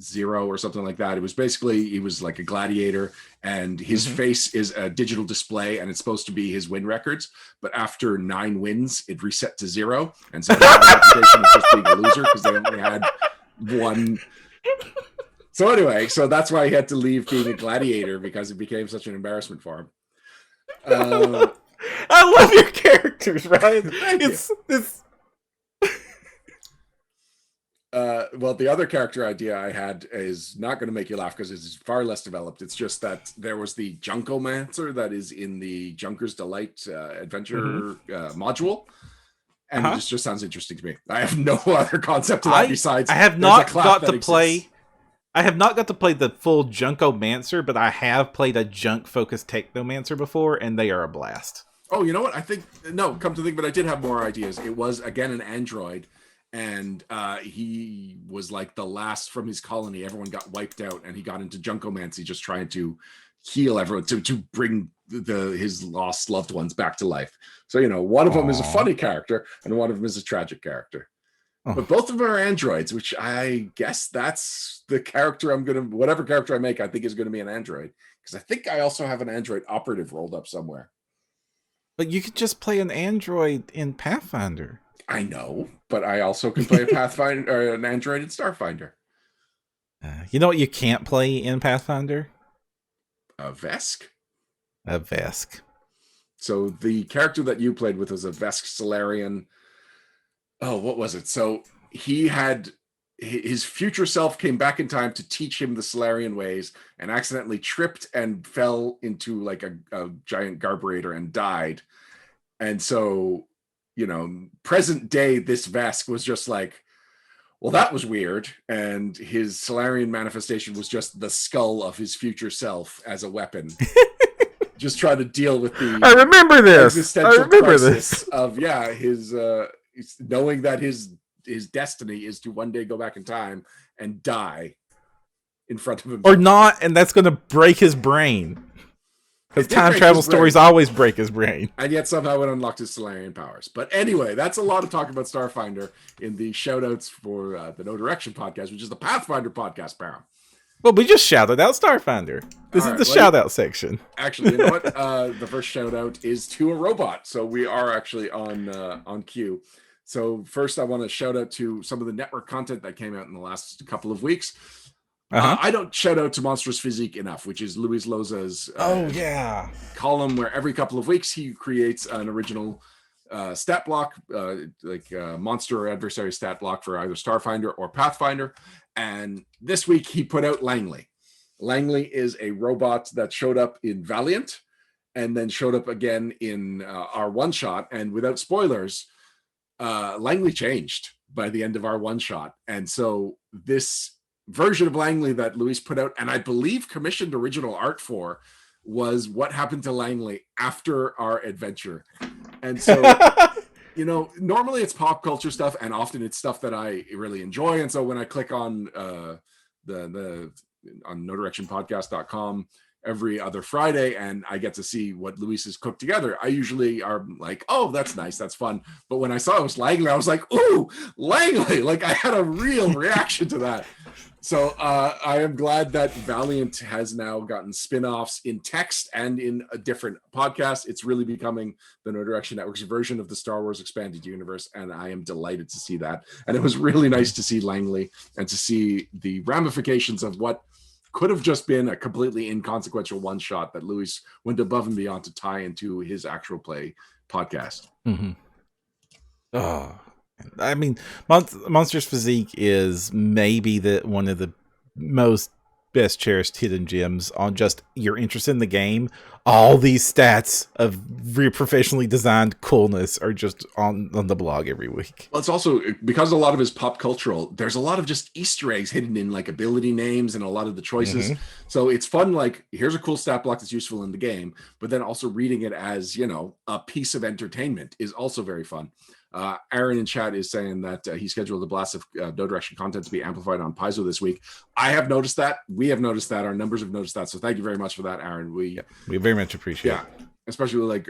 Zero or something like that. It was basically, he was like a gladiator, and his face is a digital display, and it's supposed to be his win records, but after 9 wins it reset to 0, and so he had a reputation of just being a loser because they only had 1. So anyway, so that's why he had to leave being a gladiator, because it became such an embarrassment for him. I love your characters, Ryan. It's well, the other character idea I had is not going to make you laugh because it's far less developed. It's just that there was the Junkomancer that is in the Junker's Delight adventure module, and it just sounds interesting to me. I have no other concept to that besides I have not got to play. I have not got to play the full Junkomancer, but I have played a junk-focused Technomancer before, and they are a blast. Oh, you know what? Come to think, but I did have more ideas. It was, again, an android, and he was like the last from his colony. Everyone got wiped out, and he got into Junkomancy, just trying to heal everyone, to bring his lost loved ones back to life. So, one of them is a funny character, and one of them is a tragic character. But both of them are androids, which I guess that's the character whatever character I make, I think is going to be an android. Because I think I also have an android operative rolled up somewhere. But you could just play an android in Pathfinder. I know, but I also can play a Pathfinder or an android in Starfinder. You know what you can't play in Pathfinder? A Vesk? A Vesk. So the character that you played with was a Vesk Solarian. Oh, what was it? So he had his future self came back in time to teach him the Solarian ways, and accidentally tripped and fell into like a giant garburator and died. And so, present day, this Vesk was just like, well, that was weird. And his Solarian manifestation was just the skull of his future self as a weapon. Just trying to deal with the I remember this. Of his knowing that his destiny is to one day go back in time and die in front of him, or not, and that's going to break his brain. Because time travel stories always break his brain, and yet somehow it unlocked his Solarian powers. But anyway, that's a lot of talk about Starfinder in the shoutouts for the No Direction podcast, which is the Pathfinder podcast, Param. Well, we just shouted out Starfinder. This is the shout-out section. Actually, you know what? The first shout-out is to a robot. So we are actually on cue. So first, I want to shout out to some of the network content that came out in the last couple of weeks. I don't shout out to Monstrous Physique enough, which is Luis Loza's column where every couple of weeks he creates an original stat block, monster or adversary stat block for either Starfinder or Pathfinder. And this week he put out Langley. Langley is a robot that showed up in Valiant and then showed up again in our one shot. And without spoilers, Langley changed by the end of our one shot. And so this version of Langley that Luis put out, and I believe commissioned original art for, was what happened to Langley after our adventure. And so, you know, normally it's pop culture stuff, and often it's stuff that I really enjoy. And so when I click on on nodirectionpodcast.com every other Friday and I get to see what Luis has cooked together, I usually are like, oh, that's nice, that's fun. But when I saw it was Langley, I was like, ooh, Langley! Like, I had a real reaction to that. So I am glad that Valiant has now gotten spin-offs in text and in a different podcast. It's really becoming the No Direction Network's version of the Star Wars Expanded Universe, and I am delighted to see that. And it was really nice to see Langley and to see the ramifications of what could have just been a completely inconsequential one-shot that Luis went above and beyond to tie into his actual play podcast. Mm-hmm. Oh, I mean, Monster's Physique is maybe one of the most best cherished hidden gems on just your interest in the game. All these stats of very professionally designed coolness are just on the blog every week. Well, it's also because a lot of it is pop cultural. There's a lot of just Easter eggs hidden in like ability names and a lot of the choices. Mm-hmm. So it's fun. Like, here's a cool stat block that's useful in the game, but then also reading it as, you know, a piece of entertainment is also very fun. Aaron in chat is saying that he scheduled a blast of No Direction content to be amplified on Paizo this week. I have noticed that. We have noticed that. Our numbers have noticed that. So thank you very much for that, Aaron. We very much appreciate it. Especially like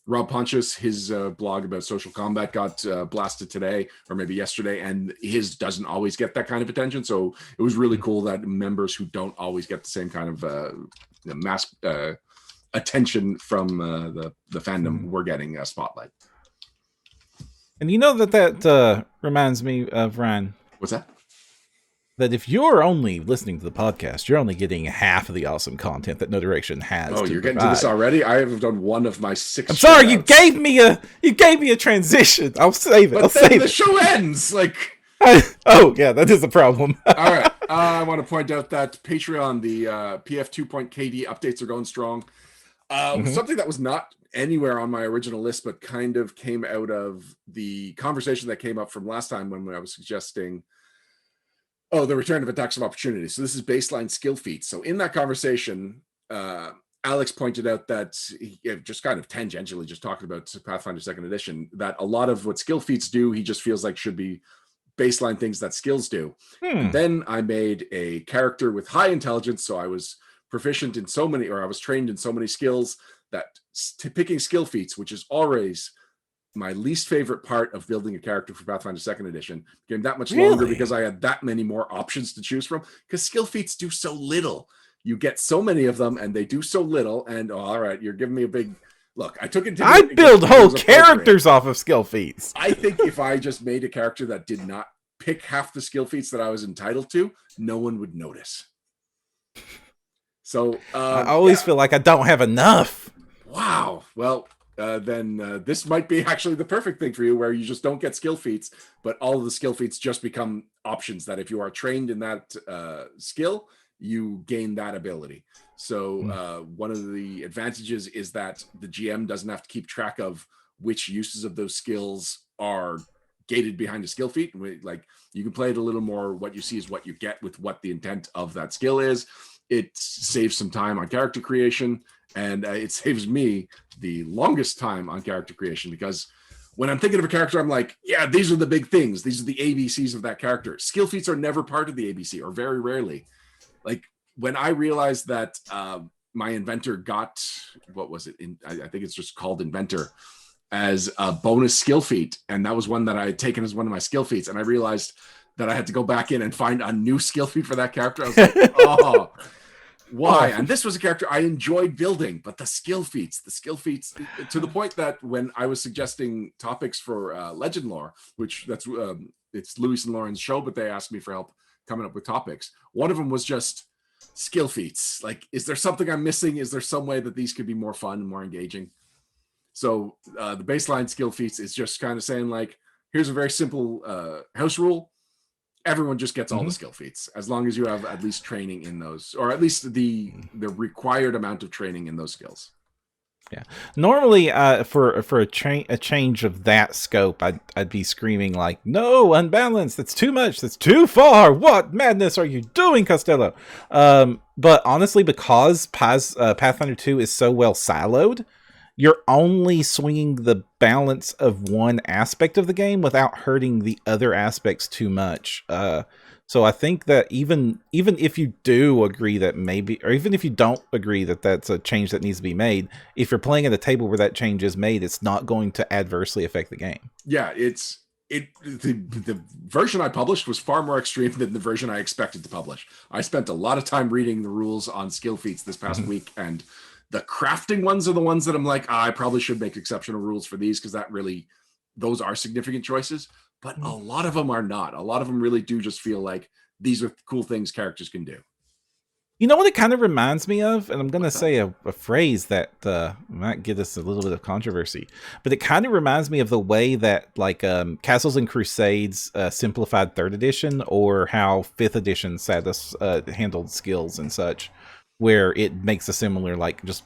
Rob Pontius, his blog about social combat got blasted today or maybe yesterday, and his doesn't always get that kind of attention. So it was really cool that members who don't always get the same kind of mass attention from the fandom were getting a spotlight. And you know that reminds me of, Ryan. What's that? That if you're only listening to the podcast, you're only getting half of the awesome content that No Direction has. Oh, you're getting to this already? I have done one of my 6. I'm sorry, you gave me a transition. I'll save it. But then the show ends. Like, oh yeah, that is a problem. All right, I want to point out that Patreon, the PF 2.KD updates are going strong. Something that was not anywhere on my original list, but kind of came out of the conversation that came up from last time when I was suggesting, the return of attacks of opportunity. So this is baseline skill feats. So in that conversation, Alex pointed out that just kind of tangentially, just talking about Pathfinder 2nd Edition, that a lot of what skill feats do, he just feels like should be baseline things that skills do. And then I made a character with high intelligence, so I was proficient in so many, or I was trained in so many skills that picking skill feats, which is always my least favorite part of building a character for Pathfinder 2nd Edition, became that much longer because I had that many more options to choose from, because skill feats do so little. You get so many of them and they do so little, and all right, you're giving me a big look. I took it. I build whole characters off of skill feats. I think if I just made a character that did not pick half the skill feats that I was entitled to, no one would notice. So I always feel like I don't have enough. Wow. Well, then this might be actually the perfect thing for you, where you just don't get skill feats, but all of the skill feats just become options that if you are trained in that skill, you gain that ability. So one of the advantages is that the GM doesn't have to keep track of which uses of those skills are gated behind a skill feat. Like, you can play it a little more, what you see is what you get with what the intent of that skill is. It saves some time on character creation, and it saves me the longest time on character creation, because when I'm thinking of a character, I'm like, yeah, these are the big things. These are the ABCs of that character. Skill feats are never part of the ABC, or very rarely. Like, when I realized that my inventor got, what was it? I think it's just called inventor, as a bonus skill feat. And that was one that I had taken as one of my skill feats. And I realized that I had to go back in and find a new skill feat for that character. I was like, oh, why? And this was a character I enjoyed building, but the skill feats, to the point that when I was suggesting topics for Legend Lore, which it's Luis and Lauren's show, but they asked me for help coming up with topics. One of them was just skill feats. Like, is there something I'm missing? Is there some way that these could be more fun and more engaging? So the baseline skill feats is just kind of saying, like, here's a very simple house rule. everyone just gets all the skill feats as long as you have at least training in those, or at least the required amount of training in those skills. Yeah. Normally, for a change of that scope, I'd be screaming like, "No, unbalanced! That's too much! That's too far! What madness are you doing, Costello?" But honestly, because Pathfinder 2 is so well siloed, you're only swinging the balance of one aspect of the game without hurting the other aspects too much. So I think that even if you do agree that maybe, or even if you don't agree that that's a change that needs to be made, if you're playing at a table where that change is made, it's not going to adversely affect the game. Yeah, the version I published was far more extreme than the version I expected to publish. I spent a lot of time reading the rules on skill feats this past week, and the crafting ones are the ones that I'm like, I probably should make exceptional rules for these, because those are significant choices. But a lot of them are not. A lot of them really do just feel like these are cool things characters can do. You know what it kind of reminds me of? And I'm going to say a phrase that might get us a little bit of controversy. But it kind of reminds me of the way that like Castles and Crusades simplified 3rd edition, or how 5th edition handled skills and such, where it makes a similar, like, just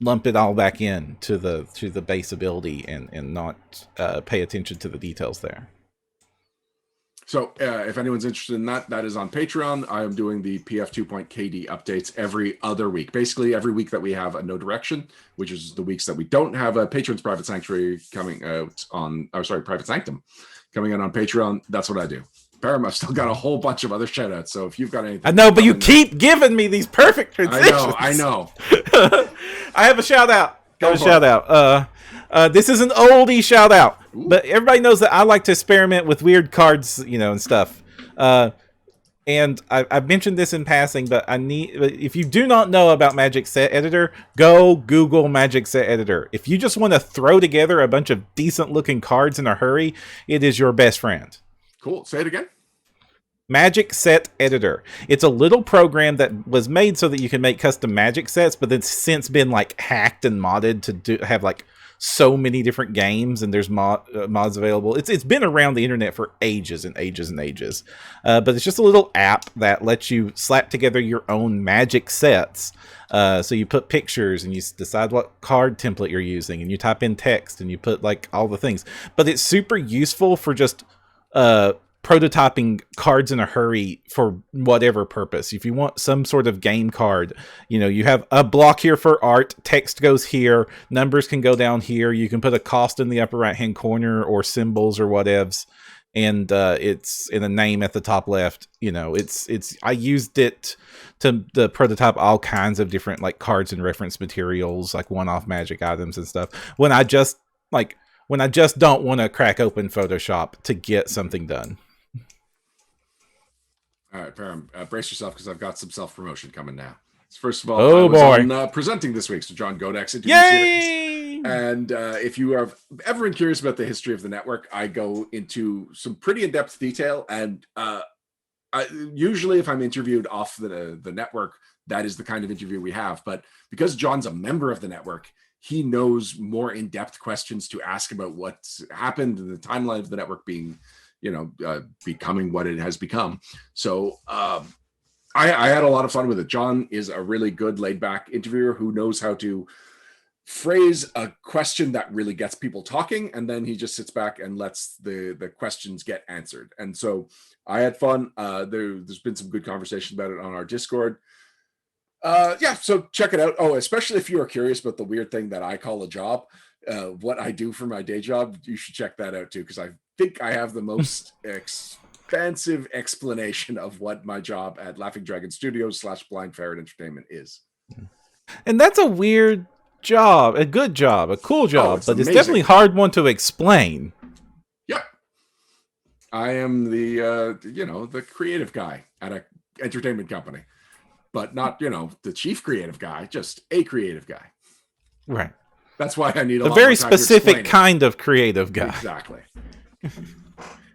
lump it all back in to the base ability and not pay attention to the details there. So if anyone's interested in that is on Patreon. I am doing the PF 2.KD updates every other week. Basically, every week that we have a No Direction, which is the weeks that we don't have a Patron's Private Sanctuary coming out on, Private Sanctum coming out on Patreon, that's what I do. Param, I've still got a whole bunch of other shout outs, so if you've got anything... I know, but you keep giving me these perfect transitions. I know. I have a shout out. This is an oldie shout out. Ooh. But everybody knows that I like to experiment with weird cards, and stuff. And I've mentioned this in passing, but if you do not know about Magic Set Editor, go Google Magic Set Editor. If you just want to throw together a bunch of decent looking cards in a hurry, it is your best friend. Cool. Say it again. Magic Set Editor. It's a little program that was made so that you can make custom Magic sets, but it's since been like hacked and modded to have like so many different games, and there's mods available. It's been around the internet for ages and ages and ages. But it's just a little app that lets you slap together your own Magic sets. So you put pictures and you decide what card template you're using, and you type in text and you put like all the things. But it's super useful for just prototyping cards in a hurry for whatever purpose. If you want some sort of game card, you have a block here for art, text goes here, numbers can go down here, you can put a cost in the upper right hand corner or symbols or whatevs, and it's in a name at the top left. I used it to prototype all kinds of different like cards and reference materials, like one-off Magic items and stuff, when I just don't want to crack open Photoshop to get something done. All right, Param, brace yourself, because I've got some self-promotion coming now. First of all, I was on presenting this week, so John Godek's interview series. And if you are ever curious about the history of the network, I go into some pretty in-depth detail. And usually if I'm interviewed off the network, that is the kind of interview we have. But because John's a member of the network, he knows more in-depth questions to ask about what's happened and the timeline of the network being becoming what it has become. So I had a lot of fun with it. John is a really good laid-back interviewer who knows how to phrase a question that really gets people talking, and then he just sits back and lets the questions get answered. And so I had fun. There's been some good conversation about it on our Discord. So check it out. Oh, especially if you are curious about the weird thing that I call a job, what I do for my day job, you should check that out too, because I think I have the most expansive explanation of what my job at Laughing Dragon Studios / Blind Ferret Entertainment is. And that's a weird job, a good job, a cool job, but it's definitely hard one to explain. Yep. I am the creative guy at an entertainment company, but not, the chief creative guy, just a creative guy. Right. That's why I need a very specific kind of creative guy. Exactly.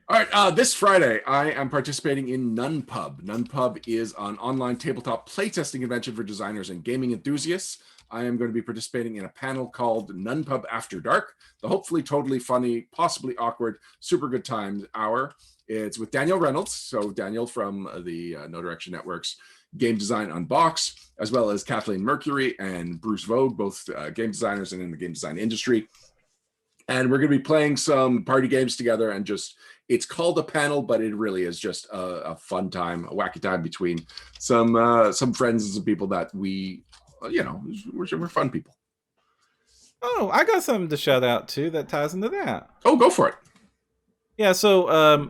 All right. This Friday, I am participating in NunPub. NunPub is an online tabletop playtesting convention for designers and gaming enthusiasts. I am going to be participating in a panel called Nunpub After Dark, the hopefully totally funny, possibly awkward, super good times hour. It's with Daniel Reynolds, so Daniel from the No Direction Network's Game Design Unbox, as well as Kathleen Mercury and Bruce Vogue, both game designers and in the game design industry. And we're going to be playing some party games together, and just, it's called a panel, but it really is just a fun time, a wacky time between some friends and some people that we, we're fun people. Oh, I got something to shout out to that ties into that. Oh, go for it. Yeah, so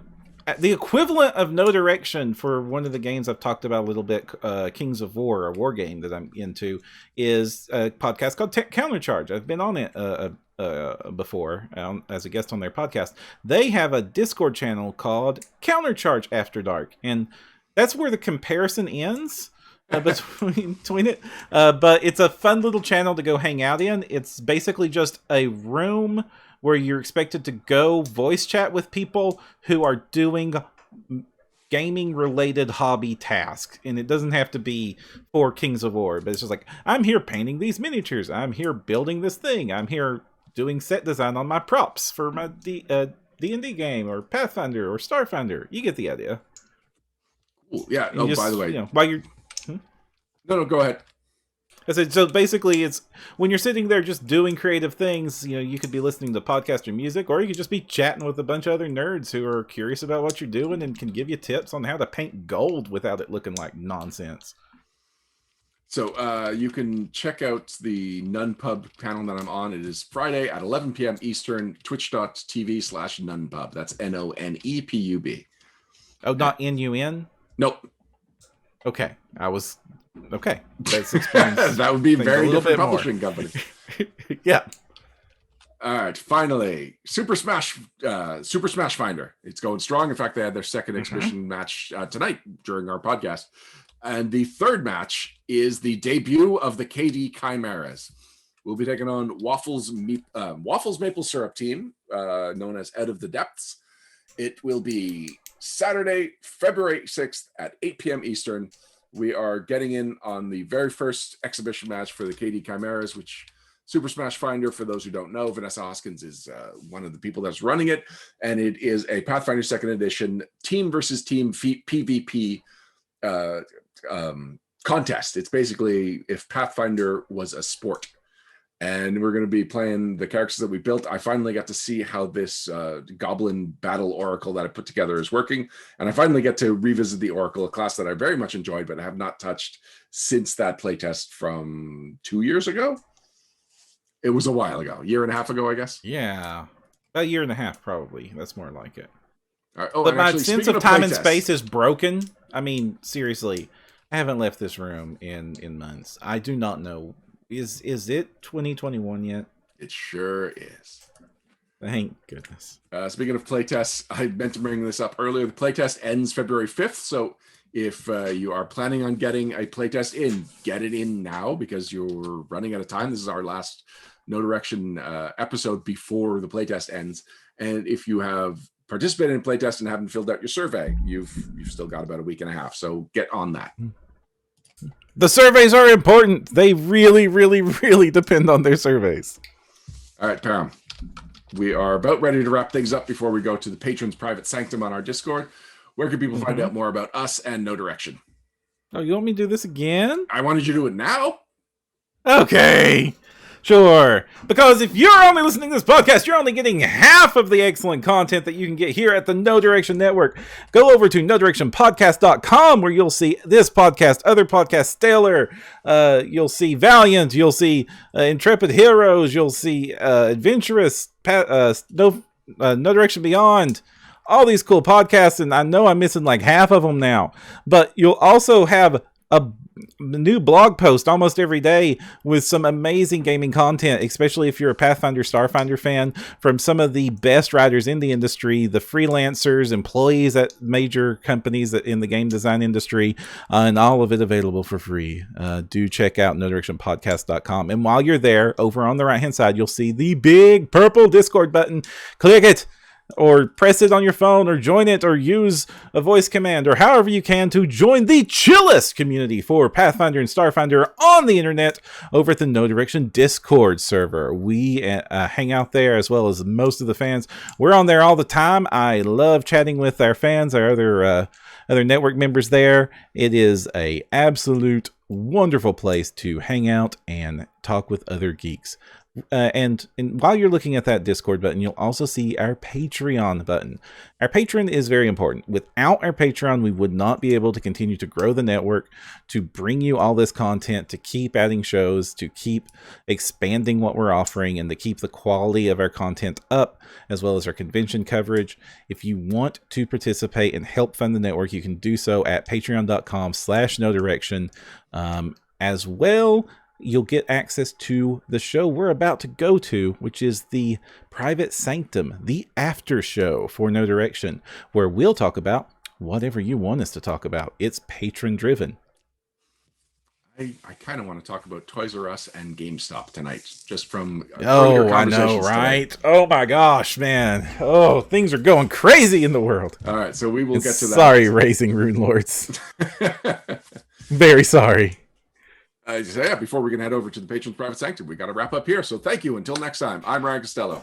the equivalent of No Direction for one of the games I've talked about a little bit, Kings of War, a war game that I'm into, is a podcast called Countercharge. I've been on it before as a guest on their podcast. They have a Discord channel called Countercharge After Dark, and that's where the comparison ends. Between it, but it's a fun little channel to go hang out in. It's basically just a room where you're expected to go voice chat with people who are doing gaming related hobby tasks, and it doesn't have to be for Kings of War, but it's just like, I'm here painting these miniatures, I'm here building this thing, I'm here doing set design on my props for my D&D game or Pathfinder or Starfinder. You get the idea. Cool. Yeah. Oh, by the way, while you're No, go ahead. I said, so basically, it's when you're sitting there just doing creative things, you could be listening to podcast or music, or you could just be chatting with a bunch of other nerds who are curious about what you're doing and can give you tips on how to paint gold without it looking like nonsense. So you can check out the Nunpub panel that I'm on. It is Friday at 11 p.m. Eastern, twitch.tv/Nunpub. That's NONEPUB. Oh, not NUN? Nope. Okay. Okay, that explains. That would be very a different publishing company. Yeah. All right. Finally, Super Smash Finder. It's going strong. In fact, they had their second exhibition match tonight during our podcast, and the third match is the debut of the KD Chimeras. We'll be taking on Waffles Maple Syrup team, known as Out of the Depths. It will be Saturday, February 6th at 8 p.m. Eastern. We are getting in on the very first exhibition match for the KD Chimeras, which Super Smash Finder, for those who don't know, Vanessa Hoskins is one of the people that's running it. And it is a Pathfinder 2nd edition team versus team PvP contest. It's basically if Pathfinder was a sport. And we're going to be playing the characters that we built. I finally got to see how this Goblin Battle Oracle that I put together is working. And I finally get to revisit the Oracle, a class that I very much enjoyed, but I have not touched since that playtest from 2 years ago. It was a while ago, year and a half ago, I guess. Yeah, a year and a half, probably. That's more like it. All right. Oh, but my actually, sense of time and space is broken. I mean, seriously, I haven't left this room in months. I do not know. Is it 2021 yet? It sure is. Thank goodness. Speaking of playtests, I meant to bring this up earlier. The playtest ends February 5th. So if you are planning on getting a playtest in, get it in now because you're running out of time. This is our last No Direction episode before the playtest ends. And if you have participated in playtest and haven't filled out your survey, you've still got about a week and a half. So get on that. The surveys are important. They really, really, really depend on their surveys. All right, Param. We are about ready to wrap things up before we go to the patrons' private sanctum on our Discord. Where can people find out more about us and No Direction? Oh, you want me to do this again? I wanted you to do it now. Okay. Sure. Because if you're only listening to this podcast, you're only getting half of the excellent content that you can get here at the No Direction Network. Go over to nodirectionpodcast.com where you'll see this podcast, other podcasts, Stellar. You'll see Valiant. You'll see Intrepid Heroes. You'll see Adventurous, No Direction Beyond. All these cool podcasts, and I know I'm missing like half of them now. But you'll also have a new blog post almost every day with some amazing gaming content, especially if you're a Pathfinder Starfinder fan, from some of the best writers in the industry, the freelancers, employees at major companies in the game design industry, and all of it available for free. Do check out nodirectionpodcast.com. And while you're there, over on the right hand side, you'll see the big purple Discord button. Click it. or press it on your phone, or join it, or use a voice command, or however you can to join the chillest community for Pathfinder and Starfinder on the internet over at the No Direction Discord server. We hang out there as well as most of the fans. We're on there all the time. I love chatting with our fans, our other network members there. It is a absolute wonderful place to hang out and talk with other geeks. And while you're looking at that Discord button, you'll also see our Patreon button. Our Patreon is very important. Without our Patreon, we would not be able to continue to grow the network, to bring you all this content, to keep adding shows, to keep expanding what we're offering, and to keep the quality of our content up, as well as our convention coverage. If you want to participate and help fund the network, you can do so at patreon.com/nodirection. As well, you'll get access to the show we're about to go to, which is the Private Sanctum, the after show for No Direction, where we'll talk about whatever you want us to talk about. It's patron driven. I kind of want to talk about Toys R Us and GameStop tonight, just from Oh, I know, right? Today. Oh my gosh, man. Oh, things are going crazy in the world. All right, so we will get to that. Sorry, Raising Rune Lords. Very sorry. Yeah, before we can head over to the Patron's Private Sanctum, we got to wrap up here. So thank you. Until next time, I'm Ryan Costello.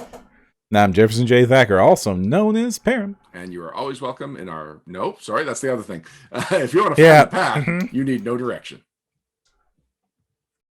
And I'm Jefferson J. Thacker, also known as Param. And you are always welcome in our... No, sorry, that's the other thing. If you want to find the path, you need no direction.